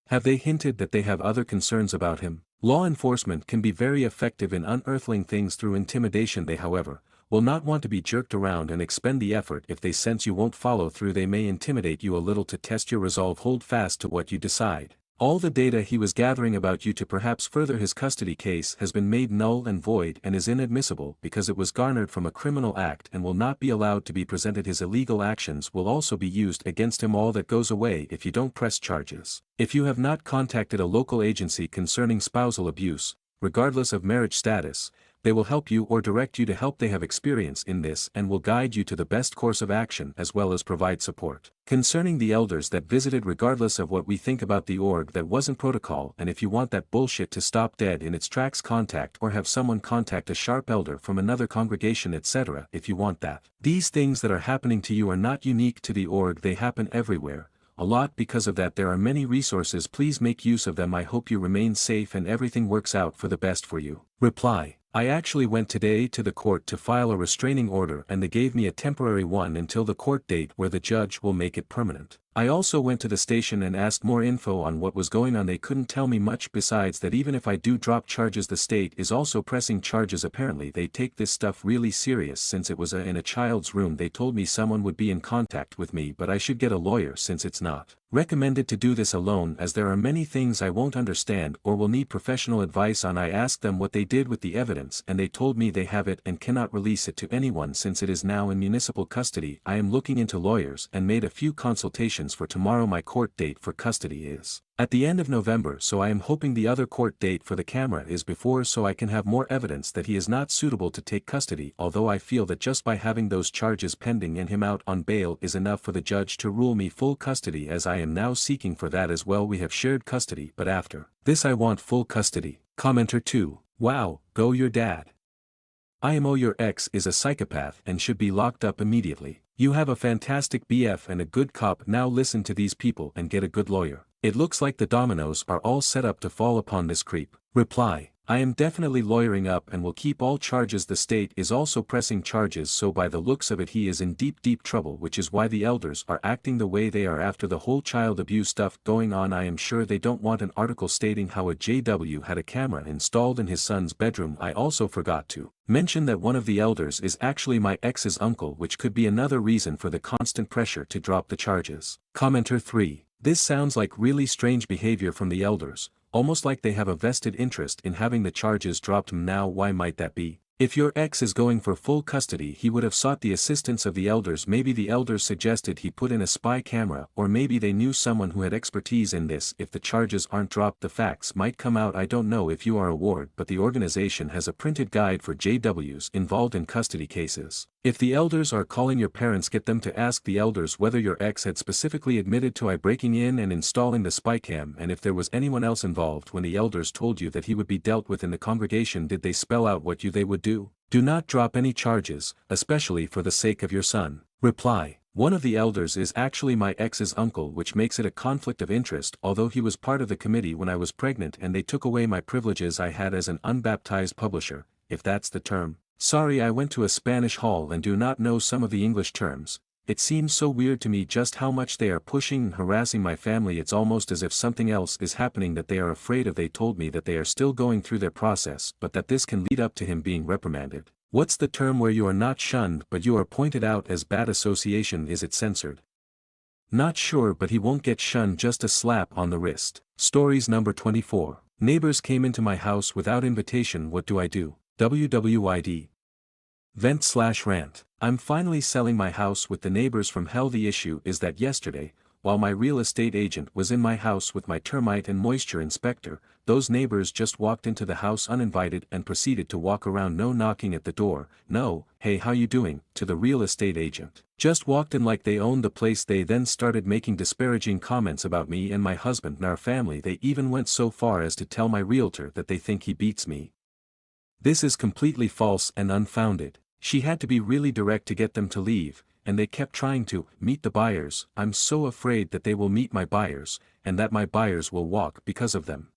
Have they hinted that they have other concerns about him? Law enforcement can be very effective in unearthing things through intimidation. They, however, will not want to be jerked around and expend the effort if they sense you won't follow through. They may intimidate you a little to test your resolve. Hold fast to what you decide. All the data he was gathering about you to perhaps further his custody case has been made null and void and is inadmissible because it was garnered from a criminal act and will not be allowed to be presented. His illegal actions will also be used against him. All that goes away if you don't press charges. If you have not contacted a local agency concerning spousal abuse, regardless of marriage status, they will help you or direct you to help. They have experience in this and will guide you to the best course of action as well as provide support. Concerning the elders that visited, regardless of what we think about the org, that wasn't protocol, and if you want that bullshit to stop dead in its tracks, contact or have someone contact a sharp elder from another congregation, etc. if you want that. These things that are happening to you are not unique to the org, they happen everywhere. a lot because of that. There are many resources, please make use of them. I hope you remain safe and everything works out for the best for you. Reply. I actually went today to the court to file a restraining order and they gave me a temporary one until the court date where the judge will make it permanent. I also went to the station and asked more info on what was going on. They couldn't tell me much besides that even if I do drop charges the state is also pressing charges. Apparently they take this stuff really serious since it was in a child's room. They told me someone would be in contact with me but I should get a lawyer since it's not recommended to do this alone as there are many things I won't understand or will need professional advice on. I asked them what they did with the evidence and they told me they have it and cannot release it to anyone since it is now in municipal custody. I am looking into lawyers and made a few consultations for tomorrow. My court date for custody is at the end of November, so I am hoping the other court date for the camera is before so I can have more evidence that he is not suitable to take custody, although I feel that just by having those charges pending and him out on bail is enough for the judge to rule me full custody as I am now seeking for that as well. We have shared custody but after this I want full custody. Commenter 2. Wow, go your dad. IMO your ex is a psychopath and should be locked up immediately. You have a fantastic BF and a good cop. Now listen to these people and get a good lawyer. It looks like the dominoes are all set up to fall upon this creep. Reply. I am definitely lawyering up and will keep all charges. The state is also pressing charges, so by the looks of it he is in deep trouble, which is why the elders are acting the way they are after the whole child abuse stuff going on. I am sure they don't want an article stating how a JW had a camera installed in his son's bedroom. I also forgot to mention that one of the elders is actually my ex's uncle, which could be another reason for the constant pressure to drop the charges. Commenter 3. This sounds like really strange behavior from the elders, almost like they have a vested interest in having the charges dropped. Now why might that be? If your ex is going for full custody he would have sought the assistance of the elders. Maybe the elders suggested he put in a spy camera, or maybe they knew someone who had expertise in this. If the charges aren't dropped the facts might come out. I don't know if you are a ward, but the organization has a printed guide for JWs involved in custody cases. If the elders are calling your parents, get them to ask the elders whether your ex had specifically admitted to breaking in and installing the spy cam, and if there was anyone else involved when the elders told you that he would be dealt with in the congregation. Did they spell out what they would do? Do not drop any charges, especially for the sake of your son. Reply. One of the elders is actually my ex's uncle, which makes it a conflict of interest, although he was part of the committee when I was pregnant and they took away my privileges I had as an unbaptized publisher, if that's the term. Sorry, I went to a Spanish hall and do not know some of the English terms. It seems so weird to me just how much they are pushing and harassing my family. It's almost as if something else is happening that they are afraid of. They told me that they are still going through their process, but that this can lead up to him being reprimanded. What's the term where you are not shunned but you are pointed out as bad association? Is it censored? Not sure, but he won't get shunned, just a slap on the wrist. Stories number 24. Neighbors came into my house without invitation. What do I do? WWID. Vent/rant. I'm finally selling my house with the neighbors from hell. The issue is that yesterday, while my real estate agent was in my house with my termite and moisture inspector, those neighbors just walked into the house uninvited and proceeded to walk around, no knocking at the door, no, hey how you doing, to the real estate agent. Just walked in like they owned the place. They then started making disparaging comments about me and my husband and our family. They even went so far as to tell my realtor that they think he beats me. This is completely false and unfounded. She had to be really direct to get them to leave, and they kept trying to meet the buyers. I'm so afraid that they will meet my buyers, and that my buyers will walk because of them.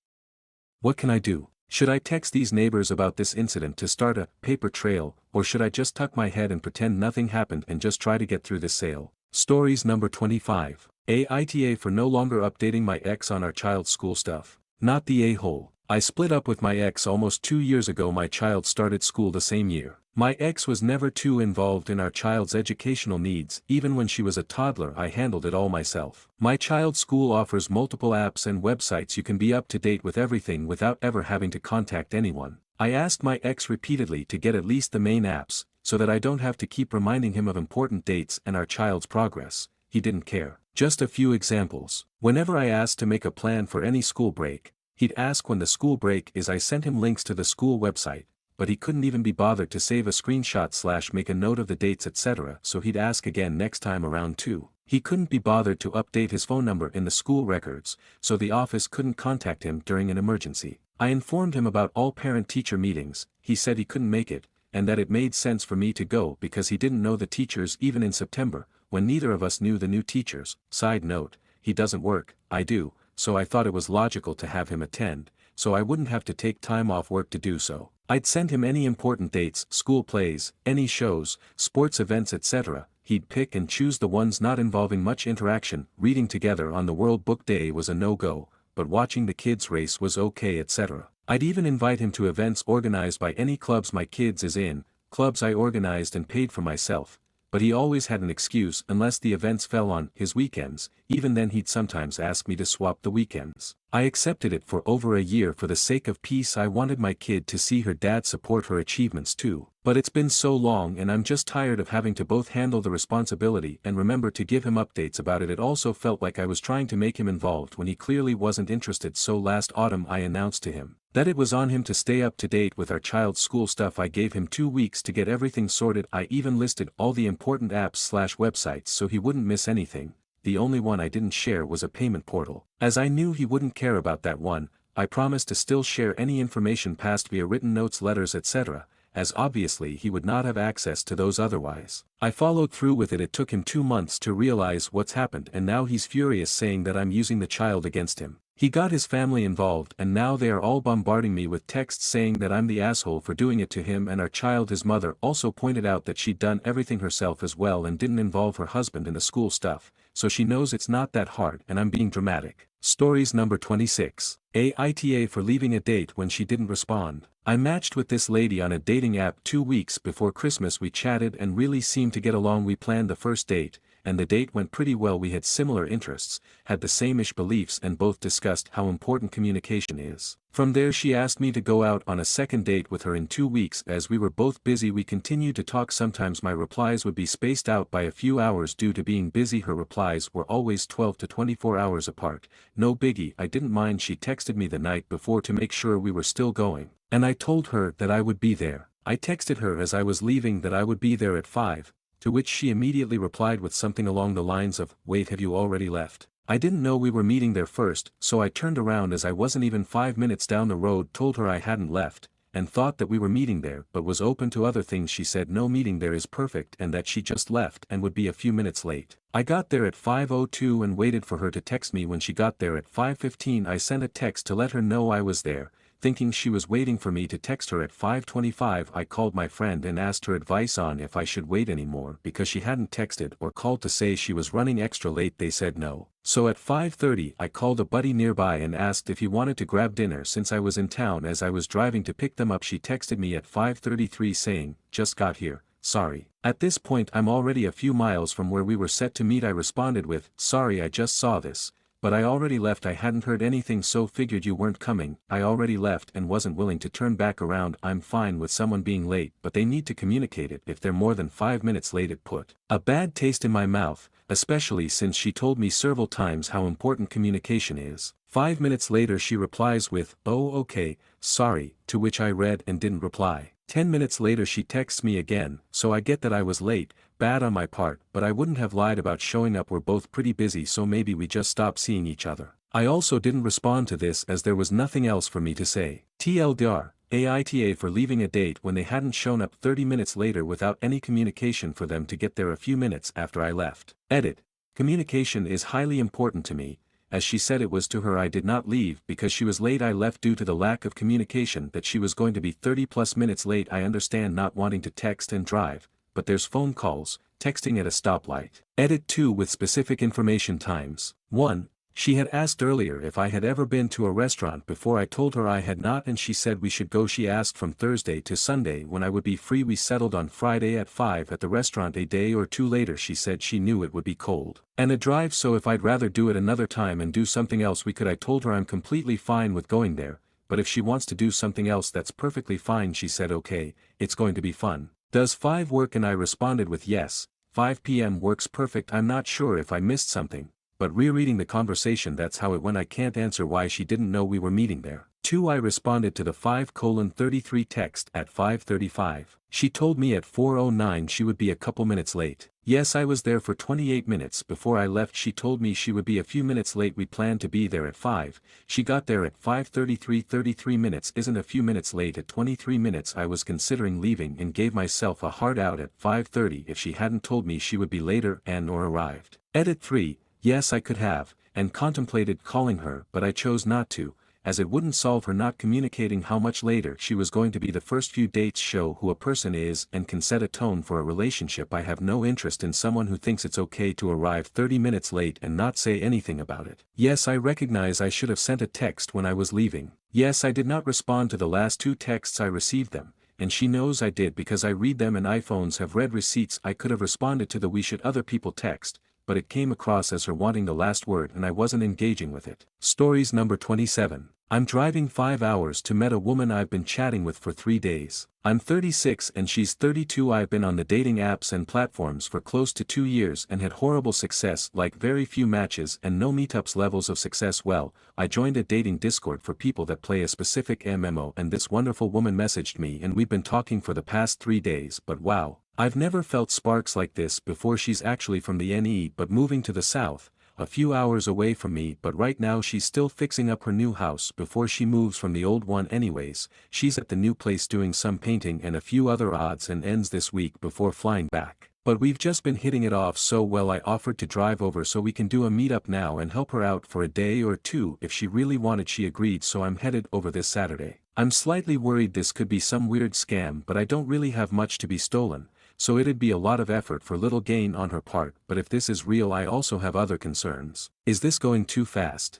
What can I do? Should I text these neighbors about this incident to start a paper trail, or should I just tuck my head and pretend nothing happened and just try to get through this sale? Stories number 25. Aita for no longer updating my ex on our child's school stuff. Not the a-hole. I split up with my ex almost 2 years ago. My child started school the same year. My ex was never too involved in our child's educational needs. Even when she was a toddler I handled it all myself. My child's school offers multiple apps and websites. You can be up to date with everything without ever having to contact anyone. I asked my ex repeatedly to get at least the main apps, so that I don't have to keep reminding him of important dates and our child's progress. He didn't care. Just a few examples. Whenever I asked to make a plan for any school break, he'd ask when the school break is. I sent him links to the school website, but he couldn't even be bothered to save a screenshot / make a note of the dates etc. So he'd ask again next time around too. He couldn't be bothered to update his phone number in the school records, so the office couldn't contact him during an emergency. I informed him about all parent-teacher meetings. He said he couldn't make it, and that it made sense for me to go because he didn't know the teachers even in September, when neither of us knew the new teachers. Side note, he doesn't work, I do, so I thought it was logical to have him attend, so I wouldn't have to take time off work to do so. I'd send him any important dates, school plays, any shows, sports events etc. He'd pick and choose the ones not involving much interaction. Reading together on the World Book Day was a no-go, but watching the kids race was okay etc. I'd even invite him to events organized by any clubs my kids is in, clubs I organized and paid for myself, but he always had an excuse unless the events fell on his weekends. Even then he'd sometimes ask me to swap the weekends. I accepted it for over a year for the sake of peace. I wanted my kid to see her dad support her achievements too. But it's been so long and I'm just tired of having to both handle the responsibility and remember to give him updates about it. It also felt like I was trying to make him involved when he clearly wasn't interested, so last autumn I announced to him that it was on him to stay up to date with our child's school stuff. I gave him 2 weeks to get everything sorted. I even listed all the important apps/websites so he wouldn't miss anything. The only one I didn't share was a payment portal. As I knew he wouldn't care about that one, I promised to still share any information passed via written notes, letters etc., as obviously he would not have access to those otherwise. I followed through with it. It took him 2 months to realize what's happened and now he's furious, saying that I'm using the child against him. He got his family involved and now they are all bombarding me with texts saying that I'm the asshole for doing it to him and our child. His mother also pointed out that she'd done everything herself as well and didn't involve her husband in the school stuff, so she knows it's not that hard and I'm being dramatic. Stories number 26. Aita for leaving a date when she didn't respond. I matched with this lady on a dating app 2 weeks before Christmas. We chatted and really seemed to get along. We planned the first date, and the date went pretty well. We had similar interests, had the same-ish beliefs and both discussed how important communication is. From there she asked me to go out on a second date with her in 2 weeks. As we were both busy we continued to talk. Sometimes my replies would be spaced out by a few hours due to being busy. Her replies were always 12 to 24 hours apart. No biggie, I didn't mind. She texted me the night before to make sure we were still going, and I told her that I would be there. I texted her as I was leaving that I would be there at 5, to which she immediately replied with something along the lines of, "Wait, have you already left?" I didn't know we were meeting there first, so I turned around as I wasn't even 5 minutes down the road, told her I hadn't left, and thought that we were meeting there but was open to other things. She said no, meeting there is perfect and that she just left and would be a few minutes late. I got there at 5:02 and waited for her to text me. When she got there at 5:15 I sent a text to let her know I was there, thinking she was waiting for me to text her at 5:25. I called my friend and asked her advice on if I should wait anymore because she hadn't texted or called to say she was running extra late. They said no. So at 5:30 I called a buddy nearby and asked if he wanted to grab dinner since I was in town. As I was driving to pick them up she texted me at 5:33 saying, "Just got here, sorry." At this point I'm already a few miles from where we were set to meet. I responded with, "Sorry, I just saw this, but I already left." I hadn't heard anything so figured you weren't coming. I already left and wasn't willing to turn back around. I'm fine with someone being late, but they need to communicate it. If they're more than 5 minutes late it put a bad taste in my mouth, especially since she told me several times how important communication is. 5 minutes later she replies with, "Oh okay, sorry," to which I read and didn't reply. 10 minutes later she texts me again, so I get that I was late. Bad on my part, but I wouldn't have lied about showing up. We're both pretty busy, so maybe we just stopped seeing each other. I also didn't respond to this as there was nothing else for me to say. TLDR, AITA for leaving a date when they hadn't shown up 30 minutes later without any communication for them to get there a few minutes after I left. Edit. Communication is highly important to me. As she said it was to her I did not leave because she was late. I left due to the lack of communication that she was going to be 30 plus minutes late. I understand not wanting to text and drive, but there's phone calls, texting at a stoplight. Edit 2 with specific information times. 1. She had asked earlier if I had ever been to a restaurant before. I told her I had not and she said we should go. She asked from Thursday to Sunday when I would be free. We settled on Friday at 5 at the restaurant. A day or two later she said she knew it would be cold and a drive, so if I'd rather do it another time and do something else we could. I told her I'm completely fine with going there, but if she wants to do something else that's perfectly fine. She said okay, it's going to be fun. Does 5 work? And I responded with yes, 5 p.m. works perfect. I'm not sure if I missed something, but rereading the conversation that's how it went. I can't answer why she didn't know we were meeting there. 2. I responded to the 5:33 text at 5:35. She told me at 4:09 she would be a couple minutes late. Yes, I was there for 28 minutes before I left. She told me she would be a few minutes late. We planned to be there at 5. She got there at 5:33. 33 minutes isn't a few minutes late. At 23 minutes I was considering leaving and gave myself a hard out at 5:30 if she hadn't told me she would be later and or arrived. Edit 3. Yes, I could have, and contemplated calling her but I chose not to, as it wouldn't solve her not communicating how much later she was going to be. The first few dates show who a person is and can set a tone for a relationship. I have no interest in someone who thinks it's okay to arrive 30 minutes late and not say anything about it. Yes, I recognize I should have sent a text when I was leaving. Yes, I did not respond to the last 2 texts I received them, and she knows I did because I read them and iPhones have read receipts. I could have responded to the "we should other people" text, but it came across as her wanting the last word and I wasn't engaging with it. Stories number 27. I'm driving 5 hours to meet a woman I've been chatting with for 3 days. I'm 36 and she's 32. I've been on the dating apps and platforms for close to 2 years and had horrible success, like very few matches and no meetups. Levels of success. Well, I joined a dating Discord for people that play a specific MMO and this wonderful woman messaged me and we've been talking for the past 3 days. But wow, I've never felt sparks like this before. She's actually from the NE but moving to the south, a few hours away from me, but right now she's still fixing up her new house before she moves from the old one. Anyways, she's at the new place doing some painting and a few other odds and ends this week before flying back. But we've just been hitting it off so well I offered to drive over so we can do a meetup now and help her out for a day or 2 if she really wanted. She agreed, so I'm headed over this Saturday. I'm slightly worried this could be some weird scam, but I don't really have much to be stolen, so it'd be a lot of effort for little gain on her part. But if this is real, I also have other concerns. Is this going too fast?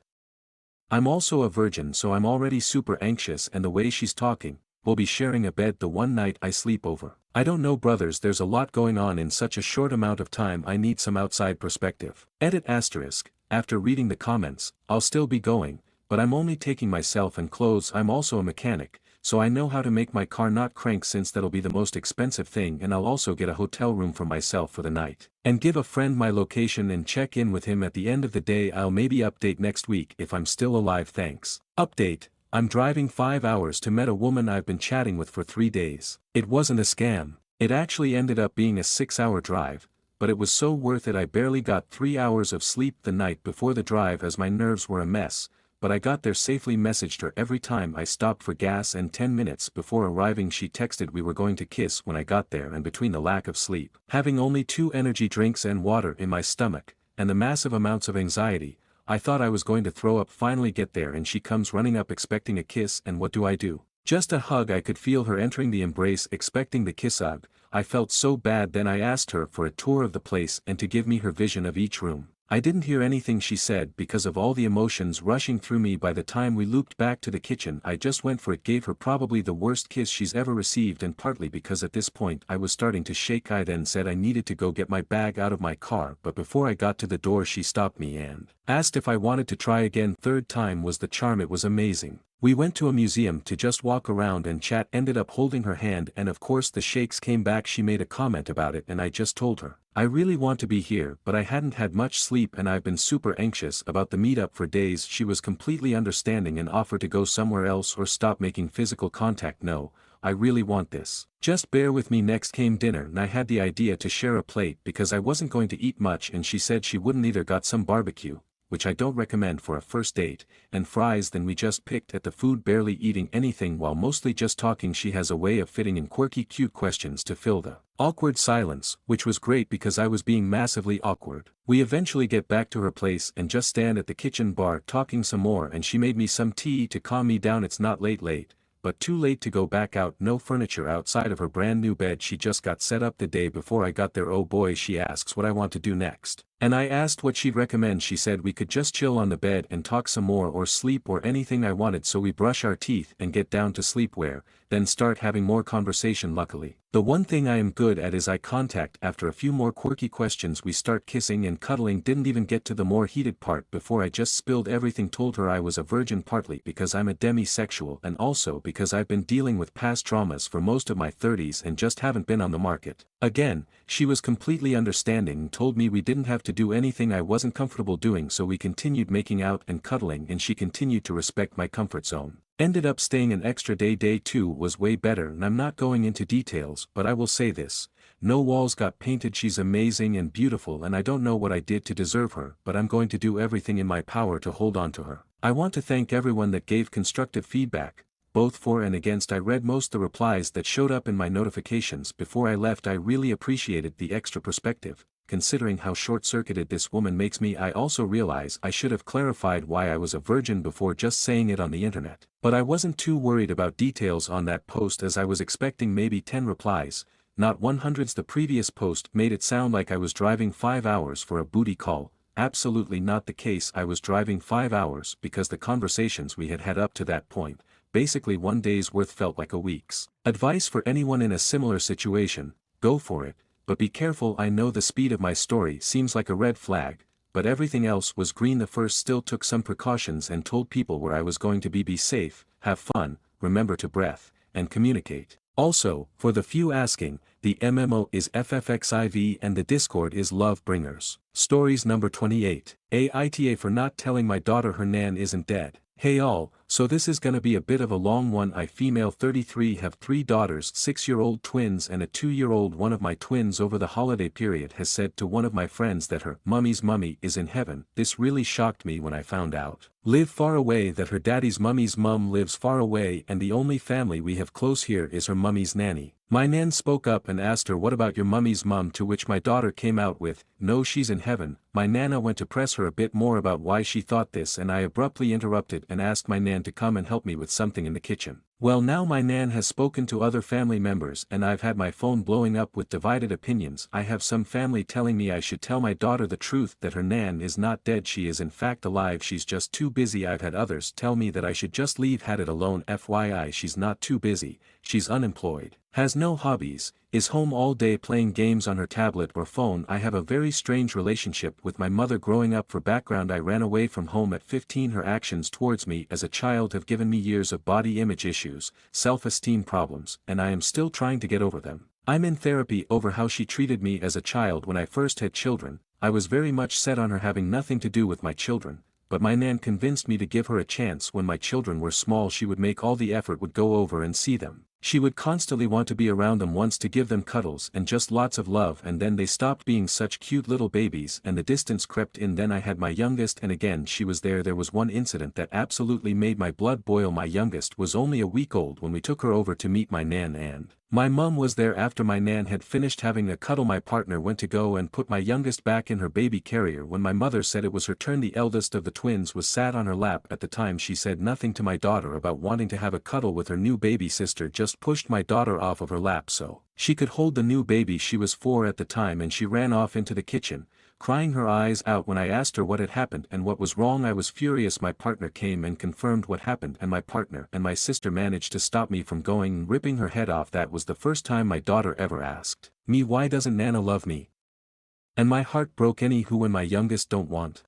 I'm also a virgin, so I'm already super anxious, and the way she's talking, we'll be sharing a bed the one night I sleep over. I don't know, brothers, there's a lot going on in such a short amount of time. I need some outside perspective. Edit asterisk, after reading the comments, I'll still be going, but I'm only taking myself and clothes. I'm also a mechanic, so I know how to make my car not crank, since that'll be the most expensive thing, and I'll also get a hotel room for myself for the night. And give a friend my location and check in with him at the end of the day. I'll maybe update next week if I'm still alive. Thanks. Update. I'm driving 5 hours to meet a woman I've been chatting with for 3 days. It wasn't a scam. It actually ended up being a 6-hour drive, but it was so worth it. I barely got 3 hours of sleep the night before the drive as my nerves were a mess, but I got there safely. Messaged her every time I stopped for gas, and 10 minutes before arriving she texted we were going to kiss when I got there. And between the lack of sleep, having only 2 energy drinks and water in my stomach, and the massive amounts of anxiety, I thought I was going to throw up. Finally get there and she comes running up expecting a kiss, and what do? Just a hug. I could feel her entering the embrace expecting the kiss. Ugh, I felt so bad. Then I asked her for a tour of the place and to give me her vision of each room. I didn't hear anything she said because of all the emotions rushing through me. By the time we looped back to the kitchen, I just went for it. Gave her probably the worst kiss she's ever received, and partly because at this point I was starting to shake. I then said I needed to go get my bag out of my car, but before I got to the door she stopped me and asked if I wanted to try again. Third time was the charm. It was amazing. We went to a museum to just walk around and chat. Ended up holding her hand, and of course the shakes came back. She made a comment about it and I just told her I really want to be here, but I hadn't had much sleep and I've been super anxious about the meetup for days. She was completely understanding and offered to go somewhere else or stop making physical contact. No, I really want this. Just bear with me. Next came dinner and I had the idea to share a plate because I wasn't going to eat much, and she said she wouldn't either. Got some barbecue, which I don't recommend for a first date, and fries. Then we just picked at the food, barely eating anything while mostly just talking. She has a way of fitting in quirky cute questions to fill the awkward silence, which was great because I was being massively awkward. We eventually get back to her place and just stand at the kitchen bar talking some more, and she made me some tea to calm me down. It's not late, but too late to go back out. No furniture outside of her brand new bed she just got set up the day before I got there. Oh boy, she asks what I want to do next. And I asked what she'd recommend. She said we could just chill on the bed and talk some more or sleep or anything I wanted. So we brush our teeth and get down to sleepwear, then start having more conversation. Luckily, the one thing I am good at is eye contact. After a few more quirky questions we start kissing and cuddling. Didn't even get to the more heated part before I just spilled everything. Told her I was a virgin, partly because I'm a demisexual and also because I've been dealing with past traumas for most of my 30s and just haven't been on the market. Again, she was completely understanding and told me we didn't have to do anything I wasn't comfortable doing, so we continued making out and cuddling and she continued to respect my comfort zone. Ended up staying an extra day. Day 2 was way better and I'm not going into details, but I will say this: no walls got painted. She's amazing and beautiful and I don't know what I did to deserve her, but I'm going to do everything in my power to hold on to her. I want to thank everyone that gave constructive feedback, both for and against. I read most the replies that showed up in my notifications before I left. I really appreciated the extra perspective. considering how short-circuited this woman makes me. I also realize I should have clarified why I was a virgin before just saying it on the internet. But I wasn't too worried about details on that post as I was expecting maybe 10 replies, not 100s. The previous post made it sound like I was driving 5 hours for a booty call. Absolutely not the case. I was driving 5 hours because the conversations we had had up to that point, basically one day's worth, felt like a week's. Advice for anyone in a similar situation: go for it, but be careful. I know the speed of my story seems like a red flag, but everything else was green. The first still took some precautions and told people where I was going to be. Be safe, have fun, remember to breath, and communicate. Also, for the few asking, the MMO is FFXIV and the Discord is Lovebringers. Stories number 28. Aita for not telling my daughter her nan isn't dead. Hey all, so this is gonna be a bit of a long one. I, female 33, have 3 daughters, 6-year-old twins and a 2-year-old. One of my twins over the holiday period has said to one of my friends that her mummy's mummy is in heaven. This really shocked me when I found out. Live far away that her daddy's mummy's mum lives far away and the only family we have close here is her mummy's nanny. My nan spoke up and asked her, what about your mummy's mum, to which my daughter came out with, no, she's in heaven. My nana went to press her a bit more about why she thought this and I abruptly interrupted and asked my nan to come and help me with something in the kitchen. Well, now my nan has spoken to other family members and I've had my phone blowing up with divided opinions. I have some family telling me I should tell my daughter the truth, that her nan is not dead, she is in fact alive, she's just too busy. I've had others tell me that I should just leave it alone. FYI, she's not too busy, she's unemployed, has no hobbies, is home all day playing games on her tablet or phone. I have a very strange relationship with my mother growing up. For background, I ran away from home at 15. Her actions towards me as a child have given me years of body image issues, self-esteem problems, and I am still trying to get over them. I'm in therapy over how she treated me as a child when I first had children. I was very much set on her having nothing to do with my children, but my nan convinced me to give her a chance. When my children were small, she would make all the effort, would go over and see them. She would constantly want to be around them, wants to give them cuddles and just lots of love, and then they stopped being such cute little babies and the distance crept in. Then I had my youngest and again she was there. There was one incident that absolutely made my blood boil. My youngest was only a week old when we took her over to meet my nan and my mum was there. After my nan had finished having a cuddle, my partner went to go and put my youngest back in her baby carrier when my mother said it was her turn. The eldest of the twins was sat on her lap. At the time she said nothing to my daughter about wanting to have a cuddle with her new baby sister, just pushed my daughter off of her lap so she could hold the new baby. She was 4 at the time and she ran off into the kitchen, crying her eyes out. When I asked her what had happened and what was wrong, I was furious. My partner came and confirmed what happened and my partner and my sister managed to stop me from going and ripping her head off. That was the first time my daughter ever asked me, why doesn't Nana love me? And my heart broke. Anywho, when my youngest don't want,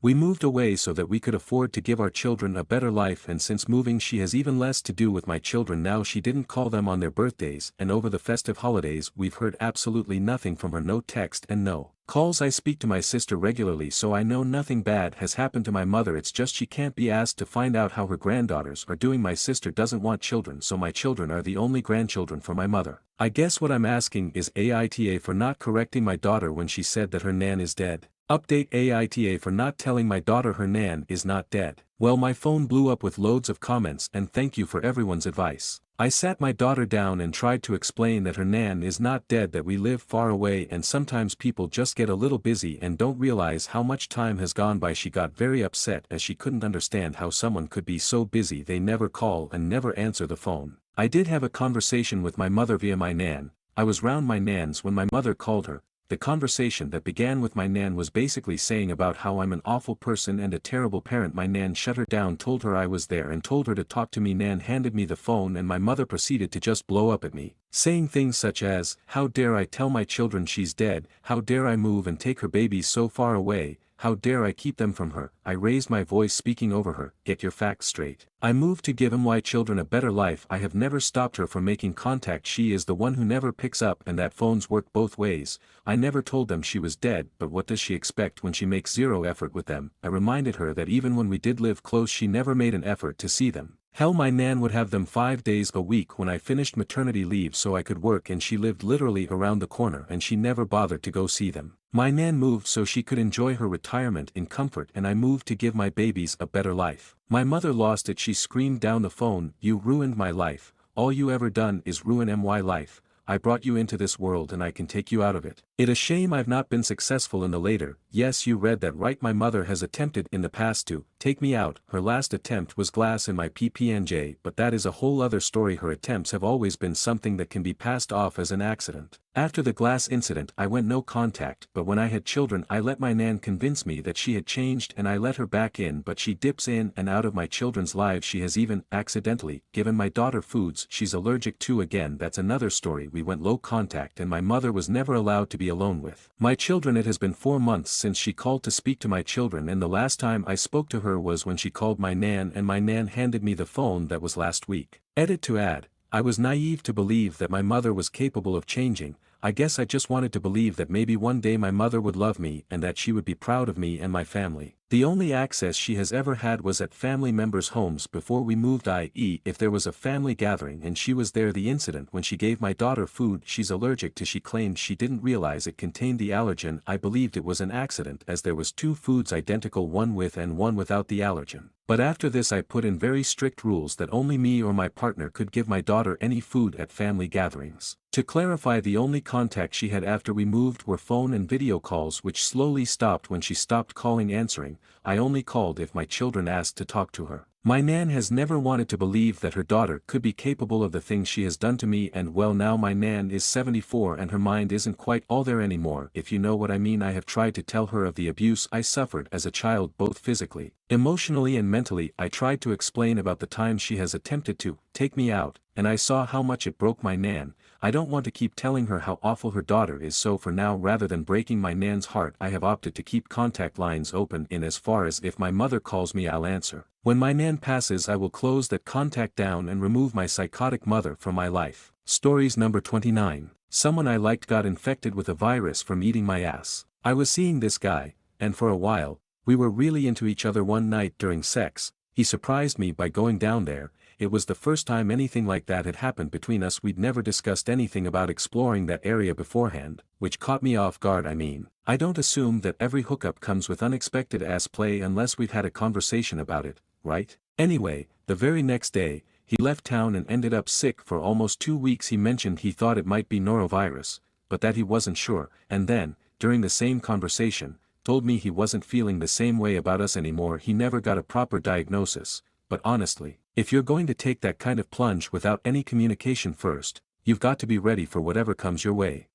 we moved away so that we could afford to give our children a better life, and since moving she has even less to do with my children now. She didn't call them on their birthdays, and over the festive holidays we've heard absolutely nothing from her. No text and no calls. I speak to my sister regularly so I know nothing bad has happened to my mother. It's just she can't be asked to find out how her granddaughters are doing. My sister doesn't want children, so my children are the only grandchildren for my mother. I guess what I'm asking is Aita for not correcting my daughter when she said that her nan is dead. Update: Aita for not telling my daughter her nan is not dead. Well, my phone blew up with loads of comments and thank you for everyone's advice. I sat my daughter down and tried to explain that her nan is not dead, that we live far away and sometimes people just get a little busy and don't realize how much time has gone by. She got very upset as she couldn't understand how someone could be so busy they never call and never answer the phone. I did have a conversation with my mother via my nan. I was round my nan's when my mother called her. The conversation that began with my nan was basically saying about how I'm an awful person and a terrible parent. My nan shut her down, told her I was there and told her to talk to me. Nan handed me the phone and my mother proceeded to just blow up at me, saying things such as, how dare I tell my children she's dead, how dare I move and take her babies so far away, how dare I keep them from her. I raised my voice speaking over her, get your facts straight. I moved to give my children a better life. I have never stopped her from making contact. She is the one who never picks up, and that phones work both ways. I never told them she was dead, but what does she expect when she makes zero effort with them? I reminded her that even when we did live close she never made an effort to see them. Hell, my nan would have them 5 days a week when I finished maternity leave so I could work, and she lived literally around the corner and she never bothered to go see them. My nan moved so she could enjoy her retirement in comfort, and I moved to give my babies a better life. My mother lost it. She screamed down the phone, you ruined my life, all you ever done is ruin my life. I brought you into this world and I can take you out of it. It's a shame I've not been successful in the later. Yes, you read that right. My mother has attempted in the past to take me out. Her last attempt was glass in my PPNJ, but that is a whole other story. Her attempts have always been something that can be passed off as an accident. After the glass incident I went no contact, but when I had children I let my nan convince me that she had changed and I let her back in, but she dips in and out of my children's lives. She has even, accidentally, given my daughter foods she's allergic to. Again, that's another story. We went low contact and my mother was never allowed to be alone with my children. It has been 4 months since she called to speak to my children, and the last time I spoke to her was when she called my nan, and my nan handed me the phone. That was last week. Edit to add, I was naive to believe that my mother was capable of changing. I guess I just wanted to believe that maybe one day my mother would love me and that she would be proud of me and my family. The only access she has ever had was at family members' homes before we moved, i.e. if there was a family gathering and she was there. The incident when she gave my daughter food she's allergic to, she claimed she didn't realize it contained the allergen. I believed it was an accident as there was 2 foods identical, one with and one without the allergen. But after this I put in very strict rules that only me or my partner could give my daughter any food at family gatherings. To clarify, the only contact she had after we moved were phone and video calls, which slowly stopped when she stopped calling answering. I only called if my children asked to talk to her. My nan has never wanted to believe that her daughter could be capable of the things she has done to me, and well, now my nan is 74 and her mind isn't quite all there anymore, if you know what I mean. I have tried to tell her of the abuse I suffered as a child, both physically, emotionally and mentally. I tried to explain about the times she has attempted to take me out, and I saw how much it broke my nan. I don't want to keep telling her how awful her daughter is, so for now, rather than breaking my nan's heart, I have opted to keep contact lines open. In as far as if my mother calls me, I'll answer. When my nan passes, I will close that contact down and remove my psychotic mother from my life. Stories number 29. Someone I liked got infected with a virus from eating my ass. I was seeing this guy, and for a while, we were really into each other. One night during sex, he surprised me by going down there. It was the first time anything like that had happened between us. We'd never discussed anything about exploring that area beforehand, which caught me off guard. I mean, I don't assume that every hookup comes with unexpected ass play unless we've had a conversation about it, right? Anyway, the very next day, he left town and ended up sick for almost 2 weeks. He mentioned he thought it might be norovirus, but that he wasn't sure, and then, during the same conversation, told me he wasn't feeling the same way about us anymore. He never got a proper diagnosis, but honestly, if you're going to take that kind of plunge without any communication first, you've got to be ready for whatever comes your way.